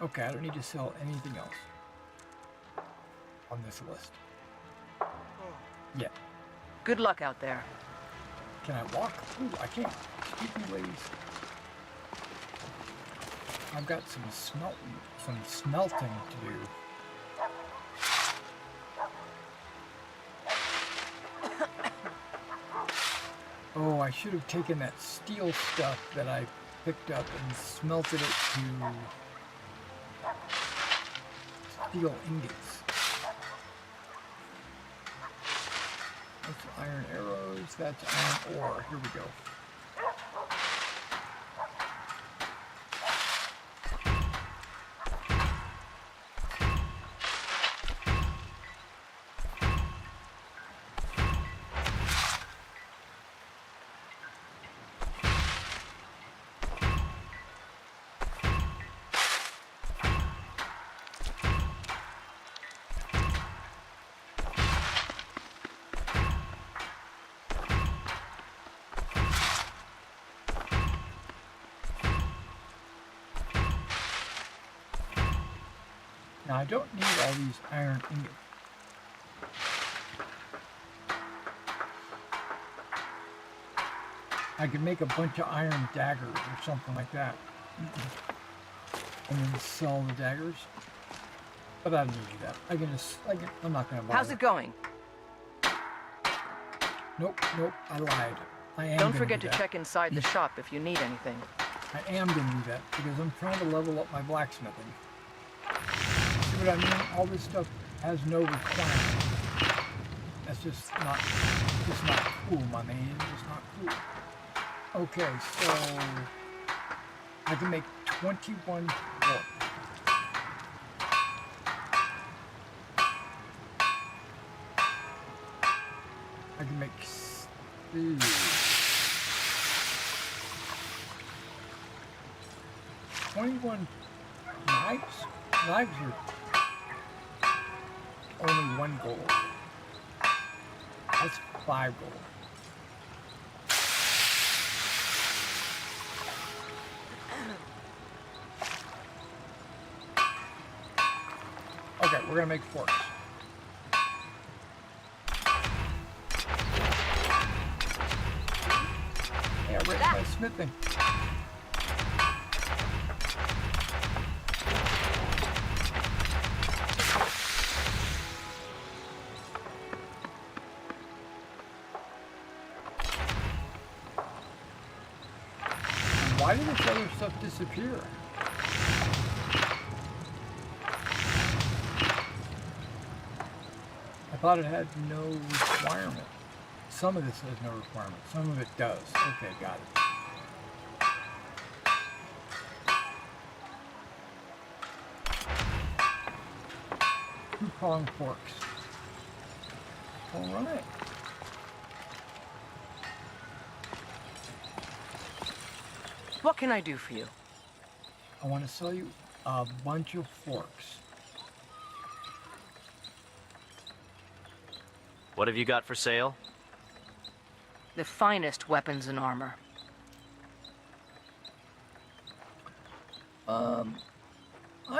Okay, I don't need to sell anything else on this list. Yeah. Good luck out there. Can I walk? Ooh, I can't. Excuse me, ladies. I've got some smelting to do. Oh, I should have taken that steel stuff that I picked up and smelted it to steel ingots. That's iron arrows, that's iron ore. Here we go. Now, I don't need all these iron ingots. I could make a bunch of iron daggers or something like that. and then sell the daggers. But I don't need that. I'm not gonna bother. How's it going? Nope, I lied. I am. Don't forget to check inside the shop if you need anything. I am gonna do that because I'm trying to level up my blacksmithing. See what I mean? All this stuff has no requirement. That's just not cool, my man. It's just not cool. Okay, so I can make 21 forks. I can make 21 knives? Knives are only 1 gold. That's 5 gold. Okay, we're gonna make forks. Yeah, where's my smithing? Why did this other stuff disappear? I thought it had no requirement. Some of this has no requirement. Some of it does. Okay, got it. Two-pronged forks. All right. What can I do for you? I want to sell you a bunch of forks. What have you got for sale? The finest weapons and armor. I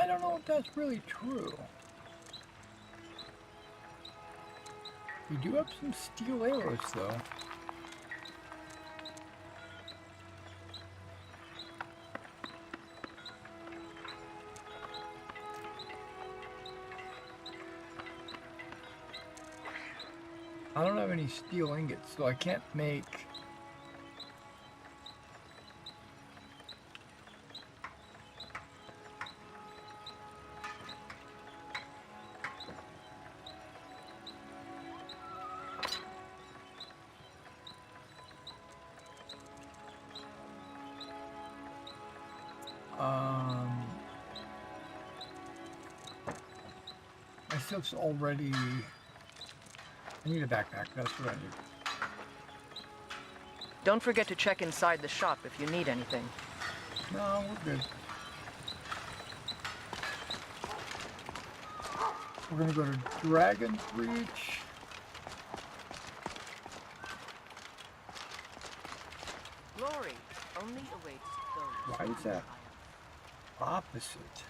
don't know if that's really true. We do have some steel arrows, though. I don't have any steel ingots, so I can't make... my stuff's already... I need a backpack, that's what I need. Don't forget to check inside the shop if you need anything. No, we're good. We're gonna go to Dragon's Reach. Glory only awaits those. Why is that opposite?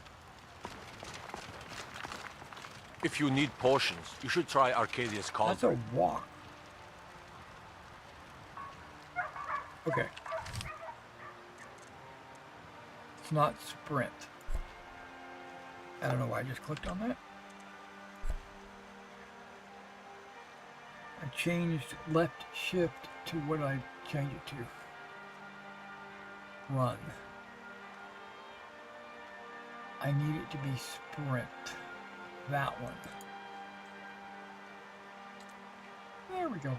If you need potions, you should try Arcadia's Cauldron. That's a walk. Okay. It's not sprint. I don't know why I just clicked on that. I changed left shift to what I changed it to. Run. I need it to be sprint. That one. There we go.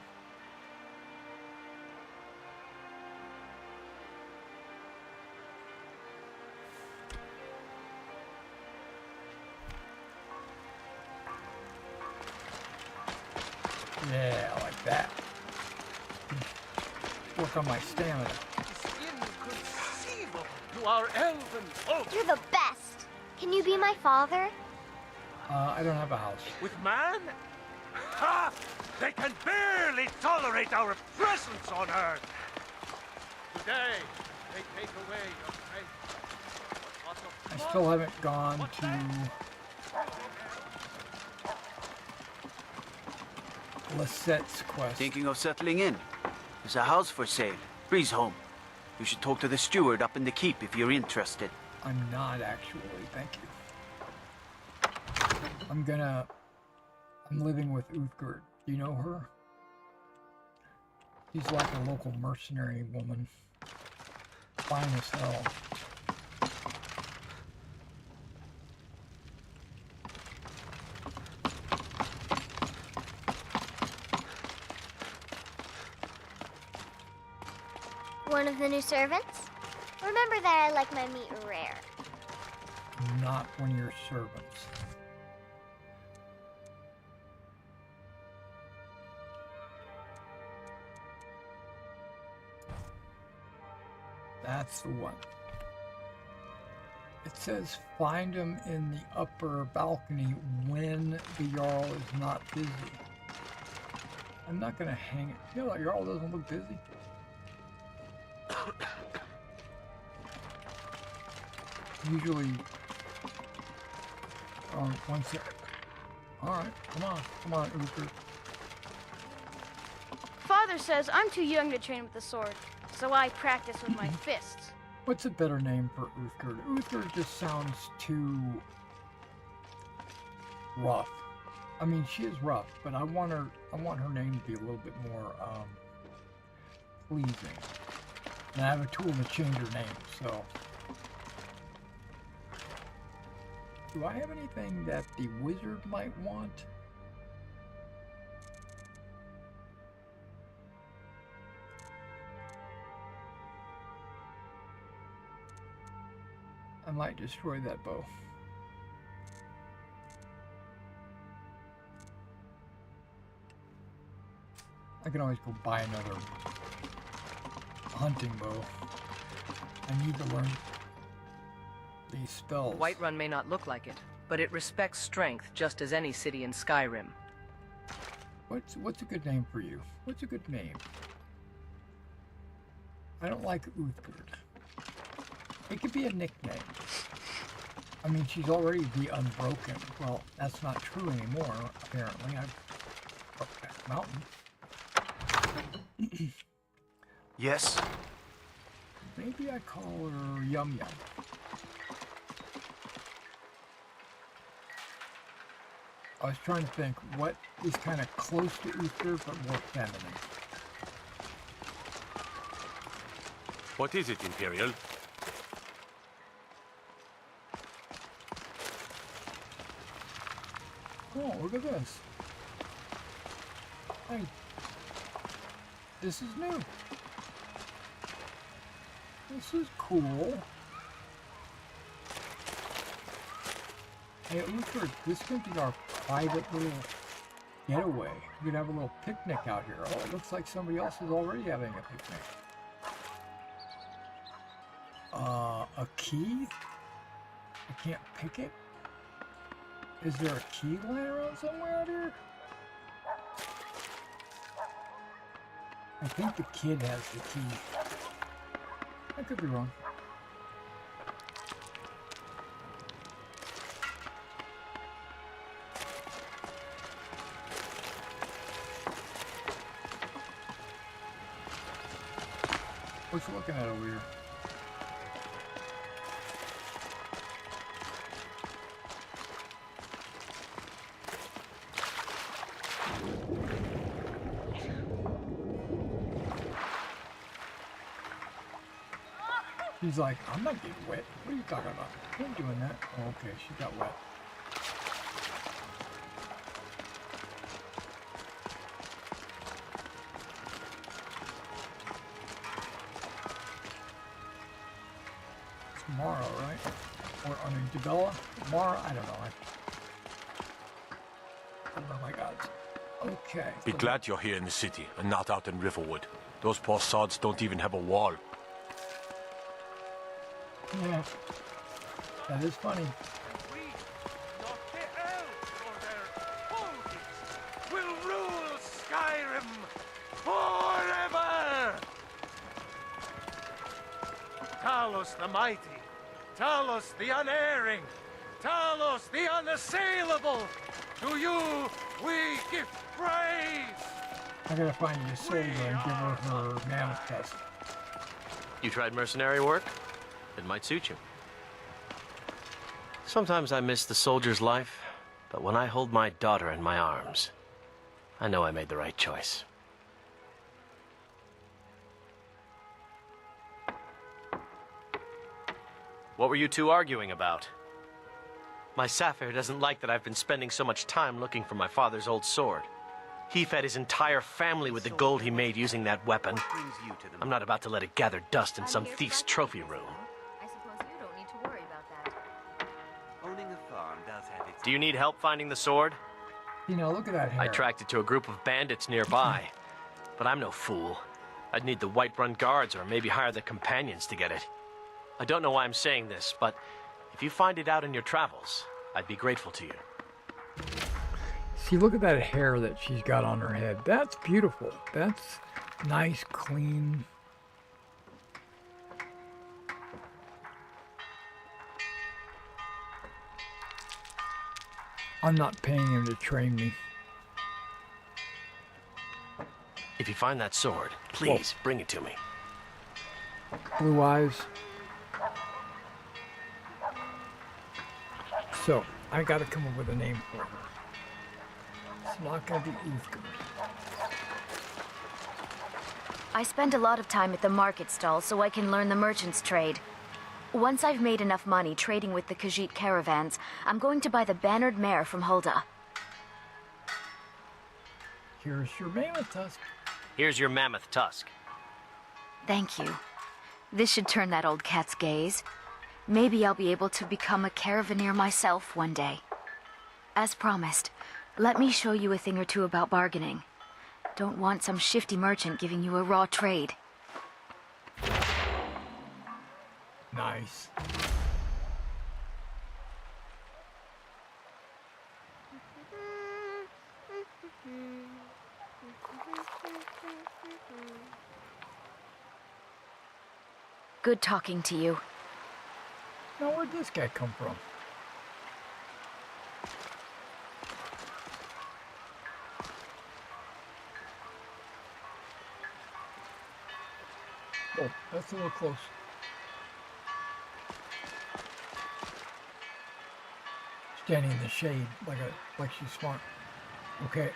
Yeah, I like that. Work on my stamina. It's inconceivable to our elven folk. You're the best. Can you be my father? I don't have a house. With man? Ha! They can barely tolerate our presence on Earth. Today, they take away your faith. I still haven't gone to Lisette's quest. Thinking of settling in? There's a house for sale. Breeze home. You should talk to the steward up in the keep if you're interested. I'm not actually, thank you. I'm living with Uthgerd. Do you know her? She's like a local mercenary woman. Fine as hell. One of the new servants? Remember that I like my meat rare. Not one of your servants. That's the one. It says find him in the upper balcony when the Jarl is not busy. I'm not gonna hang it. You know, the Jarl doesn't look busy. Usually, one sec. Alright, come on, Uthgerd. Father says I'm too young to train with the sword, so I practice with my fists. What's a better name for Uthgerd? Uthgerd just sounds too rough. I mean, she is rough, but I want her name to be a little bit more pleasing. And I have a tool to change her name, so. Do I have anything that the wizard might want? I might destroy that bow. I can always go buy another hunting bow. I need to learn these spells. Whiterun may not look like it, but it respects strength just as any city in Skyrim. What's a good name for you? What's a good name? I don't like Uthgerd. It could be a nickname. I mean, she's already the Unbroken. Well, that's not true anymore, apparently. I've broke that mountain. Yes? Maybe I call her Yum Yum. I was trying to think what is kind of close to Uthgerd but more feminine. What is it, Imperial? Oh, look at this. Hey, this is new. This is cool. Hey, Uthgerd, this could be our private little getaway. We could have a little picnic out here. Oh, it looks like somebody else is already having a picnic. A key? I can't pick it? Is there a key lying around somewhere out here? I think the kid has the key. I could be wrong. What's looking at over here? He's like, I'm not getting wet. What are you talking about? I ain't doing that. Oh, okay, she got wet. Tomorrow, right? Or, I mean, Debella? Tomorrow? I don't know. I don't know, my God. Okay. Be glad you're here in the city and not out in Riverwood. Those poor sods don't even have a wall. Yeah, that is funny. We, not the elves or their holdings, will rule Skyrim forever! Talos the mighty, Talos the unerring, Talos the unassailable, to you we give praise! I gotta find you a soldier and give her mammoth test. You tried mercenary work? It might suit you. Sometimes I miss the soldier's life, but when I hold my daughter in my arms, I know I made the right choice. What were you two arguing about? My Sapphire doesn't like that I've been spending so much time looking for my father's old sword. He fed his entire family with the gold he made using that weapon. I'm not about to let it gather dust in some thief's trophy room. I suppose you don't need to worry about that. Owning a farm does have its... Do you need help finding the sword? You know, look at that hair. I tracked it to a group of bandits nearby. But I'm no fool. I'd need the Whiterun guards or maybe hire the companions to get it. I don't know why I'm saying this, but if you find it out in your travels, I'd be grateful to you. See, look at that hair that she's got on her head. That's beautiful. That's nice, clean. I'm not paying him to train me. If you find that sword, please bring it to me. Blue eyes. So, I gotta come up with a name for her. It's not gonna be Uthgerd. I spend a lot of time at the market stall so I can learn the merchant's trade. Once I've made enough money trading with the Khajiit caravans, I'm going to buy the bannered mare from Hulda. Here's your mammoth tusk. Here's your mammoth tusk. Thank you. This should turn that old cat's gaze. Maybe I'll be able to become a caravaneer myself one day. As promised, let me show you a thing or two about bargaining. Don't want some shifty merchant giving you a raw trade. Nice. Good talking to you. Now, where'd this guy come from? Oh, that's a little close. Standing in the shade like she's smart. Okay,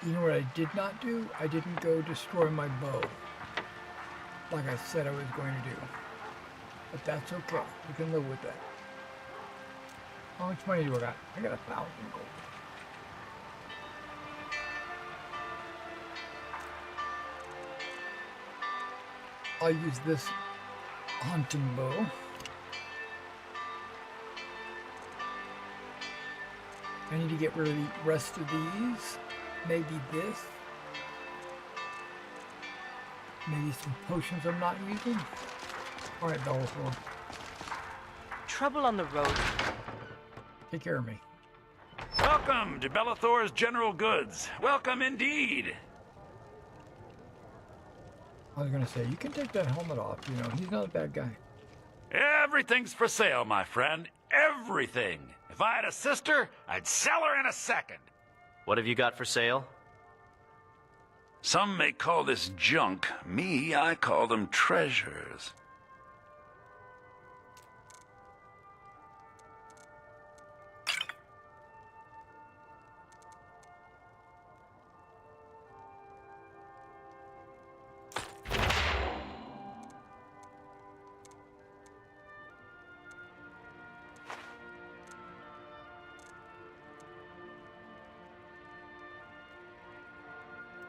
you know what I did not do? I didn't go destroy my bow, like I said I was going to do. But that's okay. We can live with that. How much money do I got? I got 1,000 gold. I'll use this hunting bow. I need to get rid of the rest of these. Maybe this. Maybe some potions I'm not using. Alright, Bellathor. Trouble on the road. Take care of me. Welcome to Bellathor's General Goods. Welcome indeed. I was gonna say, you can take that helmet off, you know, he's not a bad guy. Everything's for sale, my friend. Everything. If I had a sister, I'd sell her in a second. What have you got for sale? Some may call this junk. Me, I call them treasures.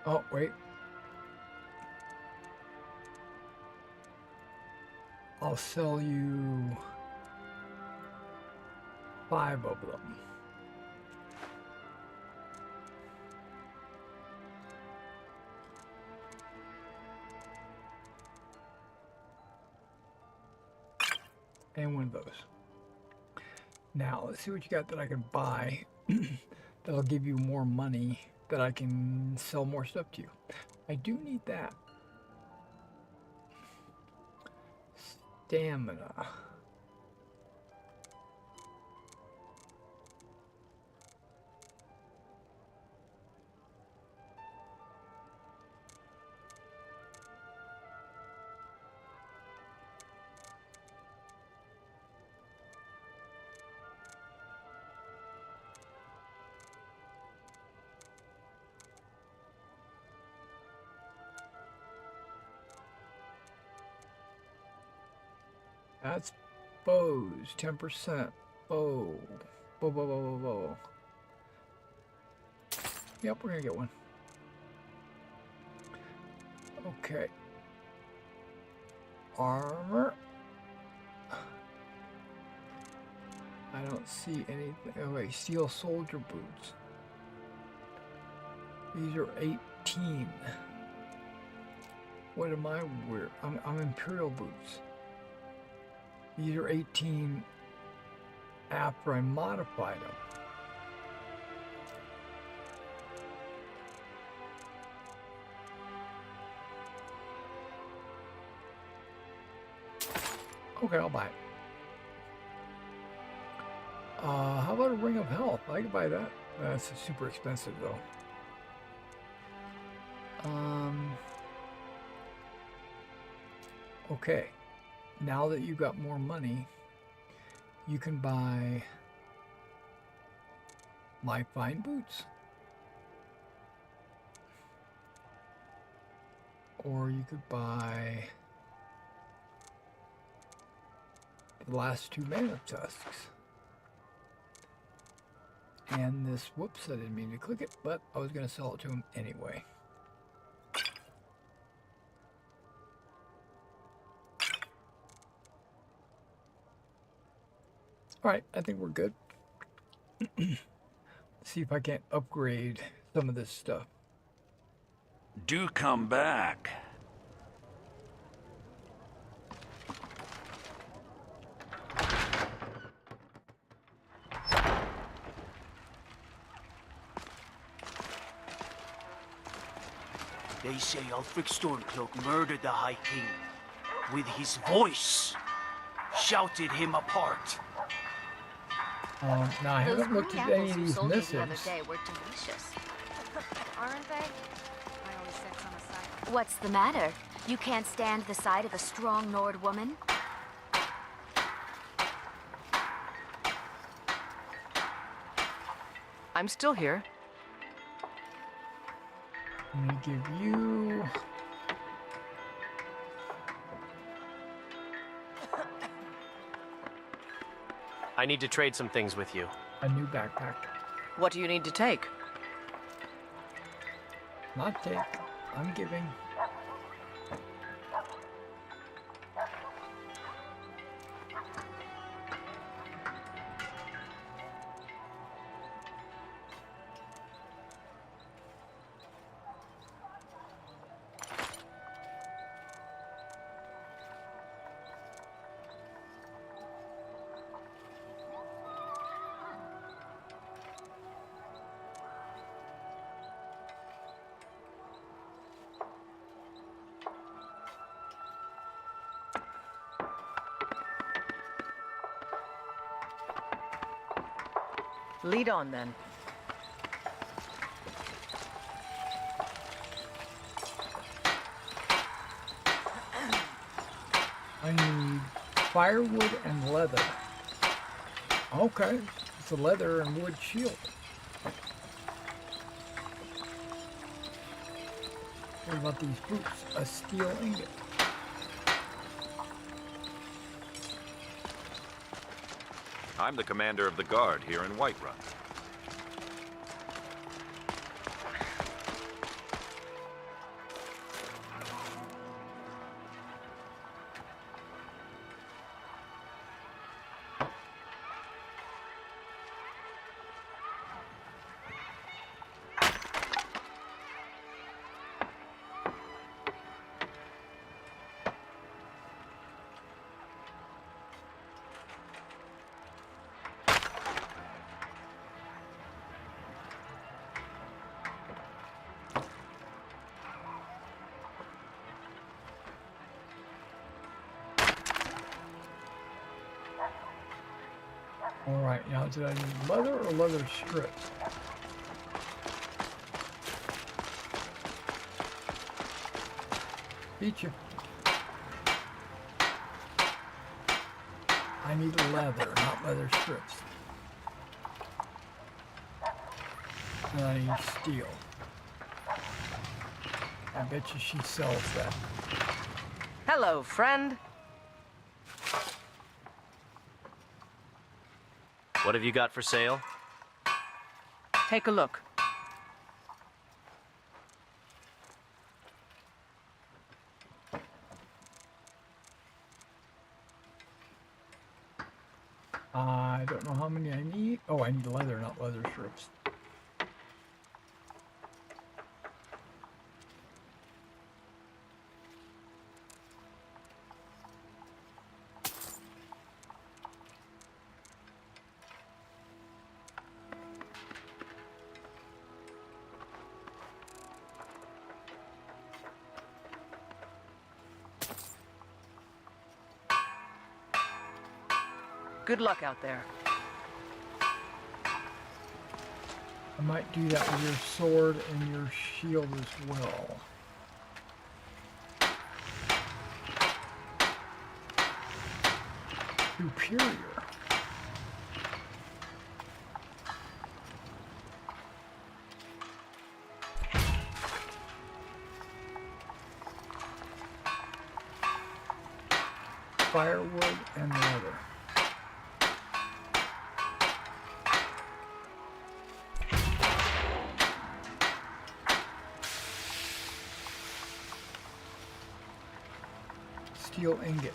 Oh, wait. I'll sell you 5 of them. And one of those. Now, let's see what you got that I can buy that'll give you more money that I can sell more stuff to you. I do need that. Stamina. That's bows, 10%. Bow. Bow. Yep, we're gonna get one. Okay. Armor. I don't see anything. Oh wait, steel soldier boots. These are 18. What am I wearing? I'm Imperial boots. These are 18 after I modified them. Okay, I'll buy it. How about a Ring of Health? I can buy that. That's super expensive though. Okay, now that you've got more money, you can buy my fine boots. Or you could buy the last 2 mana tusks. And this, whoops, I didn't mean to click it, but I was going to sell it to him anyway. Alright, I think we're good. See if I can't upgrade some of this stuff. Do come back. They say Uthgerd Stormcloak murdered the High King. With his voice, shouted him apart. Now I haven't looked at any of these missives. The other day were delicious. Aren't they? I always sex on the side. What's the matter? You can't stand the sight of a strong Nord woman? I'm still here. I'm gonna give you... I need to trade some things with you. a new backpack. What do you need to take? Not take. I'm giving. Lead on, then. I need firewood and leather. Okay, it's a leather and wood shield. What about these boots? A steel ingot. I'm the commander of the guard here in Whiterun. All right, now did I need leather or leather strips? Beat you. I need leather, not leather strips. And I need steel. I bet you she sells that. Hello, friend. What have you got for sale? Take a look. I don't know how many I need. Oh, I need leather, not leather strips. Good luck out there. I might do that with your sword and your shield as well. Superior. Firewood and leather. Steel ingot.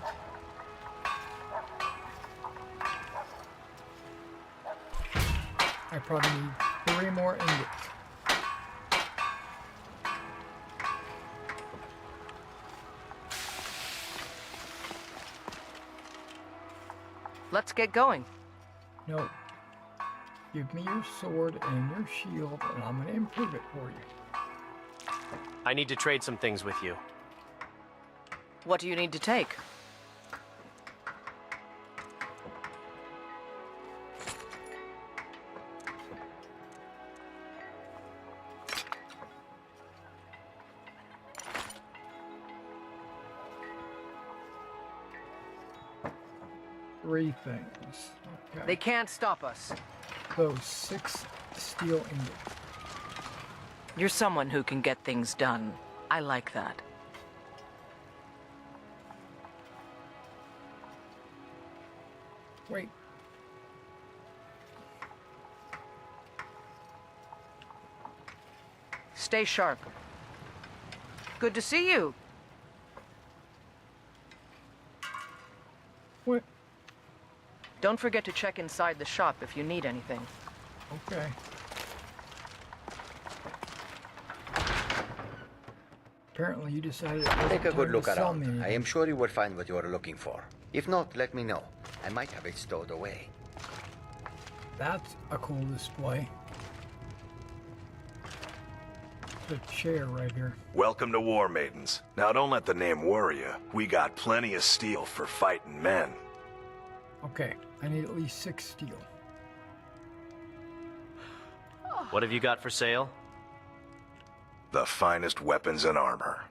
I probably need 3 more ingots. Let's get going. No. Give me your sword and your shield, and I'm going to improve it for you. I need to trade some things with you. What do you need to take? Three things. Okay. They can't stop us. Those 6 steel ingots. You're someone who can get things done. I like that. Wait. Stay sharp. Good to see you. What? Don't forget to check inside the shop if you need anything. Okay. Apparently you decided it wasn't Take a good time look to sell around. me anything. I am sure you will find what you are looking for. If not, let me know. I might have it stowed away. That's a cool display. The chair right here. Welcome to War Maidens. Now don't let the name worry you. We got plenty of steel for fighting men. Okay, I need at least 6 steel. What have you got for sale? The finest weapons and armor.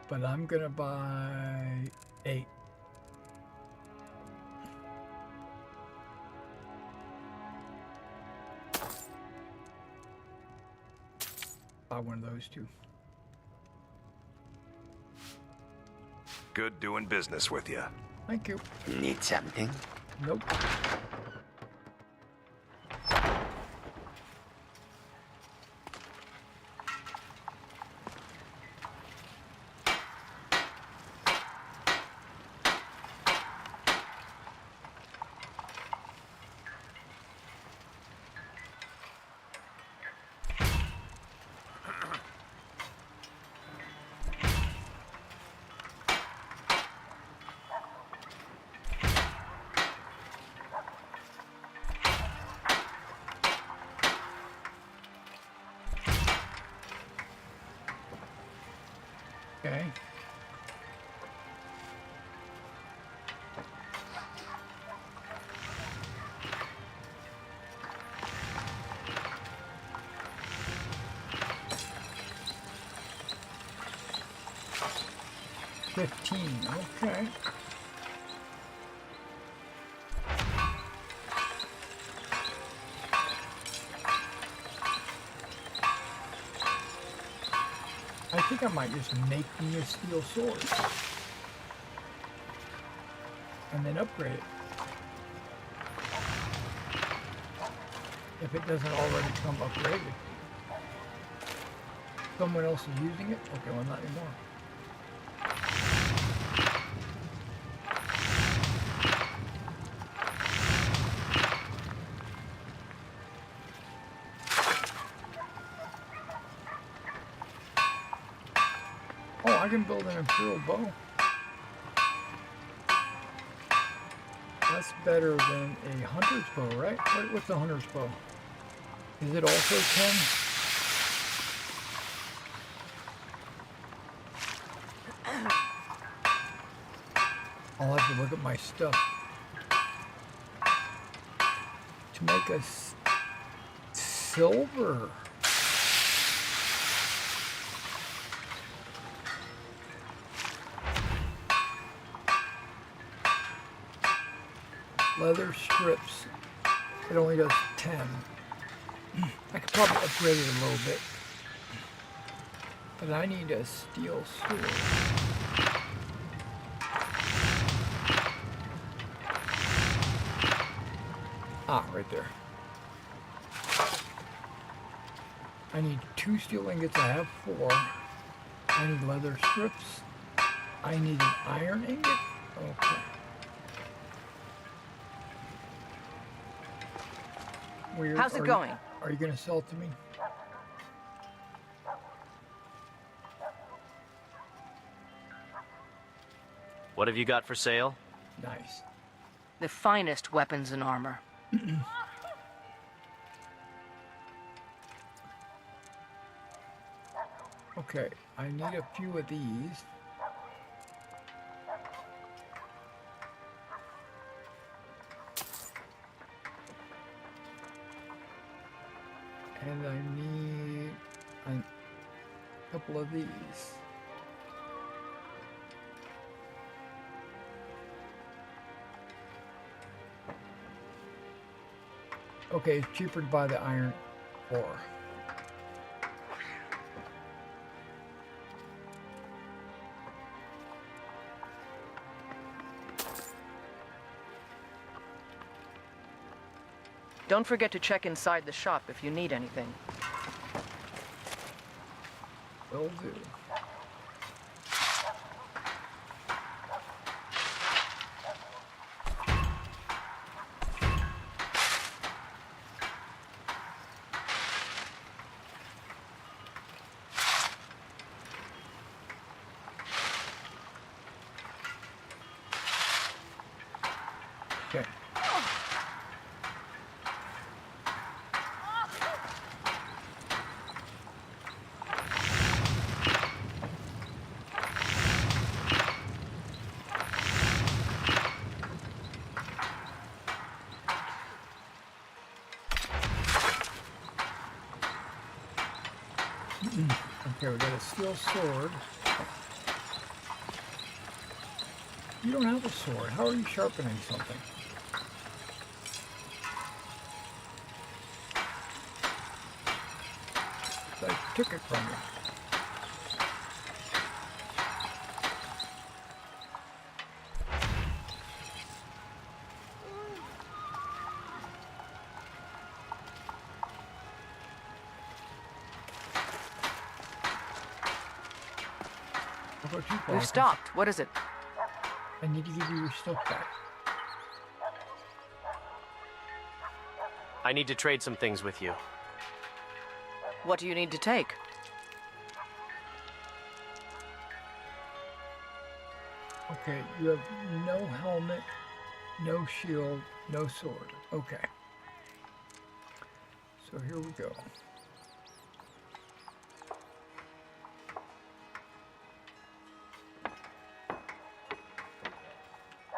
But I'm gonna buy 8. Buy one of those 2. Good doing business with you. Thank you. Need something? Nope. Okay. Okay. I think I might just make me a steel sword. And then upgrade it. If it doesn't already come upgraded. Someone else is using it? Okay, well, not anymore. Oh, I can build an Imperial bow. That's better than a hunter's bow, right? What's a hunter's bow? Is it also 10? I'll have to look at my stuff. To make a silver. Leather strips. It only does 10. I could probably upgrade it a little bit. But I need a steel sword. Ah, right there. I need 2 steel ingots. I have 4. I need leather strips. I need an iron ingot. Okay. How's it going? Are you going to sell it to me? What have you got for sale? Nice. The finest weapons and armor. Okay, I need a few of these. And I need a couple of these. Okay, it's cheaper to buy the iron ore. Don't forget to check inside the shop if you need anything. Will do. Okay. Okay, we got a steel sword. You don't have a sword. How are you sharpening something? I took it from you. We've stopped. What is it? I need to give you your stuff back. I need to trade some things with you. What do you need to take? Okay, you have no helmet, no shield, no sword. Okay. So here we go.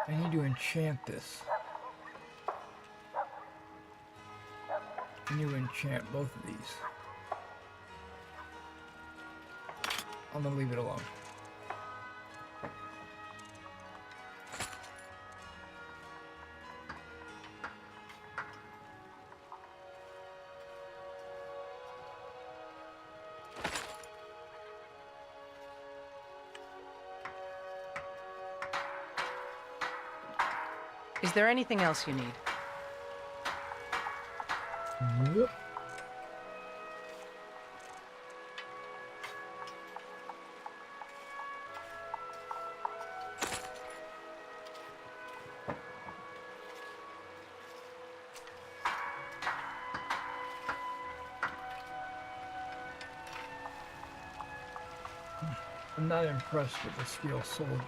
I need to enchant this. I need to enchant both of these. I'm gonna leave it alone. Is there anything else you need? Yep. I'm not impressed with the steel soldier.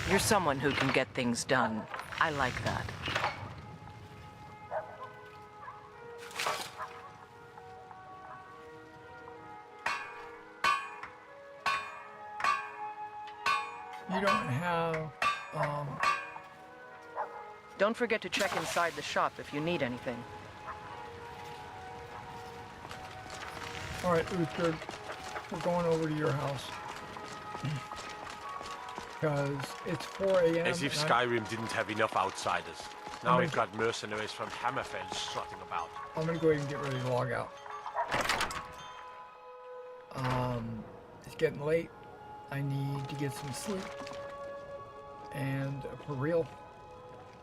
You're someone who can get things done. I like that. You don't have, Don't forget to check inside the shop if you need anything. All right, Uthgerd, we're going over to your house. Because it's 4 a.m. As if Skyrim didn't have enough outsiders. Now we've got mercenaries from Hammerfell strutting about. I'm gonna go ahead and get ready to log out. It's getting late. I need to get some sleep. And for real.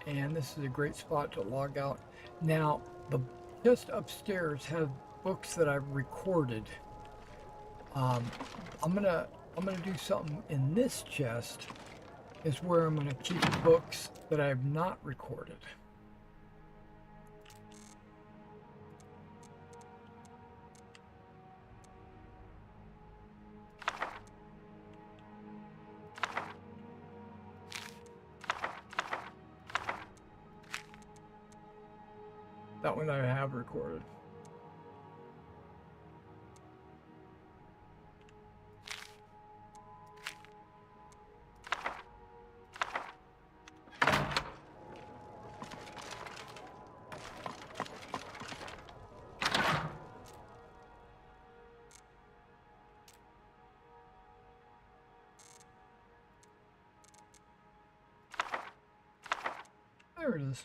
And this is a great spot to log out. Now, the just upstairs have books that I've recorded. I'm gonna do something in this chest. Is where I'm gonna keep books that I have not recorded. That one I have recorded. There it is.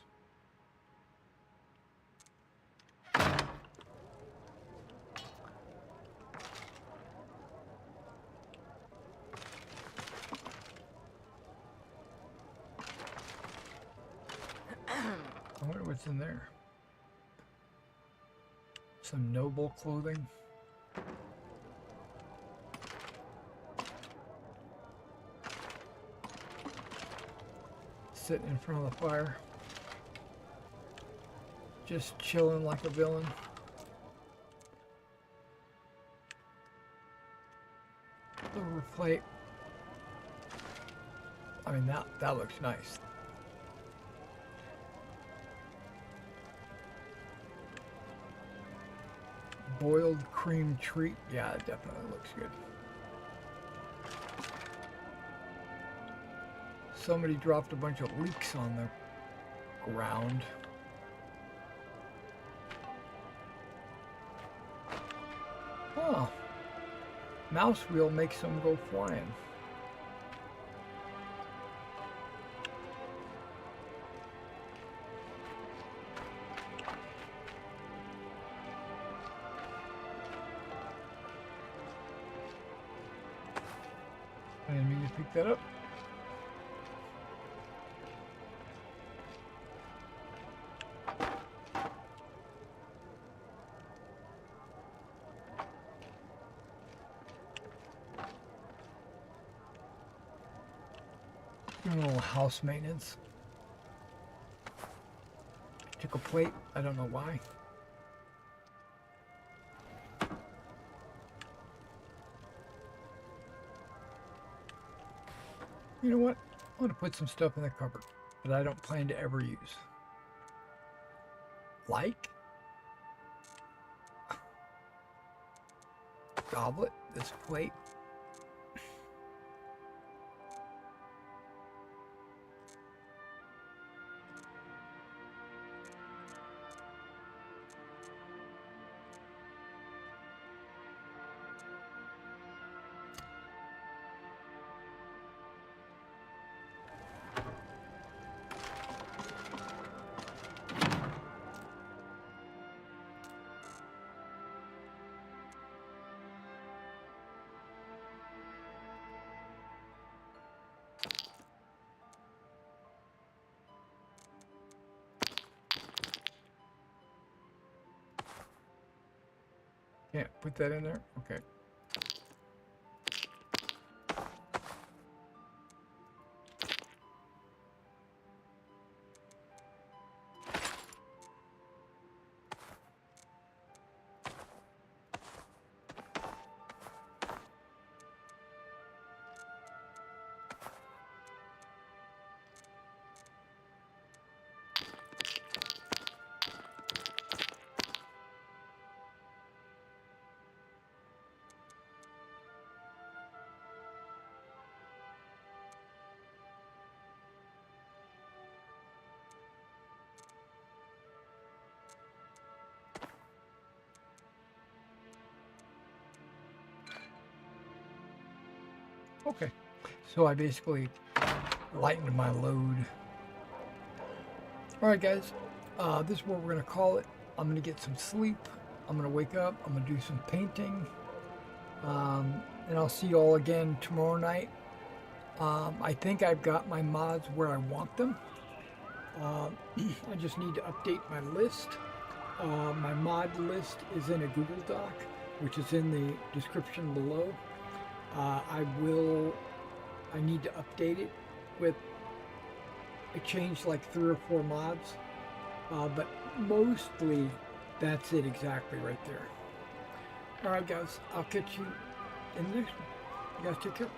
I wonder what's in there. Some noble clothing. Sitting in front of the fire. Just chilling like a villain. Silver plate. I mean, that looks nice. Boiled cream treat. Yeah, it definitely looks good. Somebody dropped a bunch of leeks on the ground. Oh. Mouse wheel makes them go flying. I didn't mean to pick that up. Doing a little house maintenance. Took a plate. I don't know why. You know what? I want to put some stuff in the cupboard that I don't plan to ever use. Like goblet, this plate. Can't put that in there? Okay. Okay, so I basically lightened my load. Alright guys, this is where we're going to call it. I'm going to get some sleep. I'm going to wake up. I'm going to do some painting. And I'll see you all again tomorrow night. I think I've got my mods where I want them. I just need to update my list. My mod list is in a Google Doc, which is in the description below. I need to update it with, I changed like 3 or 4 mods, but mostly that's it exactly right there. Alright guys, I'll catch you in the next one. You guys take care.